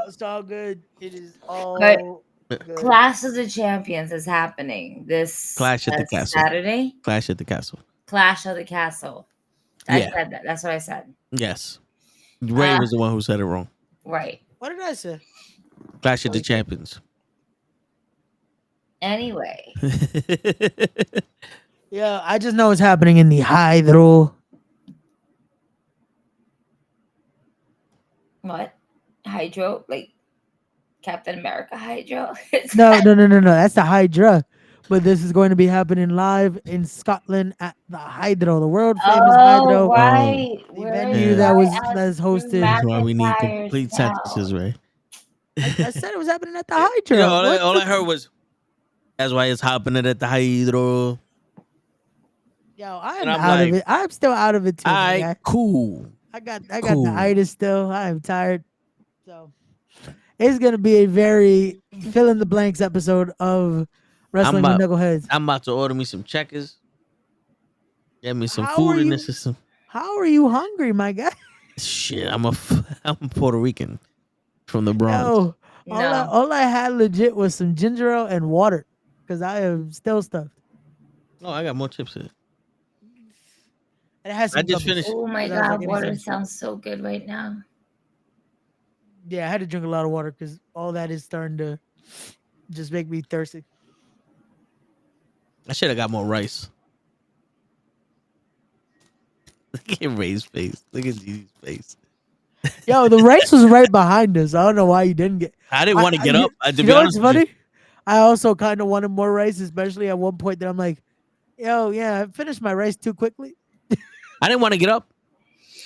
It's all good. It is all But good. Clash of the Champions is happening this Clash at the Castle. Saturday. Clash at the Castle. Clash of the Castle. I Yeah. said that. That's what I said. Yes. Ray was the one who said it wrong. Right. What did I say? Clash of the Champions. Anyway, Yeah, I just know it's happening in the Hydro. what? Hydro? Like Captain America Hydro? No. That's the Hydra. But this is going to be happening live in Scotland at the Hydro, the world famous Hydro. right. The Where venue is that Alex that's Drew hosted. That's why we need McIntyre's complete town? sentences, Ray. I said it was happening at the Hydro. You know, all What the- I heard was, that's why it's happening at the Hydro. Yo, I am And I'm out of like, it. I'm still out of it too. All my right, guy. cool. I got Cool. the itis still. I am tired. So it's gonna be a very fill in the blanks episode of Wrestling with Knuckleheads. I'm about to order me some checkers. Get me some How food are in you- the system. How are you hungry, my guy? Shit, I'm Puerto Rican from the Bronx. Yo, No. all I had legit was some ginger ale and water because I am still stuffed. Oh, I got more chips here. And it has some I just gummies. finished. Oh my Because I was God, like, give me water some. sounds so good right now. Yeah, I had to drink a lot of water because all that is starting to just make me thirsty. I should have got more rice. Look at Ray's face. Look at G's face. Yo, the rice was right behind us. I don't know why you didn't get. I didn't want to get up. To You be know what's honest with you. funny? I also kind of wanted more rice, especially at one point that I'm like, yo, yeah, I finished my rice too quickly. I didn't want to get up.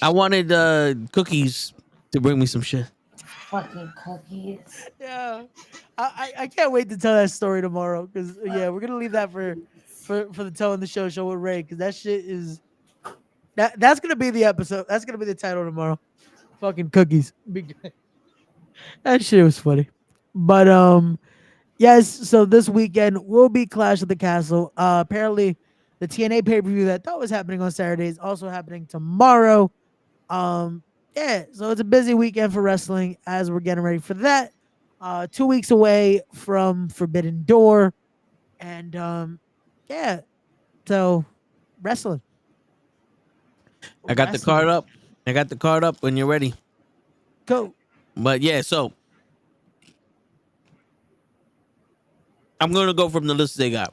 I wanted cookies to bring me some shit. Fucking cookies. Yeah, I can't wait to tell that story tomorrow because yeah, we're gonna leave that for the toe in the show with Ray because that shit is that's gonna be the episode. That's gonna be the title tomorrow. Fucking cookies. That shit was funny, but yes. So this weekend will be Clash of the Castle. Apparently, the TNA pay per view that thought was happening on Saturday is also happening tomorrow. Yeah, so it's a busy weekend for wrestling as we're getting ready for that. 2 weeks away from Forbidden Door. And yeah, so wrestling. I got the card up. I got the card up when you're ready. Go. But yeah, so I'm gonna go from the list they got.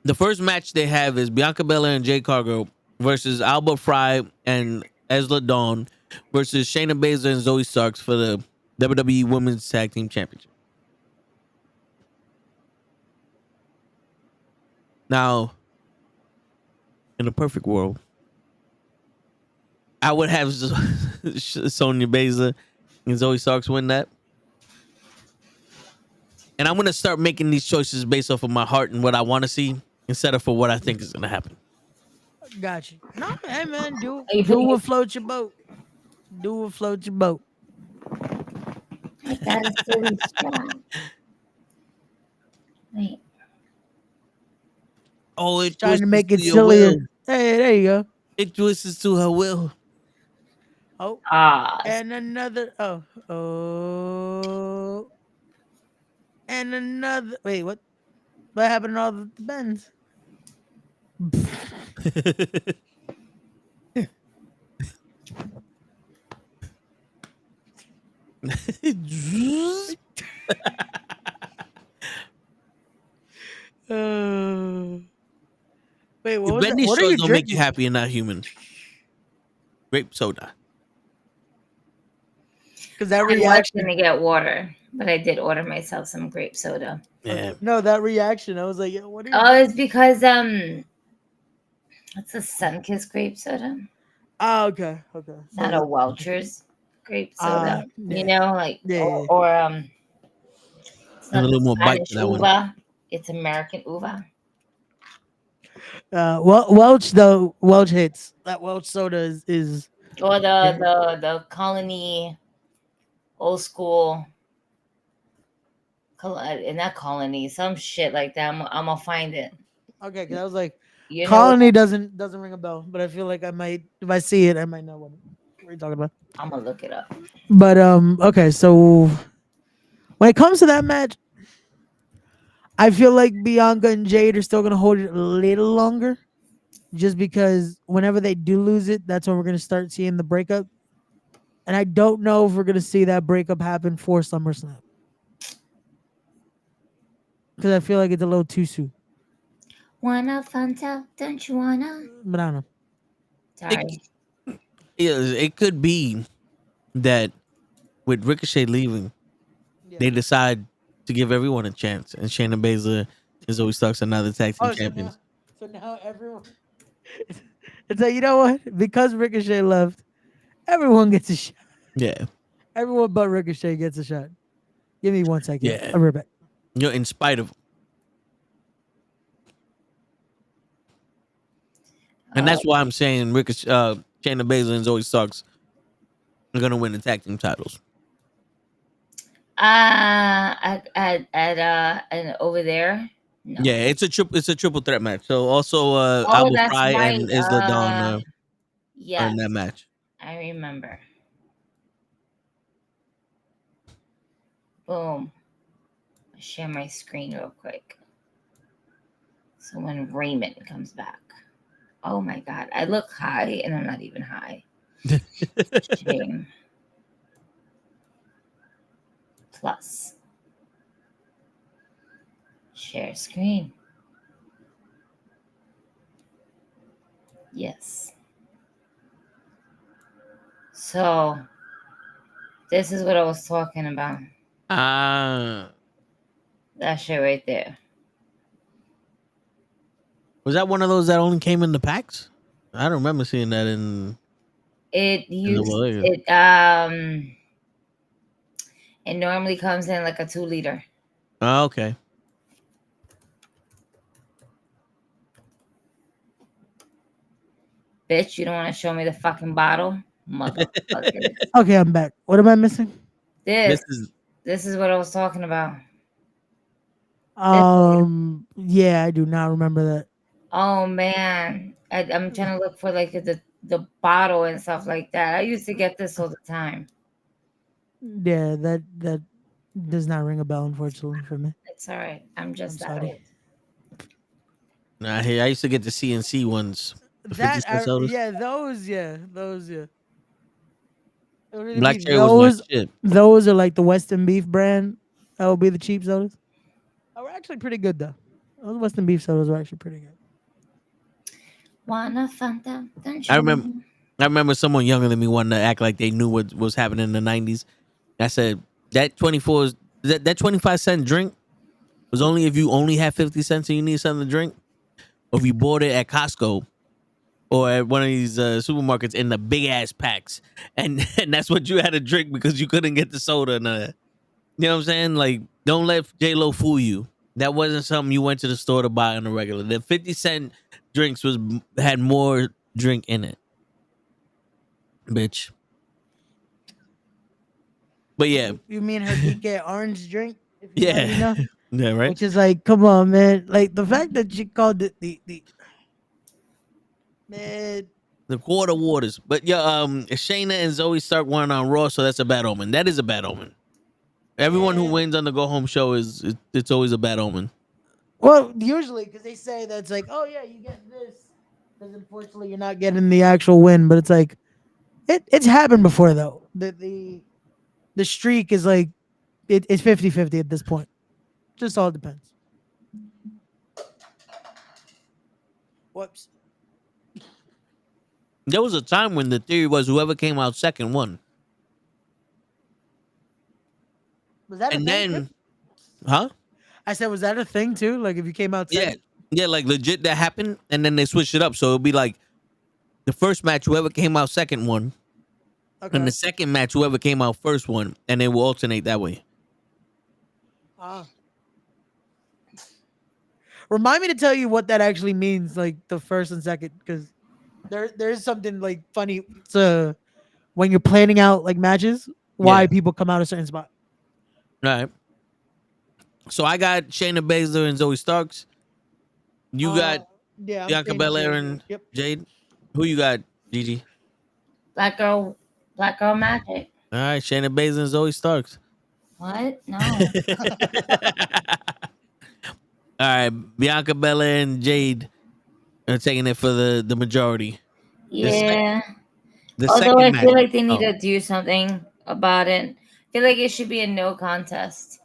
The first match they have is Bianca Belair and Jade Cargill versus Alba Fry and Esla Dawn versus Shayna Baszler and Zoe Starks for the WWE Women's Tag Team Championship. Now, in a perfect world, I would have Sonya Baszler and Zoe Starks win that. And I'm going to start making these choices based off of my heart and what I want to see instead of for what I think is going to happen. Got you. No, hey man, do what floats your boat. Do what floats your boat. That is really strong. Wait. Oh, it Trying to make it your sillier. will. Hey, there you go. It twists to her will. Oh, Ah. and another. Oh. And another. Wait, what? What happened to all the bends? Wait, what If was that? Benny What are you shows don't make drinking? you happy and not human. Grape soda. Because that I was reaction. gonna get water, but I did order myself some grape soda. Yeah. No, that reaction. I was like, yo, what are you? Oh, it's because what's a Sunkist grape soda? Oh, okay. Okay. Not a Welch's grape soda. yeah. You know, like Yeah. or it's And a not little the more bite Spanish to that one. uva. It's American uva. Welch though. Welch hits. That Welch soda is Or the colony old school in that colony, some shit like that. I'm gonna find it. okay. Because I was like, You know Colony doesn't ring a bell, but I feel like I might, if I see it, I might know what you're talking about. I'm gonna look it up. But okay. So when it comes to that match, I feel like Bianca and Jade are still gonna hold it a little longer, just because whenever they do lose it, that's when we're gonna start seeing the breakup. And I don't know if we're gonna see that breakup happen for SummerSlam, because I feel like it's a little too soon. Wanna Fanta? Don't you wanna? But I don't know. Sorry. It could be that with Ricochet leaving, they decide to give everyone a chance, and Shayna Baszler is always Starks another tag team champions. So now everyone. It's like, you know what? Because Ricochet left, everyone gets a shot. Yeah, Everyone but Ricochet gets a shot. Give me 1 second. Yeah. I'll be right back. in spite of, and that's why I'm saying Ricochet, Shayna Baszler and Zoe Starks are gonna win the tag team titles. And over there. No. Yeah, it's a triple threat match. So also Alba that's Fry right. and Isla Dawn are Yes, in that match. I remember. Boom. I'll share my screen real quick. So when Raymond comes back. Oh my God. I look high and I'm not even high. Shame. Plus. Share screen. Yes. So this is what I was talking about. That shit right there. Was that one of those that only came in the packs? I don't remember seeing that in. It used Malaria. it normally comes in like a 2-liter. Oh, okay. Bitch, you don't want to show me the fucking bottle? Motherfucker. Okay, I'm back. What am I missing? This is what I was talking about. Yeah, I do not remember that. Oh man. I'm trying to look for like the bottle and stuff like that. I used to get this all the time. Yeah, that does not ring a bell, unfortunately, for me. It's all right. I'm just that sorry. old. Nah, I used to get the CNC ones. The 50 That cent sodas. those. It would really Black be Cherry was my shit. Those are like the Western Beef brand. That would be the cheap sodas. Oh, we're actually pretty good though. Those Western Beef sodas were actually pretty good. Wanna Fanta? Don't I you remember someone younger than me wanting to act like they knew what was happening in the 90s. I said that 25-cent drink was only if you only had 50 cents and you need something to drink, or if you bought it at Costco or at one of these supermarkets in the big ass packs, and that's what you had to drink because you couldn't get the soda. And you know what I'm saying? Like, don't let J-Lo fool you. That wasn't something you went to the store to buy on the regular. The 50-cent drinks had more drink in it, bitch. But yeah, You mean her DK orange drink? yeah, yeah, right. Which is like, come on, man. Like the fact that she called it the man. The quarter waters. But yeah, Shayna and Zoe Stark won on Raw, so that's a bad omen. That is a bad omen. Everyone who wins on the go home show it's always a bad omen. Well, usually because they say that's like, oh yeah, you get this, because unfortunately you're not getting the actual win. But it's like, it's happened before though. The streak is like, it's 50-50 at this point. Just all depends. Whoops. There was a time when the theory was whoever came out second won. Was that a And thing? then, huh? I said, was that a thing too? Like if you came out Yeah, second? yeah, like legit that happened, and then they switched it up, so it'll be like the first match, whoever came out second won, Okay. and the second match, whoever came out first won, and they will alternate that way. Remind me to tell you what that actually means, like the first and second, because there's something like funny to when you're planning out like matches, why Yeah. people come out a certain spot. All right. So I got Shayna Baszler and Zoe Starks. You got Yeah, I'm Bianca saying Belair Jade. and Yep. Jade. Who you got, Gigi? Black girl magic. All right, Shayna Baszler and Zoe Starks. What? No. All right, Bianca Belair and Jade are taking it for the majority. Yeah. The Although I second feel match. like they need to do something about it. I feel like it should be a no contest.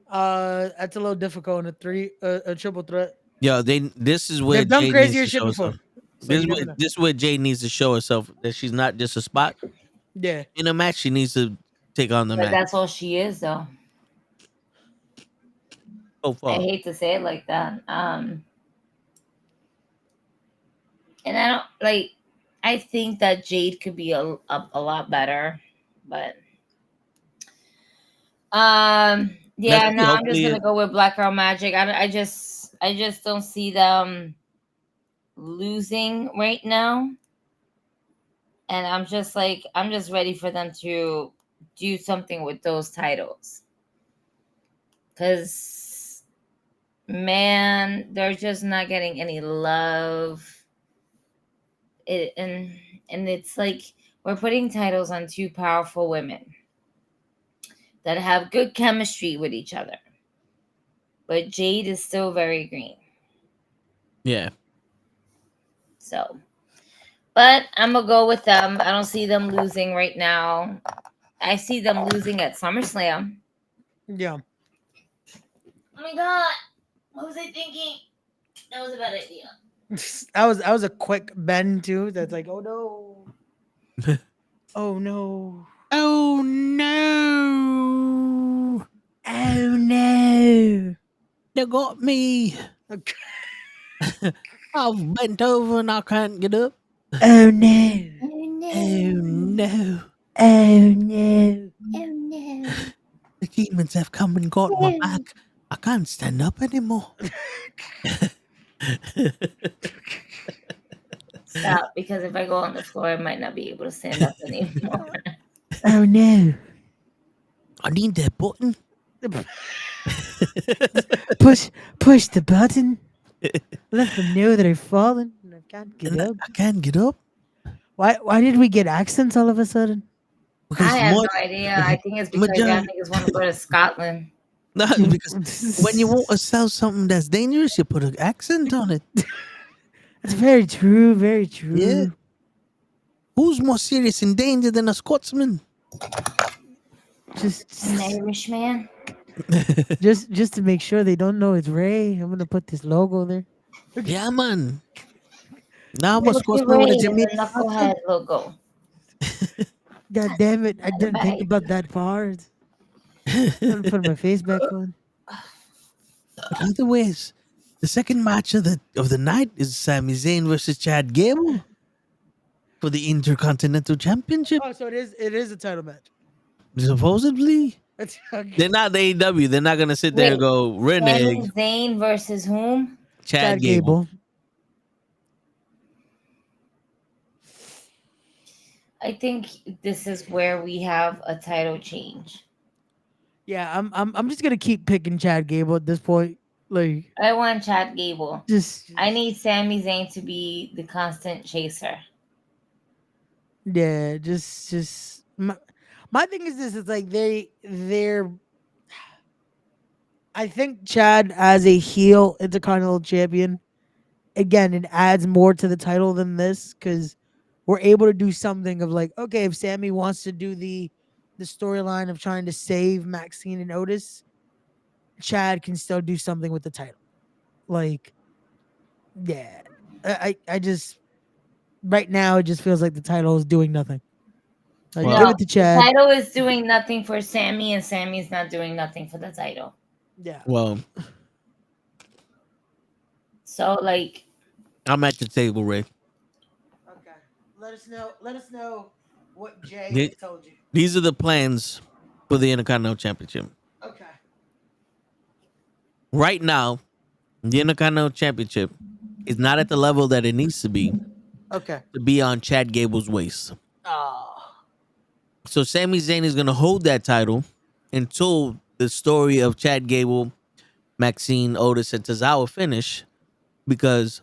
That's a little difficult in a triple threat. Yo, this is where They've done Jade crazier needs to shit show before. herself. So This you is never where know. this is where Jade needs to show herself that she's not just a spot Yeah. in a match. She needs to take on the But match. that's all she is, though. So I far. hate to say it like that. And I don't like. I think that Jade could be a lot better, but yeah. No, I'm just gonna go with Black Girl Magic. I just don't see them losing right now, and I'm just ready for them to do something with those titles, because man, they're just not getting any love. And it's like we're putting titles on two powerful women that have good chemistry with each other, but Jade is still very green. Yeah. So, but I'm gonna go with them. I don't see them losing right now. I see them losing at SummerSlam. Yeah. Oh my god, what was I thinking? That was a bad idea. I was a quick bend too. That's like, oh no. Oh no. Oh no. Oh no. They got me. I've bent over and I can't get up. Oh no. Oh no. Oh no. Oh no. Oh no. The demons have come and got my back. I can't stand up anymore. Stop, because if I go on the floor, I might not be able to stand up anymore. Oh no. I need that button. push the button. Let them know that I've fallen and I can't get up. I can't get up. Why did we get accents all of a sudden? Because I have no idea. I think it's because y'all niggas want to go to Scotland. No, because when you want to sell something that's dangerous, you put an accent on it. That's very true. Very true. Yeah. Who's more serious in danger than a Scotsman? Just An Irishman. just to make sure they don't know it's Ray. I'm gonna put this logo there. Yeah, man. Now I'm a Look at Scotsman with a Ray, the Jamaican Knuckle accent. Head logo. God damn it! I didn't think about that part. I'm gonna put my face back on. But either ways, the second match of the night is Sami Zayn versus Chad Gable for the Intercontinental Championship. Oh, so it is a title match. Supposedly. It's They're not the AEW. They're not gonna sit there and go renege. Sami Zayn versus whom? Chad Gable. I think this is where we have a title change. Yeah, I'm just gonna keep picking Chad Gable at this point. Like, I want Chad Gable. just I need Sami Zayn to be the constant chaser. yeah, just my thing is this: it's like they're. I think Chad as a heel Intercontinental Champion, again, it adds more to the title than this because we're able to do something of like, okay, if Sammy wants to do the storyline of trying to save Maxine and Otis, Chad can still do something with the title. Like, yeah, I just right now it just feels like the title is doing nothing. Well, give No, it to the Chad. title is doing nothing for Sammy, and Sammy's not doing nothing for the title. Yeah. well, So, like, I'm at the table, Ray. Okay. Let us know. Let us know what Jay The- has told you. These are the plans for the Intercontinental Championship. Okay. Right now, the Intercontinental Championship is not at the level that it needs Okay. to be on Chad Gable's waist. Oh. So Sami Zayn is going to hold that title until the story of Chad Gable, Maxine, Otis, and Tozawa finish, because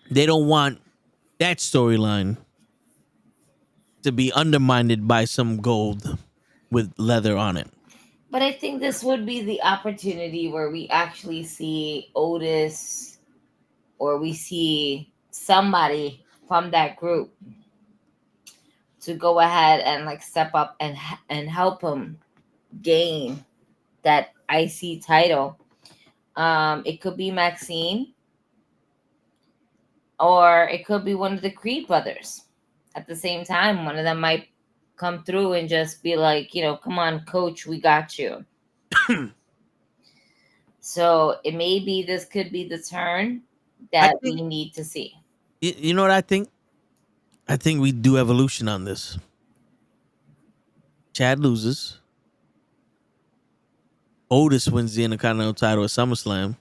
they don't want that storyline to be undermined by some gold with leather on it. but I think this would be the opportunity where we actually see Otis, or we see somebody from that group to go ahead and like step up and help him gain that IC title. It could be Maxine, or it could be one of the Creed brothers. At the same time, one of them might come through and just be like, come on, coach, we got you. So it may be this could be the turn that we need to see. You know what I think? I think we do evolution on this. Chad loses. Otis wins the Intercontinental title at SummerSlam.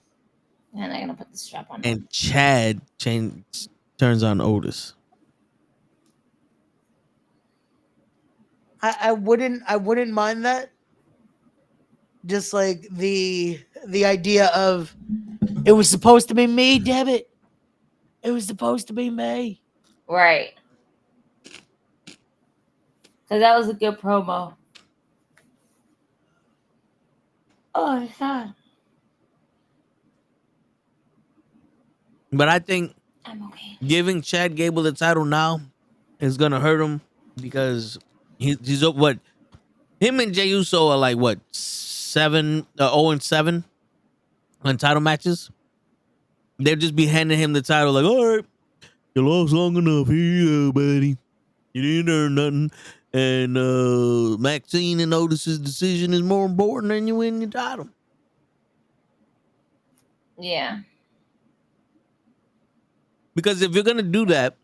And I'm gonna put the strap on. And Chad turns on Otis. I wouldn't mind that. Just like the idea of it was supposed to be me, damn it. It was supposed to be me. Right. Because that was a good promo. Oh my God. But I think I'm okay. giving Chad Gable the title now is gonna hurt him, because he's what, him and Jey Uso are like what, 0-7 on title matches. They'll just be handing him the title like, all right, you lost long enough. Here you go, buddy. You didn't earn nothing. And Maxine and Otis's decision is more important than you win your title. Yeah. Because if you're gonna do that,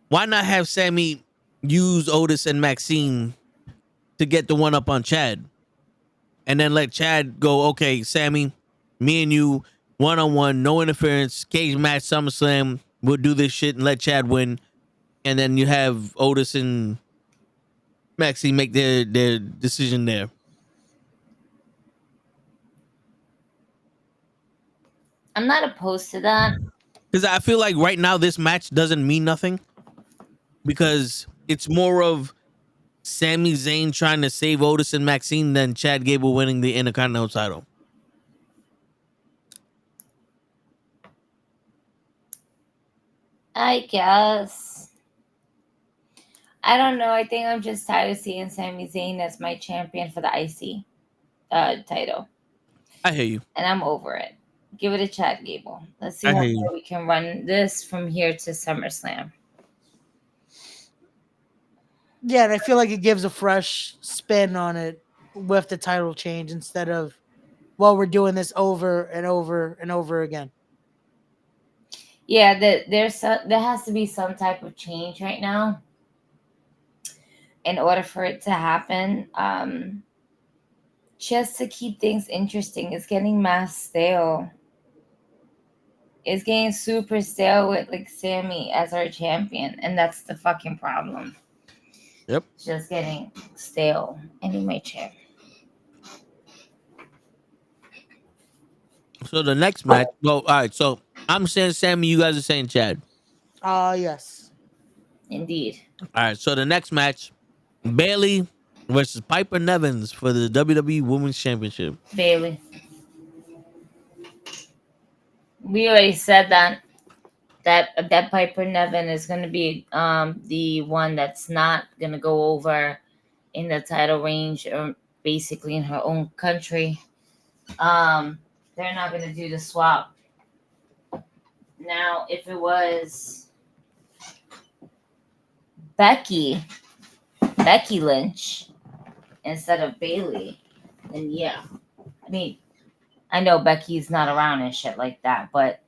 why not have Sammy use Otis and Maxine to get the one up on Chad, and then let Chad go, okay, Sammy, me and you, 1-on-1, no interference, cage match, SummerSlam, we'll do this shit and let Chad win. And then you have Otis and Maxine make their decision there. I'm not opposed to that. Because I feel like right now this match doesn't mean nothing, because it's more of Sami Zayn trying to save Otis and Maxine than Chad Gable winning the Intercontinental title. I guess. I don't know. I think I'm just tired of seeing Sami Zayn as my champion for the IC title. I hear you. And I'm over it. Give it a Chad Gable. Let's see I how hear you. far we can run this from here to SummerSlam. Yeah, and I feel like it gives a fresh spin on it with the title change instead of, well, we're doing this over and over and over again. Yeah, there has to be some type of change right now in order for it to happen. Just to keep things interesting. It's getting mass stale. It's getting super stale with like Sammy as our champion, and that's the fucking problem. Yep. It's just getting stale. I need my chair. So the next match. Well, all right. So I'm saying Sammy. You guys are saying Chad. Yes. Indeed. All right. So the next match, Bayley versus Piper Nevins for the WWE Women's Championship. Bailey. We already said that Piper Nevin is going to be the one that's not going to go over in the title range, or basically in her own country. They're not going to do the swap. Now, if it was Becky Lynch instead of Bailey, then yeah. I mean, I know Becky's not around and shit like that, but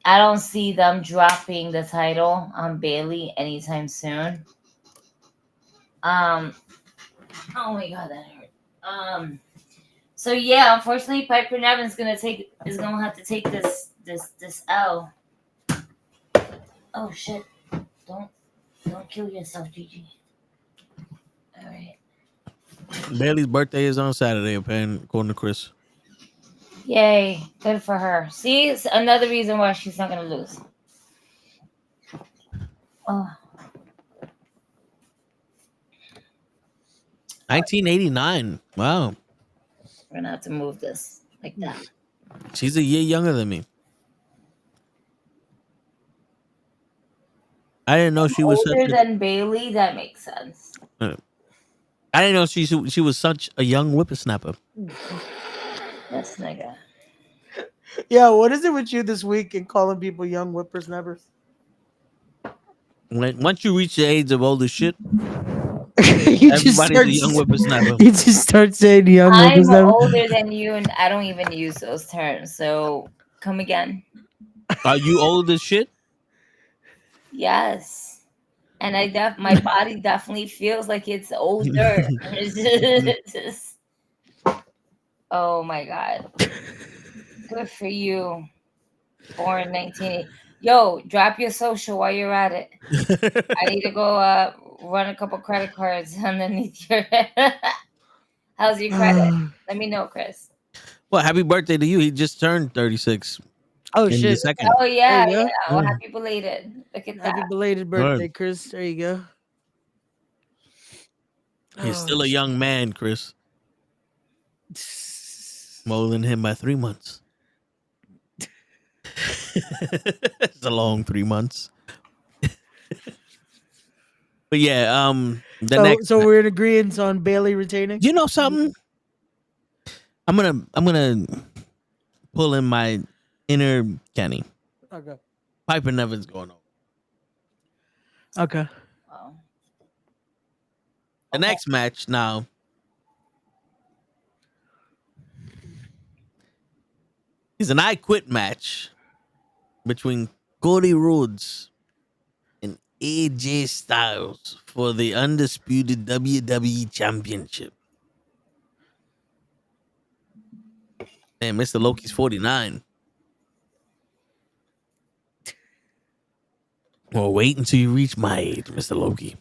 I don't see them dropping the title on Bailey anytime soon. Oh my god, that hurt. So yeah, unfortunately, Piper Nevin's is gonna have to take this L. Oh shit! Don't kill yourself, Gigi. All right. Bailey's birthday is on Saturday, apparently, according to Chris. Yay! Good for her. See, it's another reason why she's not gonna lose. Oh. 1989. Wow. We're gonna have to move this like that. She's a year younger than me. I didn't know she was older than Bailey. That makes sense. I didn't know she was such a young whippersnapper. This nigga. Yeah, what is it with you this week and calling people young whippersnappers? Once you reach the age of older shit, everybody's a young whippersnapper. You just start saying young I'm whippersnapper. older than you, and I don't even use those terms. So come again. Are you old as shit? Yes. And my body definitely feels like it's older. It's just, oh my god. Good for you. Born 1980. Yo, drop your social while you're at it. I need to go run a couple credit cards underneath your How's your credit? Let me know, Chris. Well, happy birthday to you. He just turned 36. Oh shit! Oh yeah, yeah. Well, happy belated. Look at that. Happy belated birthday, Chris. There you go. He's still a young man, Chris. I'm older than him by 3 months. It's a long 3 months. But yeah, so we're in agreement on Bailey retaining. You know something? I'm gonna pull in my inner Kenny. Okay. Piper Nevin's going over. Okay. The next match now is an I Quit match between Cody Rhodes and AJ Styles for the undisputed WWE Championship. And Mr. Loki's 49. Well, wait until you reach my age, Mr. Loki.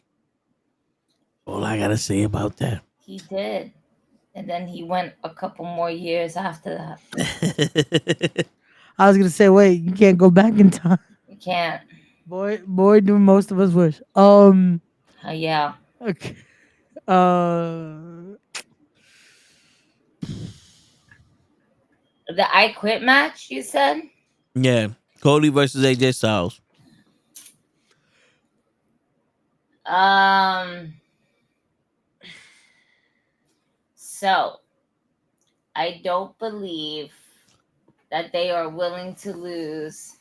All I gotta say about that. He did. And then he went a couple more years after that. I was gonna say, wait, you can't go back in time. You can't. Boy, do most of us wish. Yeah. Okay. The I Quit match, you said? Yeah. Cody versus AJ Styles. So I don't believe that they are willing to lose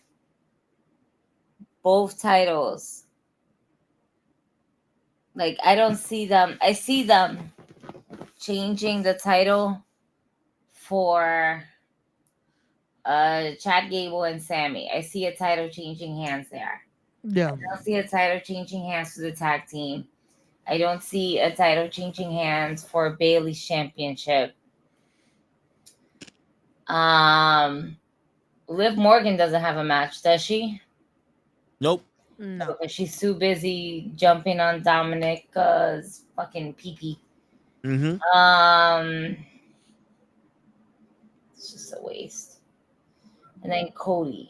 both titles. Like, I don't see them. I see them changing the title for Chad Gable and Sammy. I see a title changing hands there. Yeah. I don't see a title changing hands for the tag team. I don't see a title changing hands for Bailey's championship. Liv Morgan doesn't have a match, does she? Nope. No. Because she's too busy jumping on Dominica's fucking pee-pee. Mm-hmm. It's just a waste. And then Cody.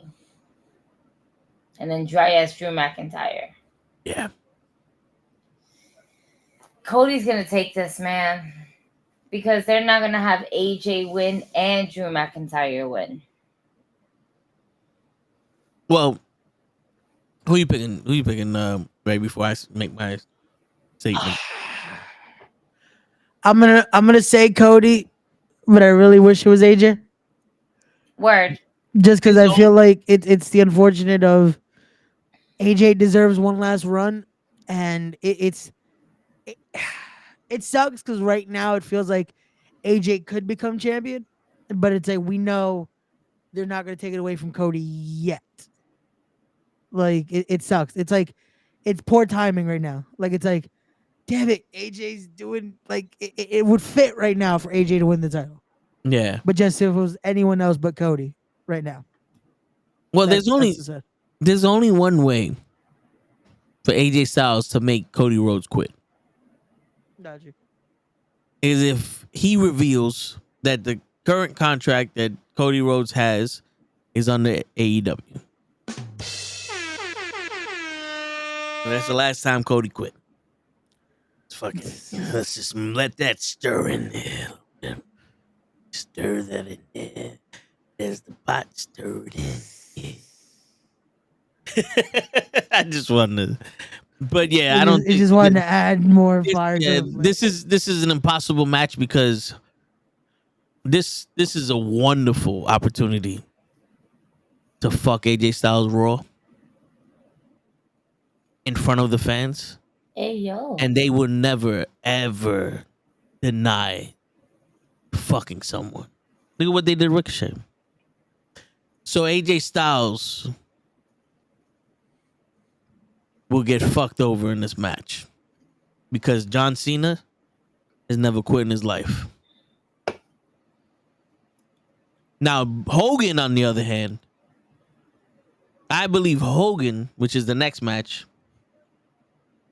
And then dry ass Drew McIntyre. Yeah. Cody's gonna take this, man. Because they're not gonna have AJ win and Drew McIntyre win. Well, who you picking? Right before I make my statement. I'm gonna say Cody, but I really wish it was AJ. Word. Just because I feel like it's the unfortunate of AJ deserves one last run, and it sucks because right now it feels like AJ could become champion, but it's like we know they're not going to take it away from Cody yet. Like it sucks. It's like it's poor timing right now. Like it's like, damn it, AJ's doing like it would fit right now for AJ to win the title. Yeah. But just if it was anyone else but Cody right now. Well, That's there's only one way for AJ Styles to make Cody Rhodes quit. Got you. Is if he reveals that the current contract that Cody Rhodes has is under AEW. And that's the last time Cody quit. It's fucking. Let's just let that stir in there. Stir that in there. There's the pot stirred in. I just wanted to, but yeah, I don't. It just wanted to add more fire. Yeah, this is an impossible match because this is a wonderful opportunity to fuck AJ Styles Raw in front of the fans. Hey yo. And they will never ever deny fucking someone. Look at what they did to Ricochet. So AJ Styles will get fucked over in this match because John Cena has never quit in his life. Now, Hogan, on the other hand, I believe Hogan, which is the next match,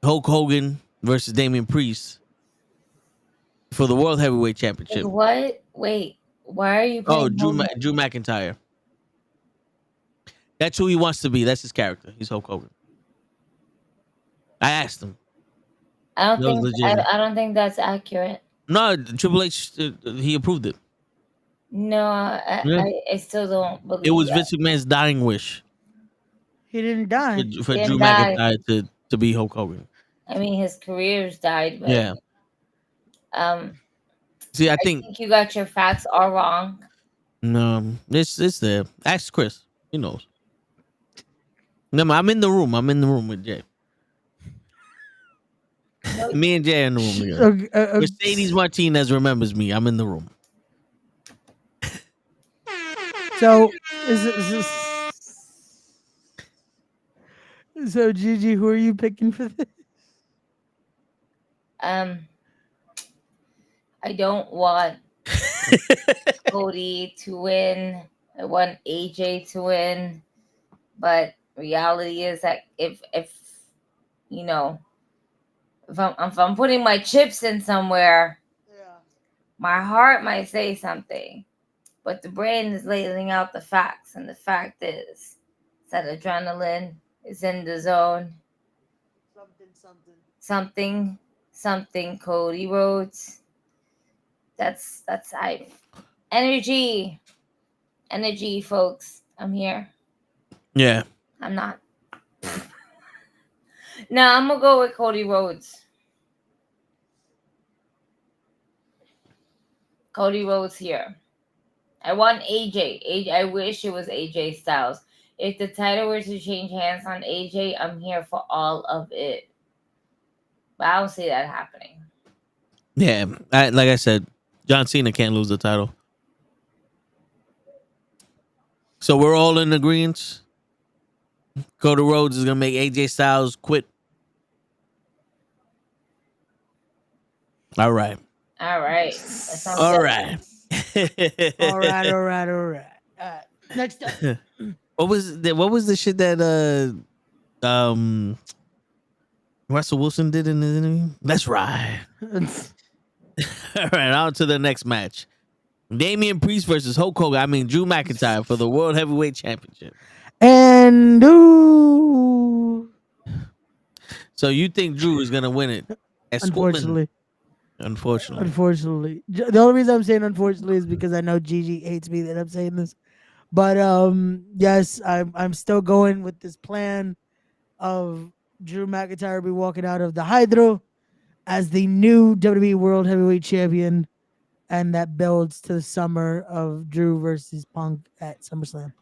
Hulk Hogan versus Damian Priest for the World Heavyweight Championship. What? Wait, why are you playing Drew McIntyre. That's who he wants to be. That's his character. He's Hulk Hogan. I asked him. I don't think that's accurate. No, Triple H, he approved it. No, I still don't believe it was that. Vince McMahon's dying wish. He didn't die. For Drew McIntyre to be Hulk Hogan. I mean, his career's died. But, yeah. See, I think you got your facts all wrong. No, it's there. Ask Chris. He knows. No, I'm in the room. I'm in the room with Jay. Me and Jay in the room. Mercedes Martinez remembers me. I'm in the room. So, so Gigi, who are you picking for this? I don't want Cody to win. I want AJ to win. But reality is that if you know, if I'm putting my chips in somewhere, my heart might say something, but the brain is laying out the facts, and the fact is that adrenaline is in the zone. Something. Cody Rhodes. That's energy, folks. I'm here. Yeah. I'm not. No, I'm gonna go with Cody Rhodes. Cody Rhodes here. I want AJ. I wish it was AJ Styles. If the title were to change hands on AJ, I'm here for all of it. But I don't see that happening. Yeah, like I said, John Cena can't lose the title. So we're all in agreement. Cody Rhodes is gonna make AJ Styles quit. All right. All right. All right. All right. Next up. What was the shit that Russell Wilson did in his interview? Let's ride. All right, on to the next match. Damian Priest versus Hulk Hogan. Drew McIntyre for the World Heavyweight Championship. And so you think Drew is gonna win it? Unfortunately. Unfortunately. The only reason I'm saying unfortunately is because I know Gigi hates me that I'm saying this. But yes, I'm still going with this plan of Drew McIntyre be walking out of the Hydro as the new WWE World Heavyweight Champion, and that builds to the summer of Drew versus Punk at SummerSlam.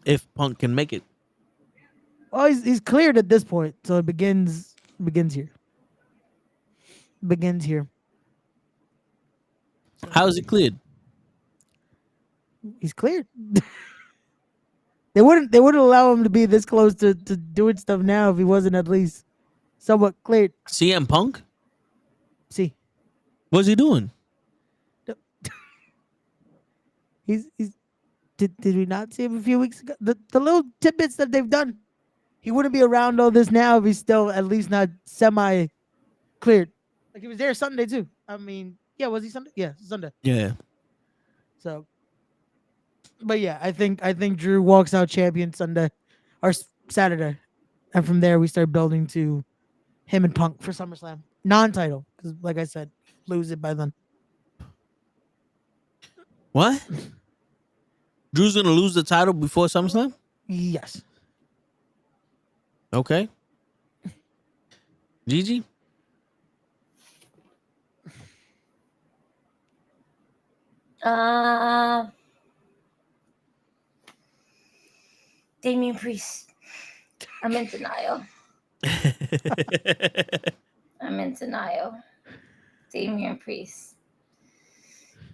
If Punk can make it. Oh, he's cleared at this point, so it begins Begins here. Begins here. How is it cleared? He's cleared. They wouldn't allow him to be this close to doing stuff now if he wasn't at least somewhat cleared. CM Punk? See, What's he doing? he's did we not see him a few weeks ago? The little tidbits that they've done. He wouldn't be around all this now if he's still at least not semi cleared. Like he was there Sunday too. I mean, yeah, was he Sunday? Yeah, Sunday. Yeah. So, but yeah, I think Drew walks out champion Sunday or Saturday, and from there we start building to him and Punk for SummerSlam, non-title, because like I said, lose it by then. What? Drew's gonna lose the title before SummerSlam? Yes. Okay. Gigi? Damian Priest. I'm in denial. I'm in denial. Damian Priest.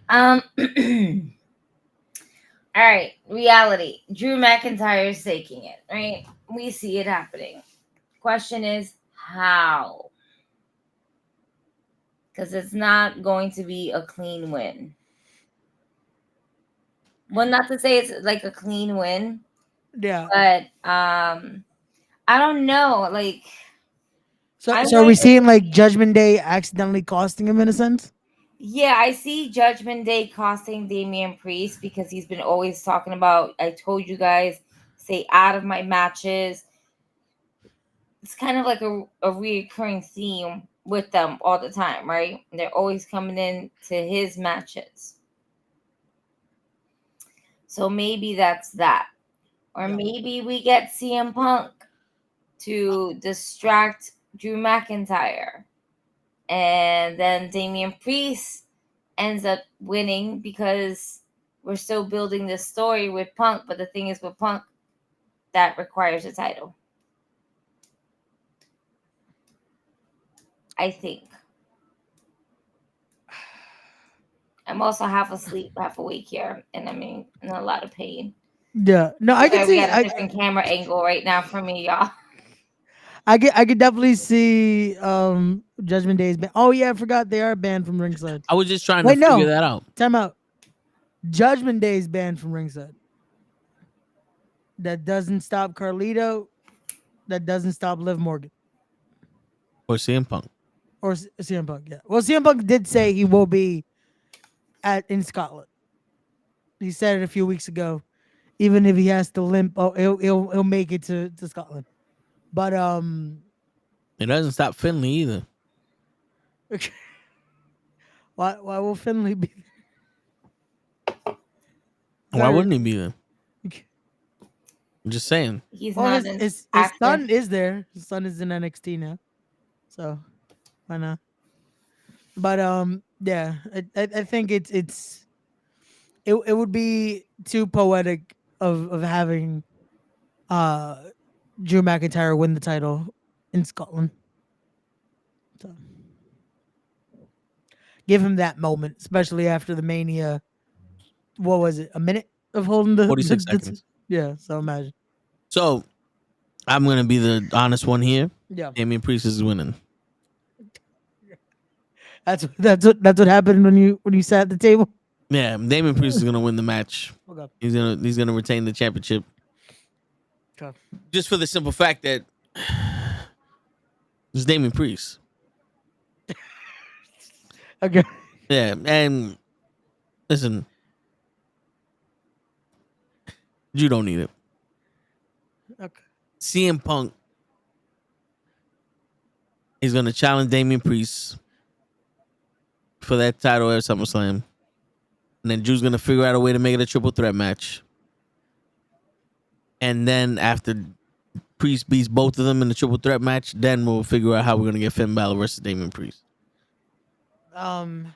All right, reality. Drew McIntyre is taking it, right? We see it happening. Question is how? Because it's not going to be a clean win. Well, not to say it's like a clean win. Yeah. But I don't know. Like, So are we seeing like Judgment Day accidentally costing him in a sense? Yeah, I see Judgment Day costing Damian Priest because he's been always talking about, I told you guys, stay out of my matches. It's kind of like a reoccurring theme with them all the time, right? They're always coming in to his matches. So maybe that's that. Or maybe we get CM Punk to distract Drew McIntyre. And then Damian Priest ends up winning because we're still building this story with Punk. But the thing is with Punk, that requires a title. I think. I'm also half asleep, half awake here. And I'm in a lot of pain. Yeah. No, I can see. We got a different camera angle right now for me, y'all. I could definitely see Judgment Day's banned. Oh yeah, I forgot they are banned from ringside. I was just trying to figure that out. Time out. Judgment Day's banned from ringside. That doesn't stop Carlito. That doesn't stop Liv Morgan. Or CM Punk. Or CM Punk, yeah. Well, CM Punk did say he will be in Scotland. He said it a few weeks ago. Even if he has to limp, he'll make it to Scotland. But it doesn't stop Finley either. Why will Finley be there? Why wouldn't he be there? I'm just saying. He's well, not his son is there. His son is in NXT now. So why not? But yeah, I think it would be too poetic of having Drew McIntyre win the title in Scotland. So give him that moment, especially after the Mania. What was it? A minute of holding the 46 seconds. Yeah, so imagine. So I'm gonna be the honest one here. Yeah. Damian Priest is winning. That's what happened when you sat at the table. Yeah, Damian Priest is gonna win the match. Okay. He's gonna retain the championship. Okay. Just for the simple fact that it's Damian Priest. Okay. Yeah, and listen, you don't need it. Okay. CM Punk is gonna challenge Damian Priest for that title at SummerSlam. And then Drew's gonna figure out a way to make it a triple threat match. And then after Priest beats both of them in the triple threat match, then we'll figure out how we're gonna get Finn Balor versus Damian Priest. I'm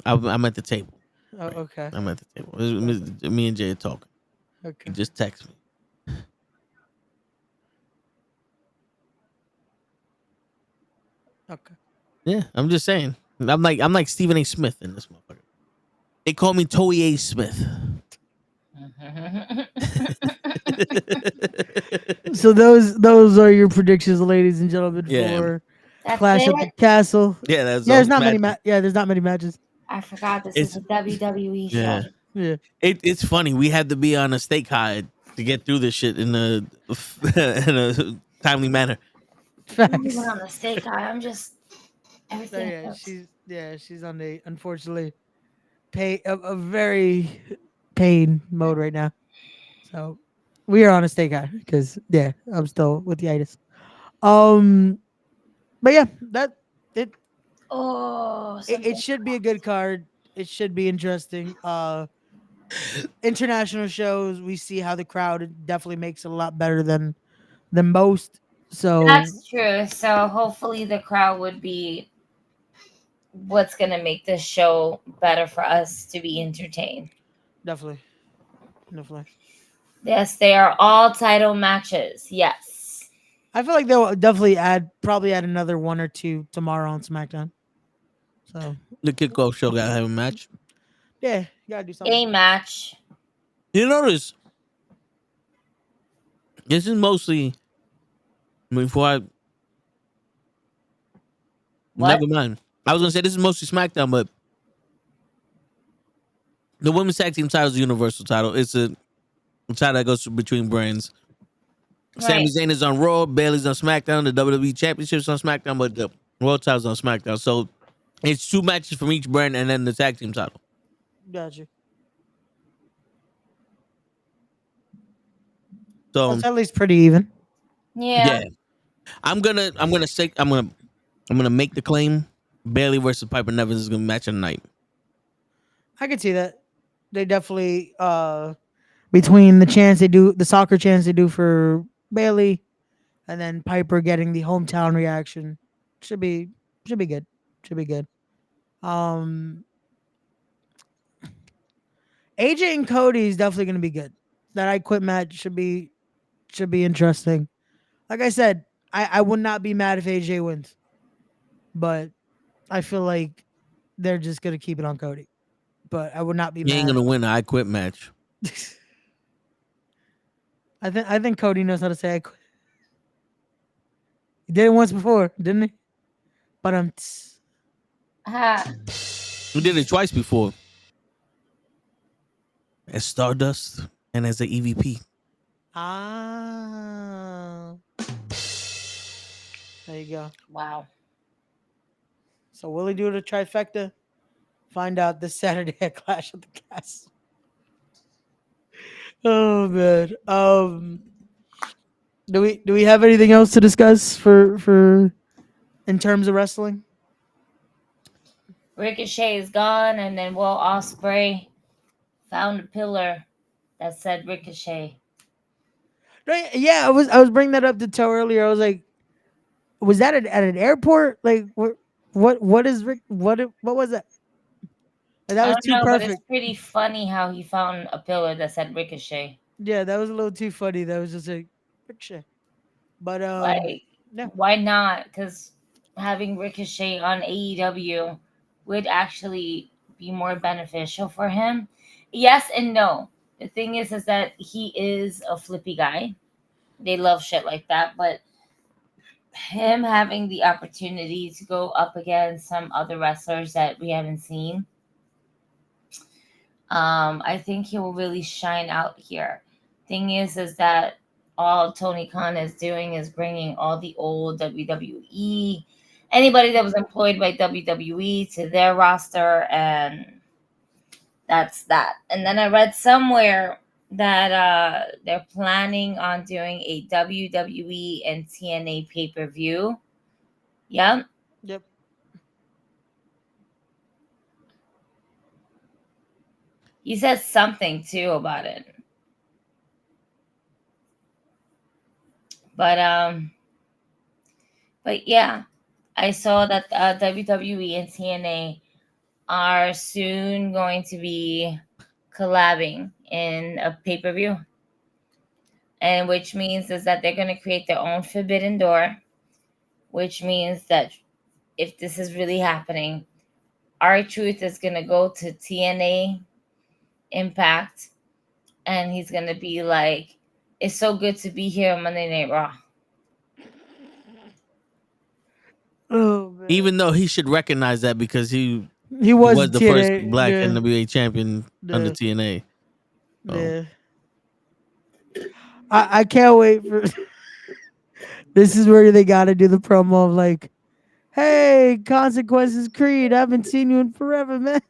at the table. Oh, okay. I'm at the table. Me and Jay are talking. Okay. Just text me. Okay. Yeah, I'm just saying. I'm like Stephen A. Smith in this motherfucker. They call me Toei A. Smith. So those are your predictions, ladies and gentlemen, Yeah. for That's Clash at the it. Castle. Yeah, that's Yeah, all there's not many. matches. There's not many matches. I forgot this is It's a WWE show. yeah. Yeah. It's funny. We had to be on a steak hide to get through this shit in a in a timely manner. I'm not even Facts. on the stake eye. I'm just So everything yeah, hurts. she's on the unfortunately a very pain mode right now. So we are on a steak high because I'm still with the itis. Um, but yeah, that it Oh, it something. should be a good card. It should be interesting. International shows, we see how the crowd definitely makes it a lot better than most. So That's true. So hopefully the crowd would be what's gonna make this show better for us to be entertained. definitely, definitely. Yes, they are all title matches. Yes. I feel like they'll definitely probably add another one or two tomorrow on SmackDown. So The kickoff show gotta have a match. yeah, you gotta do something. A match. You notice this is mostly. Before I What? never mind. I was gonna say this is mostly SmackDown, but the women's tag team title is a universal title. It's a title that goes between brands. Sami Right. Zayn is on Raw, Bailey's on SmackDown, the WWE Championship's on SmackDown, but the World title's on SmackDown. So it's two matches from each brand and then the tag team title. Gotcha. So That's at least pretty even. Yeah. yeah, I'm gonna make the claim Bailey versus Piper Nevins is gonna match of the night. I could see that. They definitely between the chance they do the soccer chance they do for Bailey and then Piper getting the hometown reaction should be good. Should be good. Um AJ and Cody is definitely gonna be good. That I quit match should be interesting. Like I said, I would not be mad if AJ wins, but I feel like they're just gonna keep it on Cody. But I would not be He ain't mad. gonna win an I quit match. I think Cody knows how to say I quit. He did it once before, didn't he? But Ha. We did it twice before. As Stardust and as the EVP. ah, there you go. Wow. So will he do the trifecta? Find out this Saturday at Clash of the Castle. Oh man. Do we have anything else to discuss for in terms of wrestling? Ricochet is gone, and then Will Ospreay found a pillar that said Ricochet. Right? Yeah, I was bringing that up to Toe earlier. I was like, was that at an airport? Like what is Rick? What was that? Like, that I was don't too know, but it's perfect. pretty funny how he found a pillar that said Ricochet. Yeah, that was a little too funny. That was just like picture. But Like, yeah, why not? Because having Ricochet on AEW would actually be more beneficial for him. Yes and no. The thing is that he is a flippy guy. They love shit like that, but him having the opportunity to go up against some other wrestlers that we haven't seen, I think he will really shine out here. Thing is that all Tony Khan is doing is bringing all the old WWE, anybody that was employed by WWE to their roster, and that's that. And then I read somewhere that they're planning on doing a WWE and TNA pay-per-view. Yep. yep. He said something too about it. But yeah, I saw that WWE and TNA are soon going to be collabing in a pay-per-view, and which means is that they're going to create their own Forbidden Door, which means that if this is really happening, R-Truth is gonna go to TNA Impact, and he's gonna be like, "It's so good to be here on Monday Night Raw." Oh, man. Even though he should recognize that because he was the TNA, first black yeah. NWA champion under Yeah. TNA. Oh. Yeah. I can't wait for this is where they gotta do the promo of like, hey, Consequences Creed, I haven't seen you in forever, man.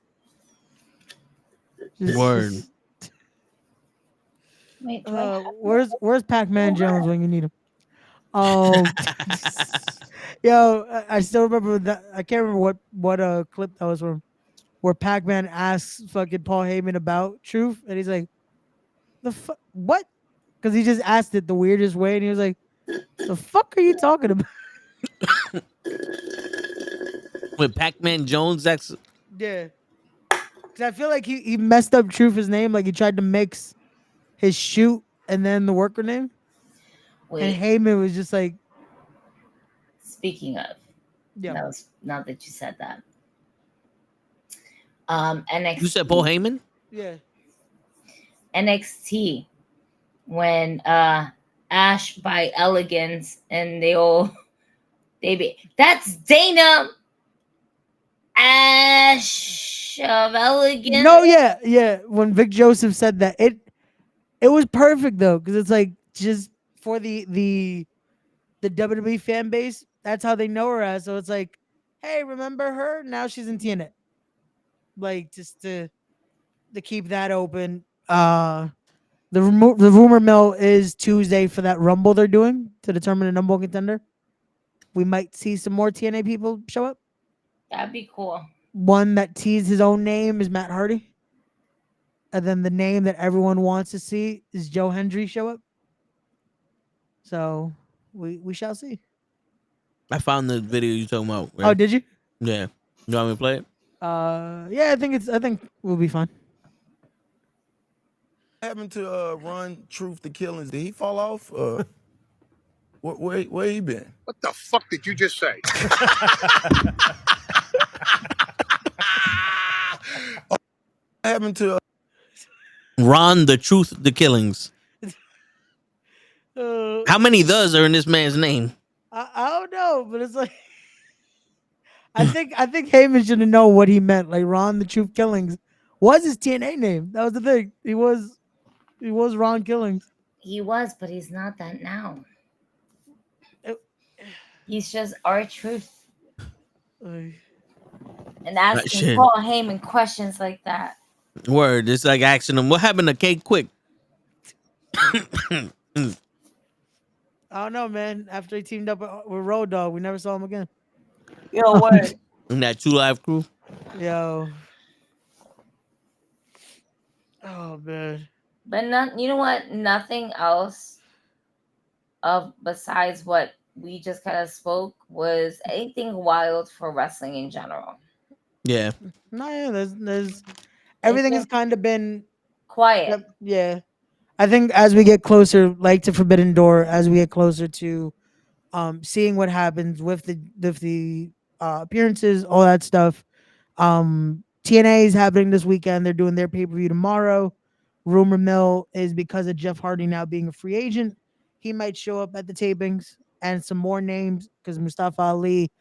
Word. Wait, where's Pac-Man Jones when you need him? Yo, I still remember that. I can't remember what clip that was from, where Pac-Man asks fucking Paul Heyman about Truth, and he's like, what? Because he just asked it the weirdest way, and he was like, the fuck are you talking about? With Pac-Man Jones, that's Yeah. Because I feel like he messed up Truth's name. Like he tried to mix his shoot and then the worker name. Wait. And Heyman was just like. Speaking of. Yeah. That was, now that you said that. NXT. You said Paul Heyman? Yeah. NXT. When Ash by Elegance and that's Dana Ash of Elegance. No, yeah. When Vic Joseph said that, it was perfect though, because it's like just for the WWE fan base, that's how they know her as. So it's like, hey, remember her? Now she's in TNA. Like just to keep that open. The rumor mill is Tuesday for that Rumble they're doing to determine a number one contender. We might see some more TNA people show up. That'd be cool. One that teased his own name is Matt Hardy. And then the name that everyone wants to see is Joe Hendry show up. So we shall see. I found the video you talking about. Right? Oh, did you? Yeah. You want me to play it? Yeah, I think we'll be fine. Happened to run Truth the Killings? Did he fall off? Where he been? What the fuck did you just say? What happened to Ron the Truth the Killings? How many thes are in this man's name? I don't know, but it's like I think Heyman should have known what he meant. Like Ron the Truth Killings was his TNA name. That was the thing. He was Ron Killings. He was, but he's not that now. He's just R-Truth. And asking Paul Heyman questions like that. Word. It's like asking him, what happened to Kate Quick? I don't know, man. After he teamed up with Road Dogg, we never saw him again. Yo, word. In that 2 Live Crew? Yo. Oh, man. But you know what? Nothing else besides what we just kind of spoke was anything wild for wrestling in general. Yeah. No, yeah, there's everything has kind of been quiet. Yeah. I think as we get closer, like to Forbidden Door, as we get closer to seeing what happens with the appearances, all that stuff. TNA is happening this weekend. They're doing their pay-per-view tomorrow. Rumor mill is because of Jeff Hardy now being a free agent. He might show up at the tapings, and some more names because Mustafa Ali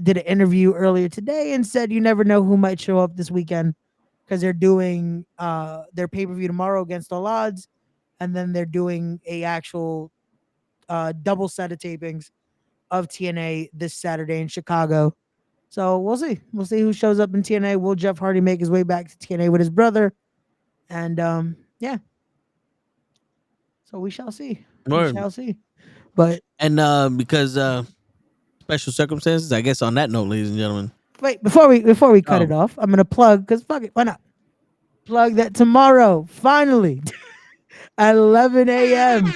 did an interview earlier today and said you never know who might show up this weekend because they're doing their pay-per-view tomorrow against all odds, and then they're doing a actual double set of tapings of TNA this Saturday in Chicago. So we'll see. We'll see who shows up in TNA. Will Jeff Hardy make his way back to TNA with his brother? And yeah. So we shall see. Word. We shall see. But because special circumstances, I guess on that note, ladies and gentlemen. Wait, before we cut it off, I'm gonna plug because fuck it, why not? Plug that tomorrow, finally, at 11 a.m.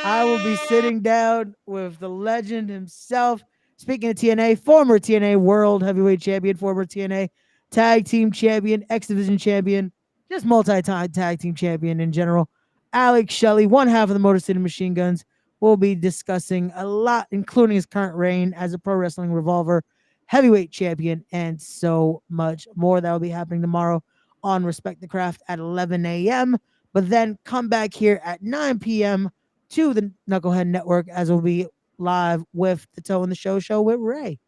I will be sitting down with the legend himself. Speaking of TNA, former TNA World Heavyweight Champion, former TNA Tag Team Champion, X Division Champion, just multi-time Tag Team Champion in general. Alex Shelley, one half of the Motor City Machine Guns, will be discussing a lot, including his current reign as a Pro Wrestling Revolver heavyweight champion, and so much more. That will be happening tomorrow on Respect the Craft at 11 a.m. But then come back here at 9 p.m. to the Knucklehead Network, as we'll be live with the Toe in the Show with Ray.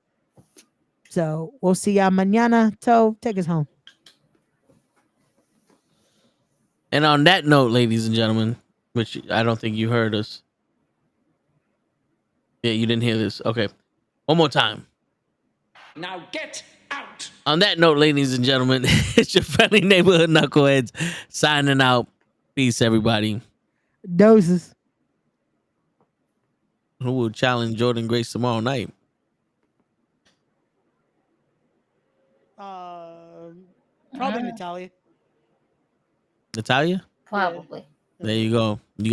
So we'll see y'all mañana. Toe, take us home. And on that note, ladies and gentlemen, which I don't think you heard us. Yeah, you didn't hear this. Okay. One more time. Now get out. On that note, ladies and gentlemen, it's your friendly neighborhood Knuckleheads signing out. Peace, everybody. Doses. Who will challenge Jordan Grace tomorrow night? Probably Natalia. Natalia? Probably. There you go. You got